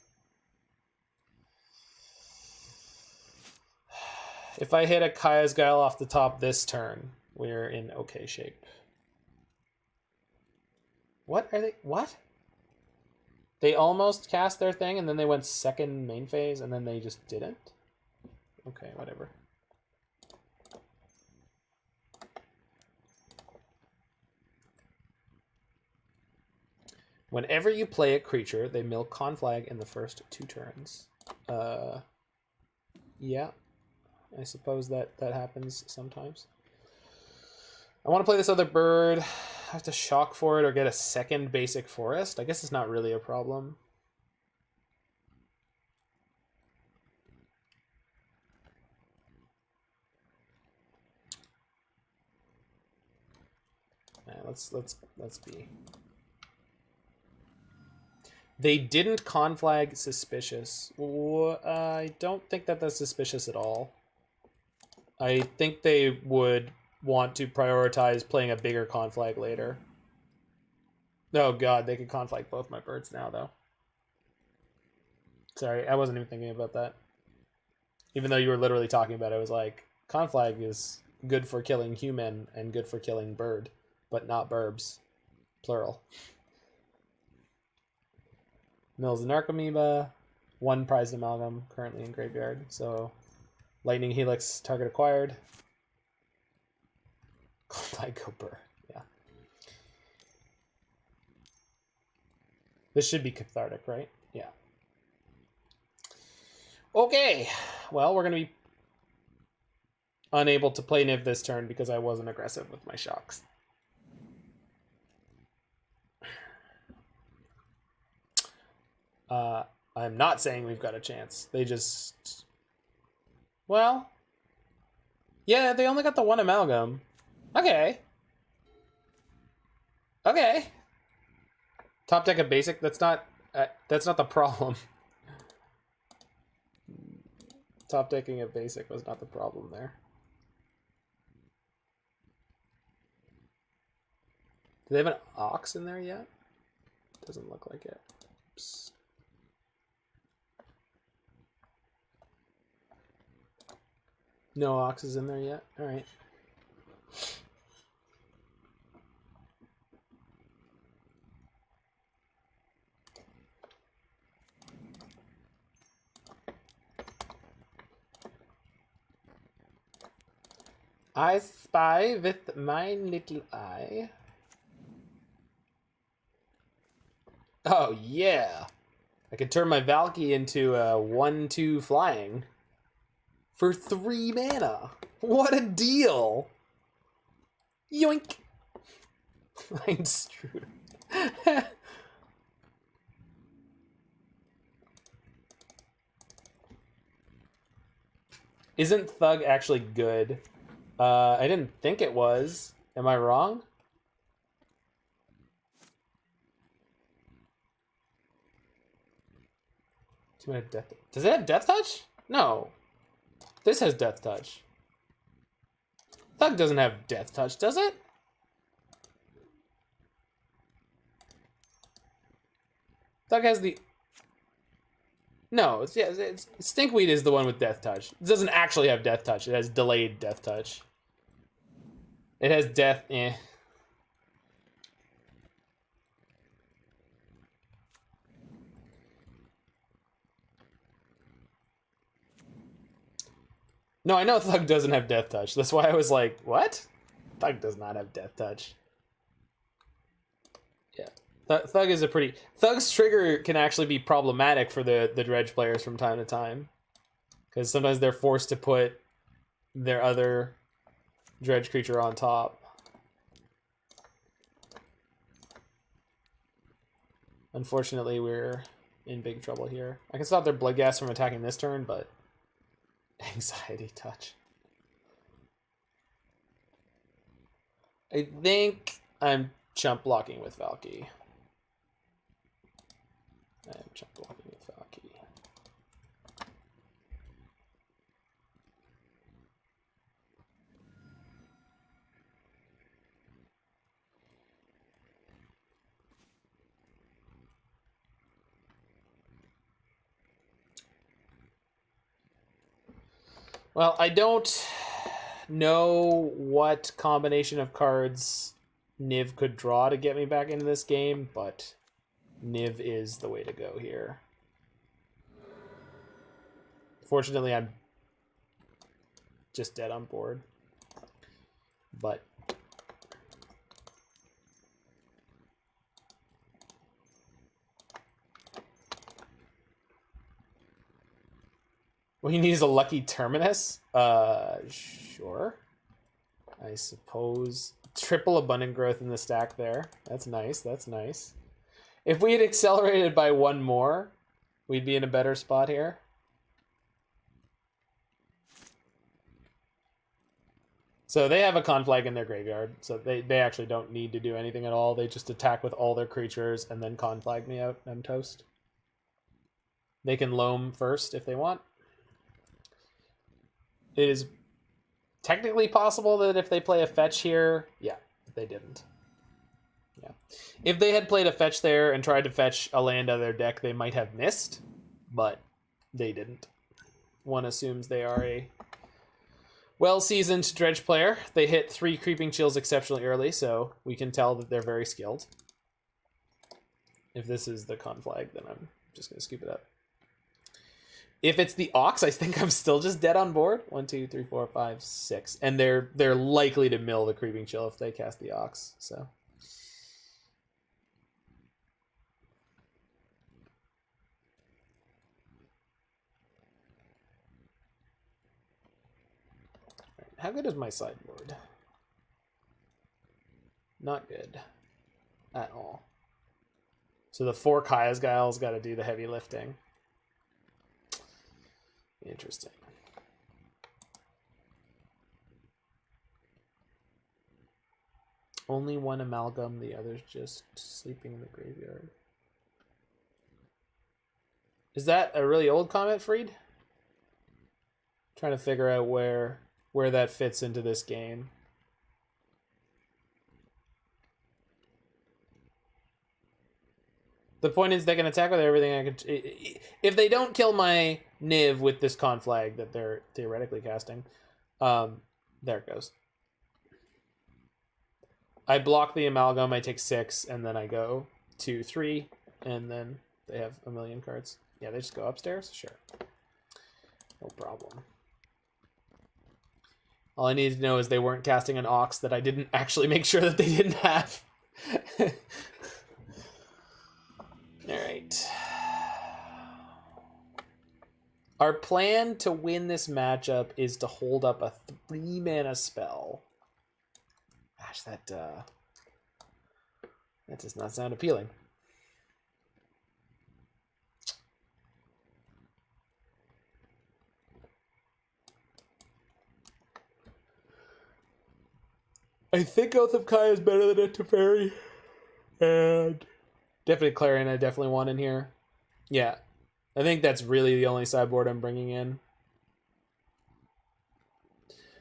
Speaker 1: If I hit a Kaya's Guile off the top this turn, we're in okay shape. What are they? What? They almost cast their thing and then they went second main phase and then they just didn't? Okay, whatever. Whenever you play a creature, they mill Conflag in the first 2 turns. Yeah. I suppose that happens sometimes. I want to play this other bird. I have to shock for it or get a second basic forest. I guess it's not really a problem. Right, let's be. They didn't conflag suspicious. I don't think that's suspicious at all. I think they would want to prioritize playing a bigger conflag later. Oh god, they could conflag both my birds now, though. Sorry, I wasn't even thinking about that. Even though you were literally talking about it, I was like, conflag is good for killing human and good for killing bird, but not burbs. Plural. Mills the Narcomoeba, 1 prized amalgam currently in graveyard, so Lightning Helix, target acquired. Conflag Cooper, yeah. This should be cathartic, right? Yeah. Okay, well, we're going to be unable to play Niv this turn because I wasn't aggressive with my shocks. I'm not saying we've got a chance. They just... Well... Yeah, they only got the 1 amalgam. Okay. Okay. Top deck a basic, that's not the problem. Top decking a basic was not the problem there. Do they have an Ox in there yet? Doesn't look like it. Oops. No Ox is in there yet? Alright. I spy with my little eye. Oh yeah! I can turn my Valki into a 1/2 flying. For 3 mana. What a deal! Yoink! Mind Strudel. Isn't Thug actually good? I didn't think it was. Am I wrong? Death. Does it have Death Touch? No. This has Death Touch. Thug doesn't have Death Touch, does it? Thug has the... No, Stinkweed is the one with Death Touch. It doesn't actually have Death Touch. It has delayed Death Touch. It has Death... No, I know Thug doesn't have Death Touch. That's why I was like, what? Thug does not have Death Touch. Yeah. Thug is a pretty... Thug's trigger can actually be problematic for the Dredge players from time to time. Because sometimes they're forced to put their other Dredge creature on top. Unfortunately, we're in big trouble here. I can stop their Bloodghast from attacking this turn, but... Anxiety Touch. I think I'm chump blocking with Valki. I am chump blocking with Valki. Well, I don't know what combination of cards Niv could draw to get me back into this game, but Niv is the way to go here. Fortunately, I'm just dead on board. But what you need is a lucky terminus? Sure. I suppose. Triple abundant growth in the stack there. That's nice, that's nice. If we had accelerated by one more, we'd be in a better spot here. So they have a conflag in their graveyard, so they actually don't need to do anything at all. They just attack with all their creatures and then conflag me out, and I'm toast. They can loam first if they want. It is technically possible that if they play a fetch here... Yeah, they didn't. Yeah. If they had played a fetch there and tried to fetch a land out of their deck, they might have missed, but they didn't. One assumes they are a well-seasoned dredge player. They hit 3 Creeping Chills exceptionally early, so we can tell that they're very skilled. If this is the conflag, then I'm just going to scoop it up. If it's the Ox, I think I'm still just dead on board. 1, 2, 3, 4, 5, 6. And they're likely to mill the Creeping Chill if they cast the Ox, so... How good is my sideboard? Not good. At all. So the 4 Kaya's Guile's got to do the heavy lifting. Interesting. Only one Amalgam, the other's just sleeping in the graveyard. Is that a really old comment, Freed? Trying to figure out where that fits into this game. The point is they can attack with everything I can... If they don't kill my Niv with this conflag that they're theoretically casting, there it goes. I block the Amalgam, I take 6, and then I go 2, 3, and then they have a million cards. Yeah, they just go upstairs? Sure. No problem. All I need to know is they weren't casting an Ox that I didn't actually make sure that they didn't have. Alright. Our plan to win this matchup is to hold up a 3-mana spell. Gosh, that does not sound appealing. I think Oath of Kaya is better than a Teferi. And definitely Clarion I definitely want in here. Yeah. I think that's really the only sideboard I'm bringing in.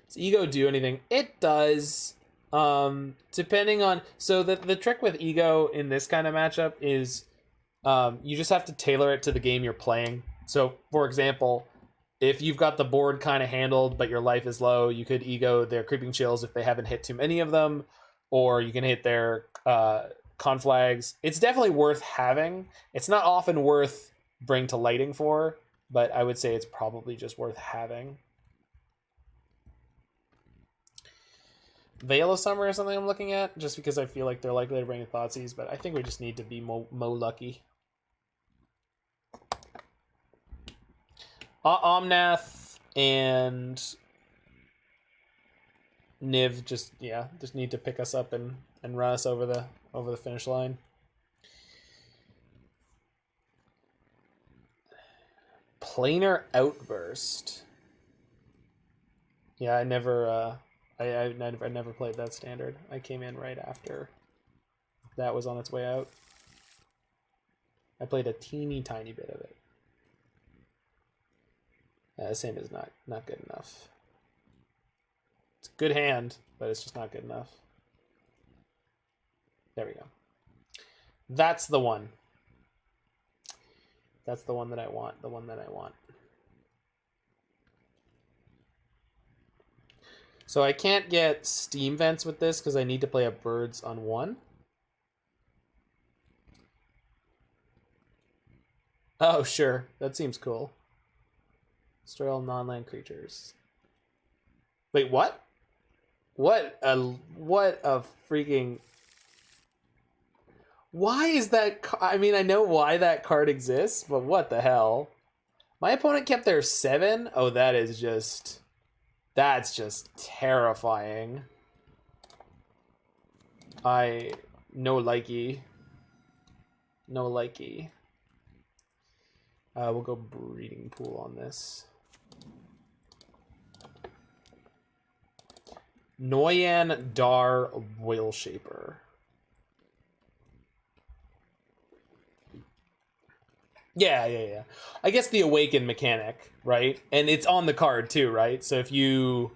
Speaker 1: Does Ego do anything? It does. Depending on... So the trick with Ego in this kind of matchup is you just have to tailor it to the game you're playing. So, for example... If you've got the board kind of handled, but your life is low, you could Ego their Creeping Chills if they haven't hit too many of them, or you can hit their conflags. It's definitely worth having. It's not often worth bring to lighting for, but I would say it's probably just worth having. Veil of Summer is something I'm looking at, just because I feel like they're likely to bring Thoughtseize, but I think we just need to be mo lucky. Omnath and Niv just need to pick us up and run us over the finish line. Planar Outburst. Yeah, I never played that standard. I came in right after that was on its way out. I played a teeny tiny bit of it. The same is not good enough. It's a good hand, but it's just not good enough. There we go. That's the one. That's the one that I want. The one that I want. So I can't get Steam Vents with this because I need to play a Birds on 1. Oh, sure. That seems cool. Destroy all non-land creatures. Wait, what? What a freaking... Why is that... I mean, I know why that card exists, but what the hell? My opponent kept their 7? Oh, that is just... That's just terrifying. No likey. No likey. We'll go Breeding Pool on this. Noyan Dar Whale Shaper. Yeah. I guess the Awaken mechanic, right? And it's on the card too, right? So if you...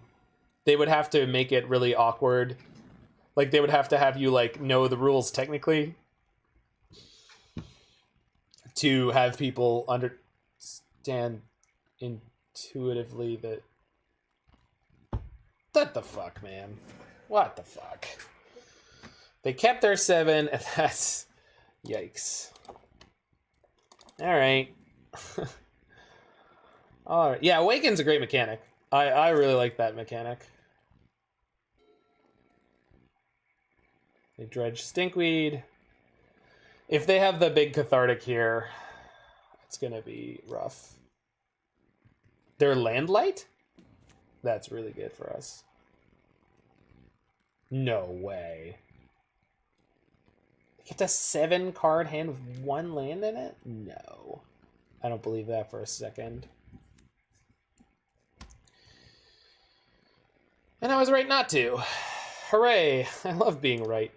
Speaker 1: They would have to make it really awkward. Like, they would have to have you, like, know the rules technically to have people understand intuitively that... What the fuck, man? What the fuck? They kept their 7, and that's... Yikes. Alright. Alright. Yeah, Awaken's a great mechanic. I really like that mechanic. They dredge Stinkweed. If they have the big Cathartic here, it's gonna be rough. Their Landlight? That's really good for us. No way. They get a 7-card hand with 1 land in it? No. I don't believe that for a second. And I was right not to. Hooray! I love being right.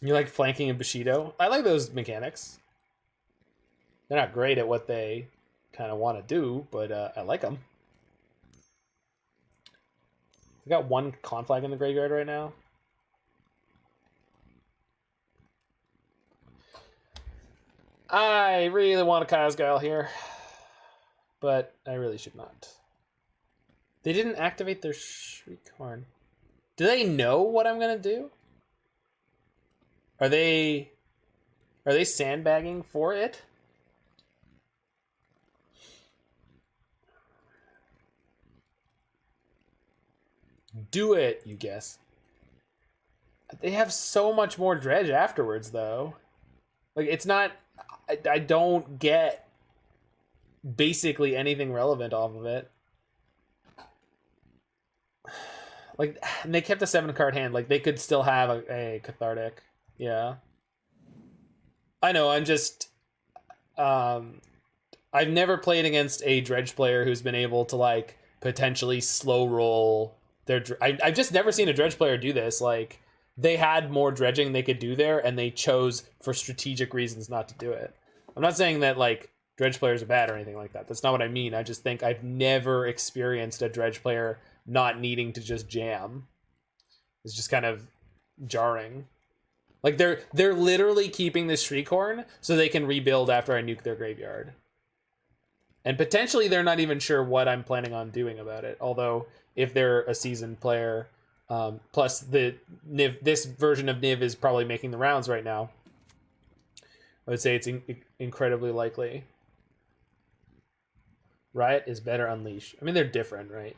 Speaker 1: You like flanking and Bushido? I like those mechanics. They're not great at what they kind of want to do, but I like them. I got 1 Conflag in the graveyard right now. I really want a Kyle's Guile here, but I really should not. They didn't activate their Shriekhorn. Do they know what I'm gonna do? Are they sandbagging for it? Do it, you guess. They have so much more dredge afterwards, though. Like, it's not... I don't get basically anything relevant off of it. Like, and they kept a 7-card hand. Like, they could still have a Cathartic. Yeah. I know, I'm just... I've never played against a dredge player who's been able to, like, potentially slow roll their... I've just never seen a dredge player do this. Like, they had more dredging they could do there, and they chose, for strategic reasons, not to do it. I'm not saying that, like, dredge players are bad or anything like that. That's not what I mean. I just think I've never experienced a dredge player not needing to just jam. It's just kind of jarring. Like, they're literally keeping this Shriekhorn so they can rebuild after I nuke their graveyard. And potentially they're not even sure what I'm planning on doing about it. Although, if they're a seasoned player, plus the Niv, this version of Niv is probably making the rounds right now, I would say it's incredibly likely. Riot is better Unleash. I mean, they're different, right?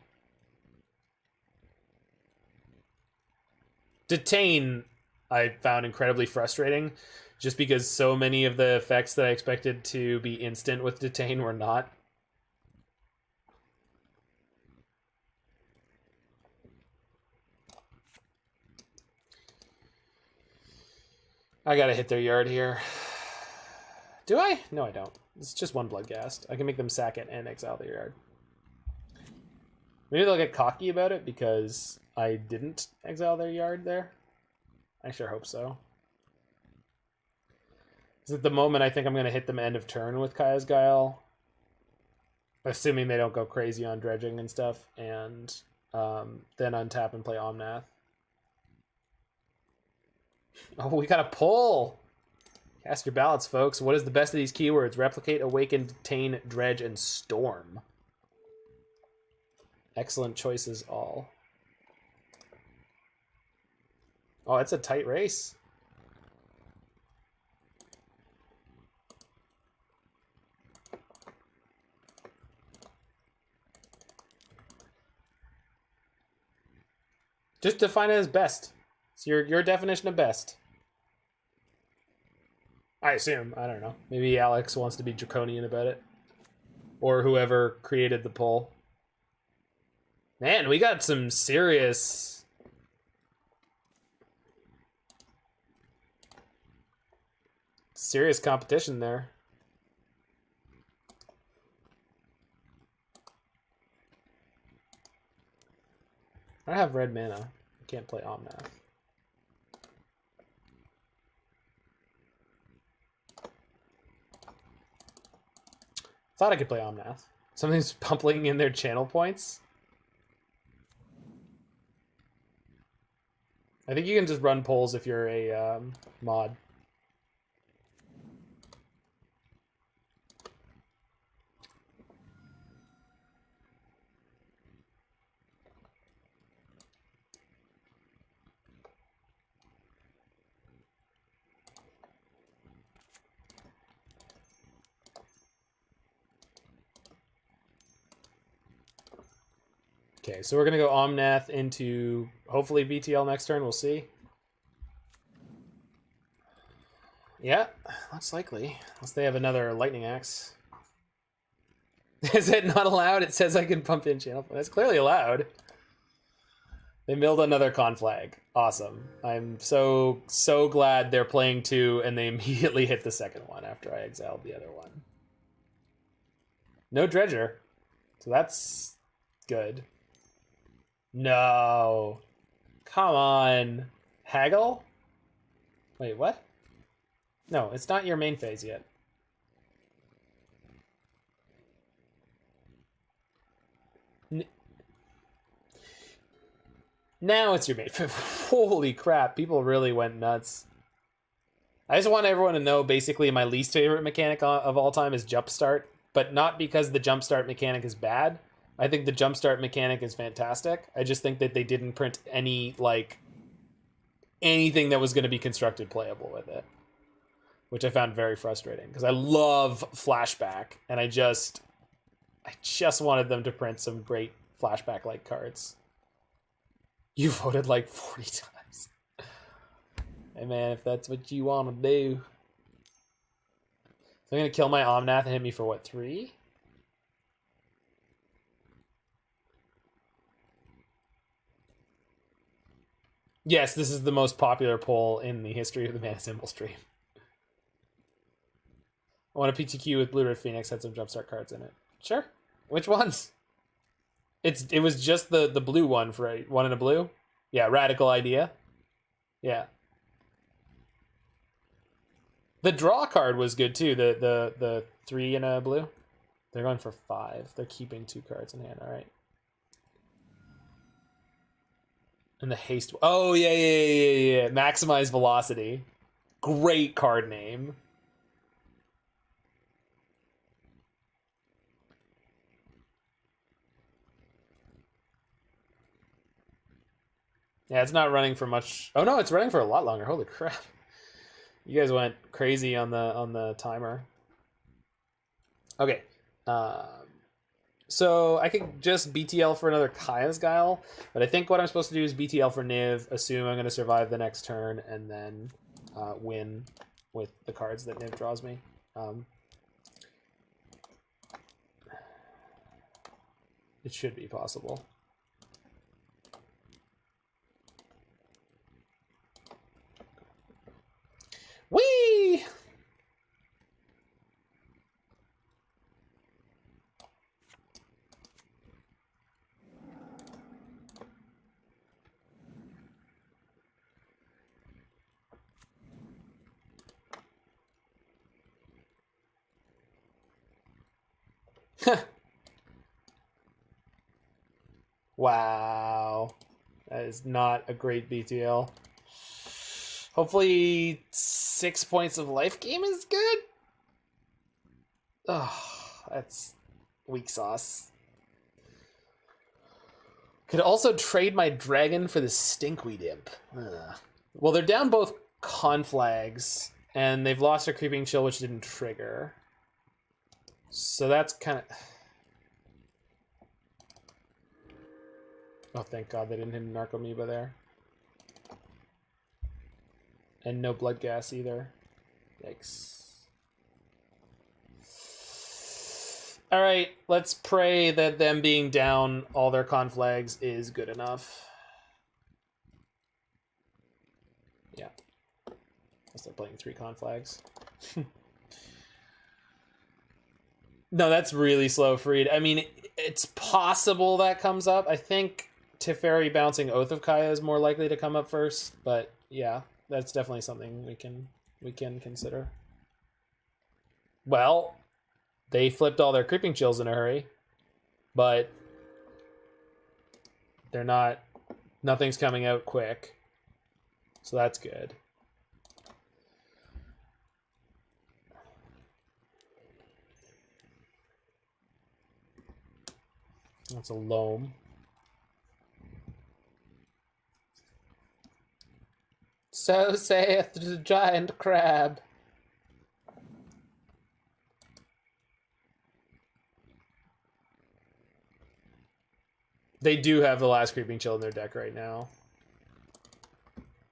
Speaker 1: Detain, I found incredibly frustrating, just because so many of the effects that I expected to be instant with Detain were not. I gotta hit their yard here. Do I? No, I don't. It's just 1 Bloodghast. I can make them sack it and exile their yard. Maybe they'll get cocky about it because I didn't exile their yard there. I sure hope so. Because at the moment, I think I'm going to hit them end of turn with Kaya's Guile. Assuming they don't go crazy on dredging and stuff. And then untap and play Omnath. Oh, we got a pull! Cast your ballots, folks. What is the best of these keywords? Replicate, awaken, detain, dredge, and storm. Excellent choices all. Oh, it's a tight race. Just define it as best. It's your definition of best. I assume. I don't know. Maybe Alex wants to be draconian about it. Or whoever created the poll. Man, we got some serious... serious competition there. I have red mana. I can't play Omnath. Thought I could play Omnath. Something's pumping in their channel points. I think you can just run polls if you're a mod. Okay, so we're going to go Omnath into, hopefully, BTL next turn. We'll see. Yeah, looks likely. Unless they have another Lightning Axe. Is it not allowed? It says I can pump in channel. That's clearly allowed. They milled another Conflag. Awesome. I'm so glad they're playing 2 and they immediately hit the second one after I exiled the other one. No Dredger. So that's good. No. Come on. Haggle? Wait, what? No, it's not your main phase yet. Now it's your main phase. Holy crap, people really went nuts. I just want everyone to know, basically, my least favorite mechanic of all time is Jumpstart, but not because the Jumpstart mechanic is bad. I think the Jumpstart mechanic is fantastic. I just think that they didn't print any, like, anything that was going to be constructed playable with it, which I found very frustrating because I love Flashback, and I just wanted them to print some great Flashback-like cards. You voted like 40 times. Hey man, if that's what you want to do. So I'm going to kill my Omnath and hit me for what, 3? Yes, this is the most popular poll in the history of the Mana Symbol stream. I want a PTQ with Blue Red Phoenix, had some Jumpstart cards in it. Sure. Which ones? It was just the blue one for one in a blue. Yeah, Radical Idea. Yeah. The draw card was good too. The 3 in a blue. They're going for 5. They're keeping 2 cards in hand. All right. And the haste. Oh yeah. Maximize velocity. Great card name. Yeah, it's not running for much. Oh no, it's running for a lot longer. Holy crap! You guys went crazy on the timer. Okay, so I could just BTL for another Kaya's Guile, but I think what I'm supposed to do is BTL for Niv, assume I'm going to survive the next turn, and then win with the cards that Niv draws me. It should be possible. Whee! Wow. That is not a great BTL. Hopefully 6 points of life gain is good. Oh, that's weak sauce. Could also trade my dragon for the Stinkweed Imp. Well, they're down both conflags, and they've lost their Creeping Chill, which didn't trigger. So that's kind of... Oh, thank God they didn't hit Narcomoeba there. And no Blood Gas either. Yikes. Alright, let's pray that them being down all their conflags is good enough. Yeah. Unless they're playing 3 conflags. No, that's really slow, Freed. I mean, it's possible that comes up. I think Teferi bouncing Oath of Kaya is more likely to come up first, but yeah, that's definitely something we can consider. Well, they flipped all their Creeping Chills in a hurry, but they're not... Nothing's coming out quick, so that's good. That's a loam. So saith the giant crab. They do have the last Creeping Chill in their deck right now.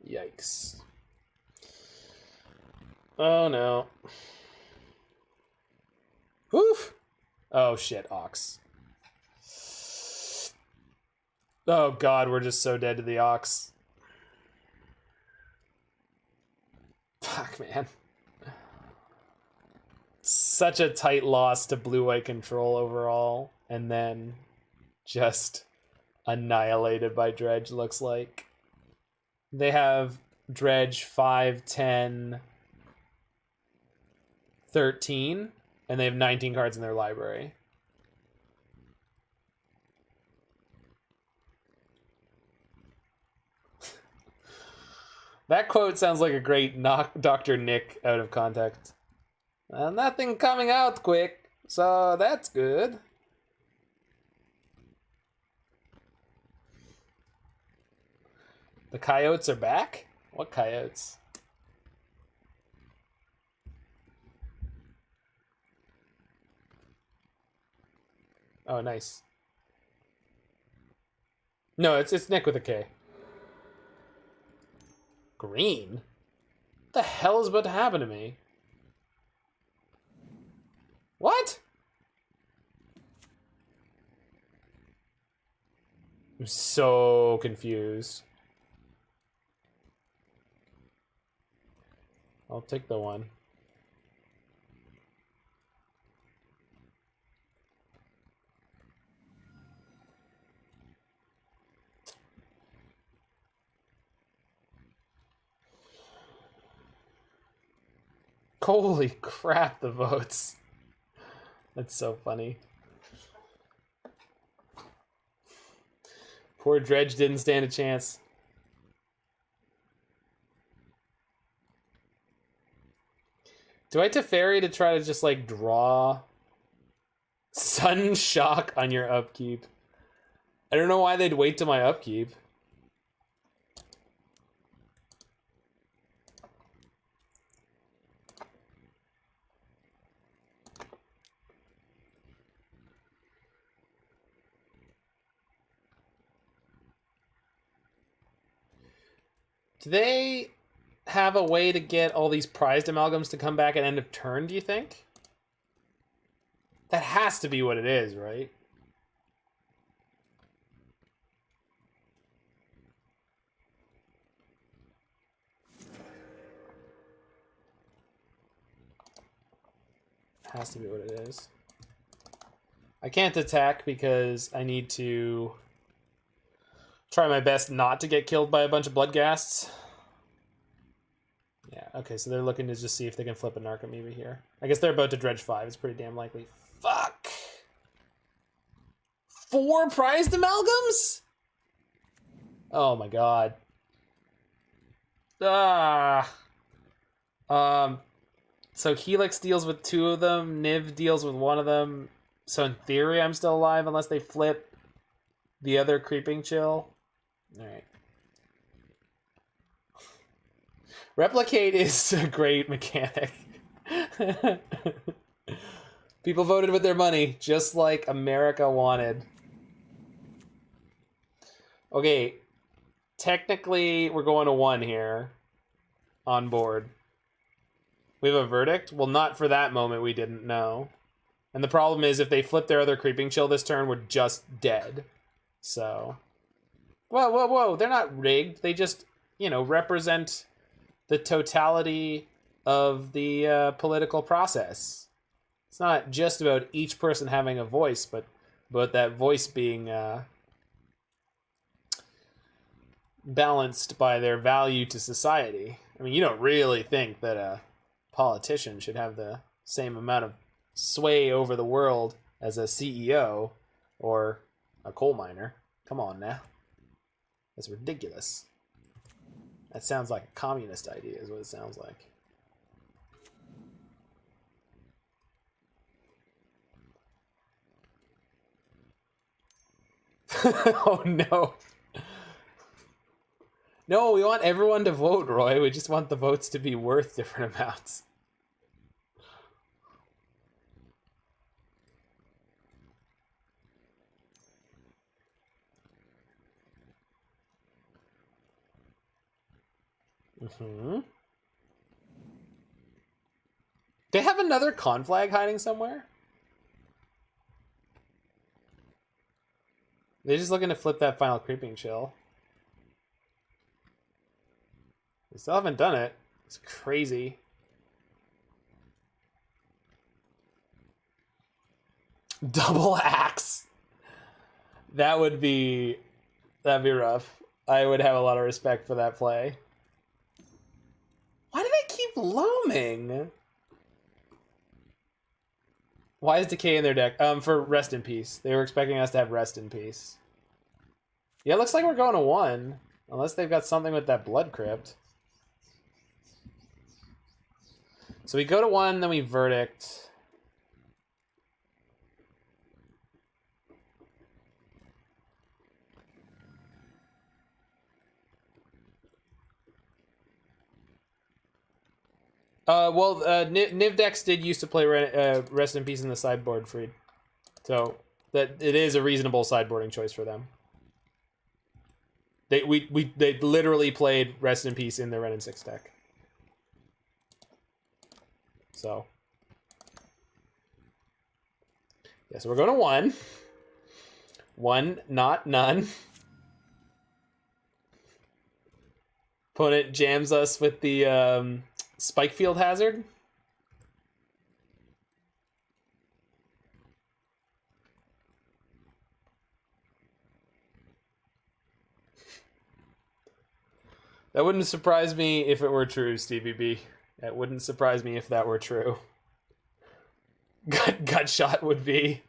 Speaker 1: Yikes. Oh no. Oof. Oh shit, Ox. Oh God, we're just so dead to the Ox. Fuck, man. Such a tight loss to blue-white control overall, and then just annihilated by Dredge, looks like. They have Dredge 5, 10, 13, and they have 19 cards in their library. That quote sounds like a great Dr. Nick out of context. Nothing coming out quick, so that's good. The coyotes are back? What coyotes? Oh, nice. No, it's Nick with a K. Green? What the hell is about to happen to me? What? I'm so confused. I'll take the one. Holy crap, the votes. That's so funny. Poor Dredge didn't stand a chance. Do I Teferi to try to just like draw Sun Shock on your upkeep? I don't know why they'd wait till my upkeep. Do they have a way to get all these prized amalgams to come back at end of turn, do you think? That has to be what it is, right? Has to be what it is. I can't attack because I need to try my best not to get killed by a bunch of Bloodghasts. Yeah, okay, so they're looking to just see if they can flip a Narcomoeba here. I guess they're about to Dredge 5. It's pretty damn likely. Fuck! 4 prized amalgams? Oh my god. Ah. So Helix deals with 2 of them. Niv deals with 1 of them. So in theory, I'm still alive unless they flip the other Creeping Chill. All right. Replicate is a great mechanic. People voted with their money, just like America wanted. Okay, technically we're going to 1 here on board. We have a verdict? Well, not for that moment, we didn't know. And the problem is if they flip their other Creeping Chill this turn, we're just dead. So, whoa, they're not rigged. They just, you know, represent the totality of the political process. It's not just about each person having a voice, but that voice being balanced by their value to society. I mean, you don't really think that a politician should have the same amount of sway over the world as a CEO or a coal miner. Come on now. That's ridiculous. That sounds like a communist idea is what it sounds like. Oh no. No, we want everyone to vote, Roy. We just want the votes to be worth different amounts. They have another conflag hiding somewhere? They're just looking to flip that final Creeping Chill. They still haven't done it. It's crazy. Double axe. That'd be rough. I would have a lot of respect for that play. Why do they keep loaming? Why is Decay in their deck? For Rest in Peace. They were expecting us to have Rest in Peace. Yeah, it looks like we're going to 1. Unless they've got something with that Blood Crypt. So we go to 1, then we Verdict. Niv decks did used to play Rest in Peace in the sideboard, Freed. So that it is a reasonable sideboarding choice for them. They literally played Rest in Peace in their Wrenn and Six deck. So yeah, so we're going to 1. 1, not none. Opponent jams us with the Spikefield Hazard. That wouldn't surprise me if it were true, Stevie B. That wouldn't surprise me if that were true. Gutshot would be.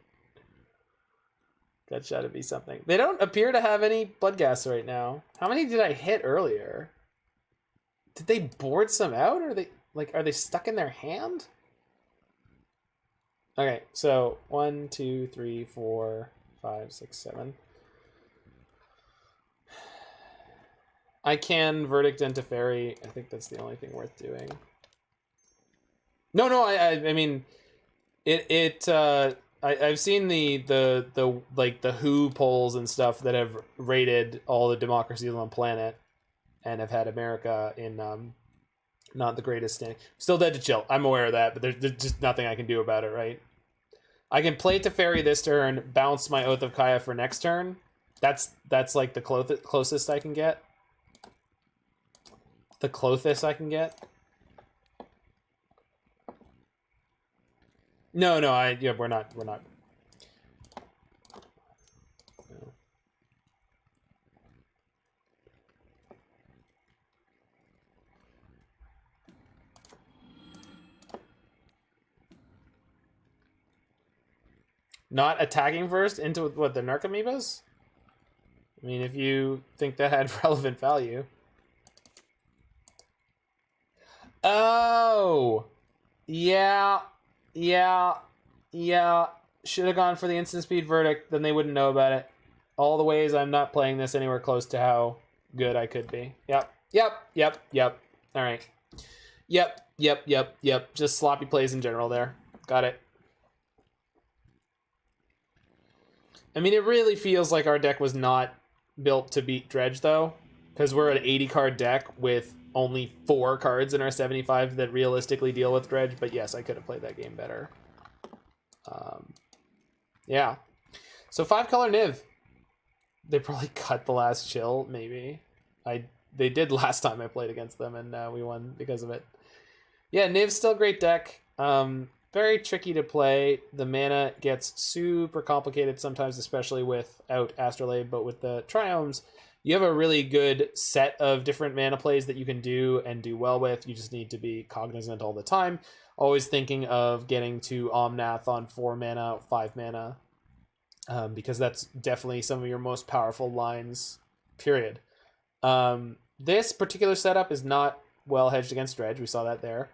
Speaker 1: Gutshot would be something. They don't appear to have any Bloodghast right now. How many did I hit earlier? Did they board some out, or are they stuck in their hand? Okay, so 1, 2, 3, 4, 5, 6, 7. I can Verdict into Teferi. I think that's the only thing worth doing. No, I mean, I've seen the like the WHO polls and stuff that have rated all the democracies on the planet and have had America in not the greatest standing. Still dead to chill. I'm aware of that, but there's just nothing I can do about it, right? I can play Teferi this turn, bounce my Oath of Kaya for next turn. That's like the closest I can get. The closest I can get. No, we're not. No. Not attacking first into what, the Narcomoebas? I mean, if you think that had relevant value. Oh! Yeah. Should have gone for the instant speed verdict, then they wouldn't know about it. All the ways I'm not playing this anywhere close to how good I could be. Yep. All right. Yep. Just sloppy plays in general there. Got it. I mean, it really feels like our deck was not built to beat Dredge, though, because we're an 80-card deck with only 4 cards in our 75 that realistically deal with Dredge. But yes, I could have played that game better. Yeah. So 5-color Niv. They probably cut the last chill, maybe. They did last time I played against them, and we won because of it. Yeah, Niv's still a great deck. Very tricky to play. The mana gets super complicated sometimes, especially without Astrolabe, but with the Triomes, you have a really good set of different mana plays that you can do and do well with. You just need to be cognizant all the time. Always thinking of getting to Omnath on 4 mana, 5 mana, because that's definitely some of your most powerful lines, period. This particular setup is not well hedged against Dredge. We saw that there.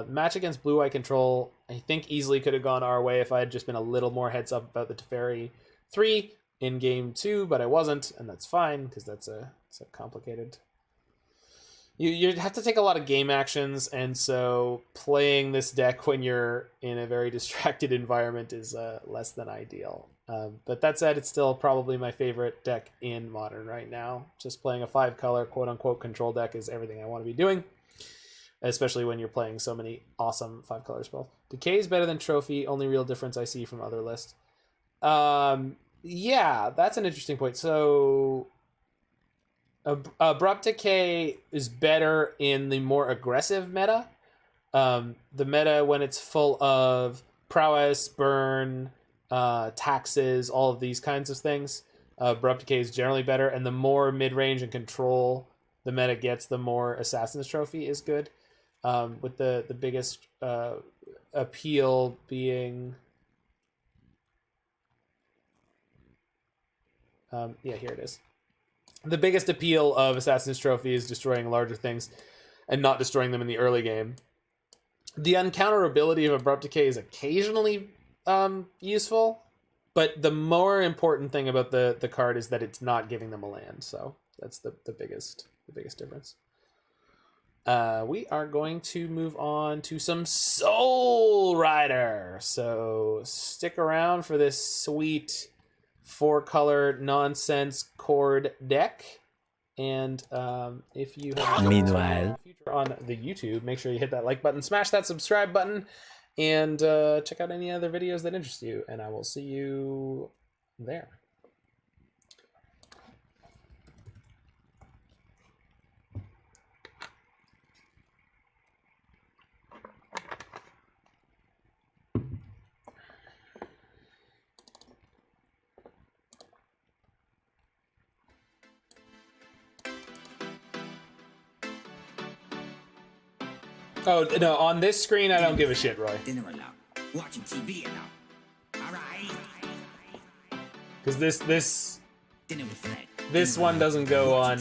Speaker 1: Match against Blue Eye Control, I think easily could have gone our way if I had just been a little more heads up about the Teferi 3 in game 2, but I wasn't, and that's fine, because it's a complicated... You'd have to take a lot of game actions, and so playing this deck when you're in a very distracted environment is less than ideal. But that said, it's still probably my favorite deck in Modern right now. Just playing a 5-color quote-unquote control deck is everything I want to be doing, especially when you're playing so many awesome 5-color spells. Decay is better than Trophy, only real difference I see from other lists. Yeah, that's an interesting point. So... Abrupt Decay is better in the more aggressive meta. The meta when it's full of prowess, burn, taxes, all of these kinds of things. Abrupt Decay is generally better, and the more mid-range and control the meta gets, the more Assassin's Trophy is good. With the biggest appeal being... yeah, here it is. The biggest appeal of Assassin's Trophy is destroying larger things and not destroying them in the early game. The uncounterability of Abrupt Decay is occasionally useful, but the more important thing about the card is that it's not giving them a land. So that's the biggest difference. We are going to move on to some Soul Rider. So stick around for this sweet 4-color nonsense chord deck, and if you have
Speaker 2: meanwhile
Speaker 1: future on the YouTube, make sure you hit that like button, smash that subscribe button, and check out any other videos that interest you, and I will see you there. Oh, no, on this screen, I don't give a shit, Roy.
Speaker 3: Dinner alone. Watching TV alone. All right.
Speaker 1: Because this
Speaker 3: Dinner with Fred.
Speaker 1: this one doesn't go on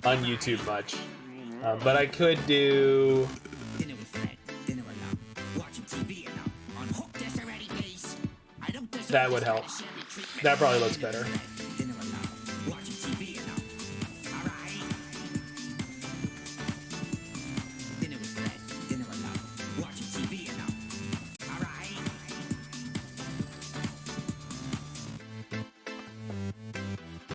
Speaker 1: YouTube much. But I could do...
Speaker 3: Dinner with Fred. Dinner alone. Watching TV alone. On hook this already, please. I don't deserve
Speaker 1: That would help. That probably looks better.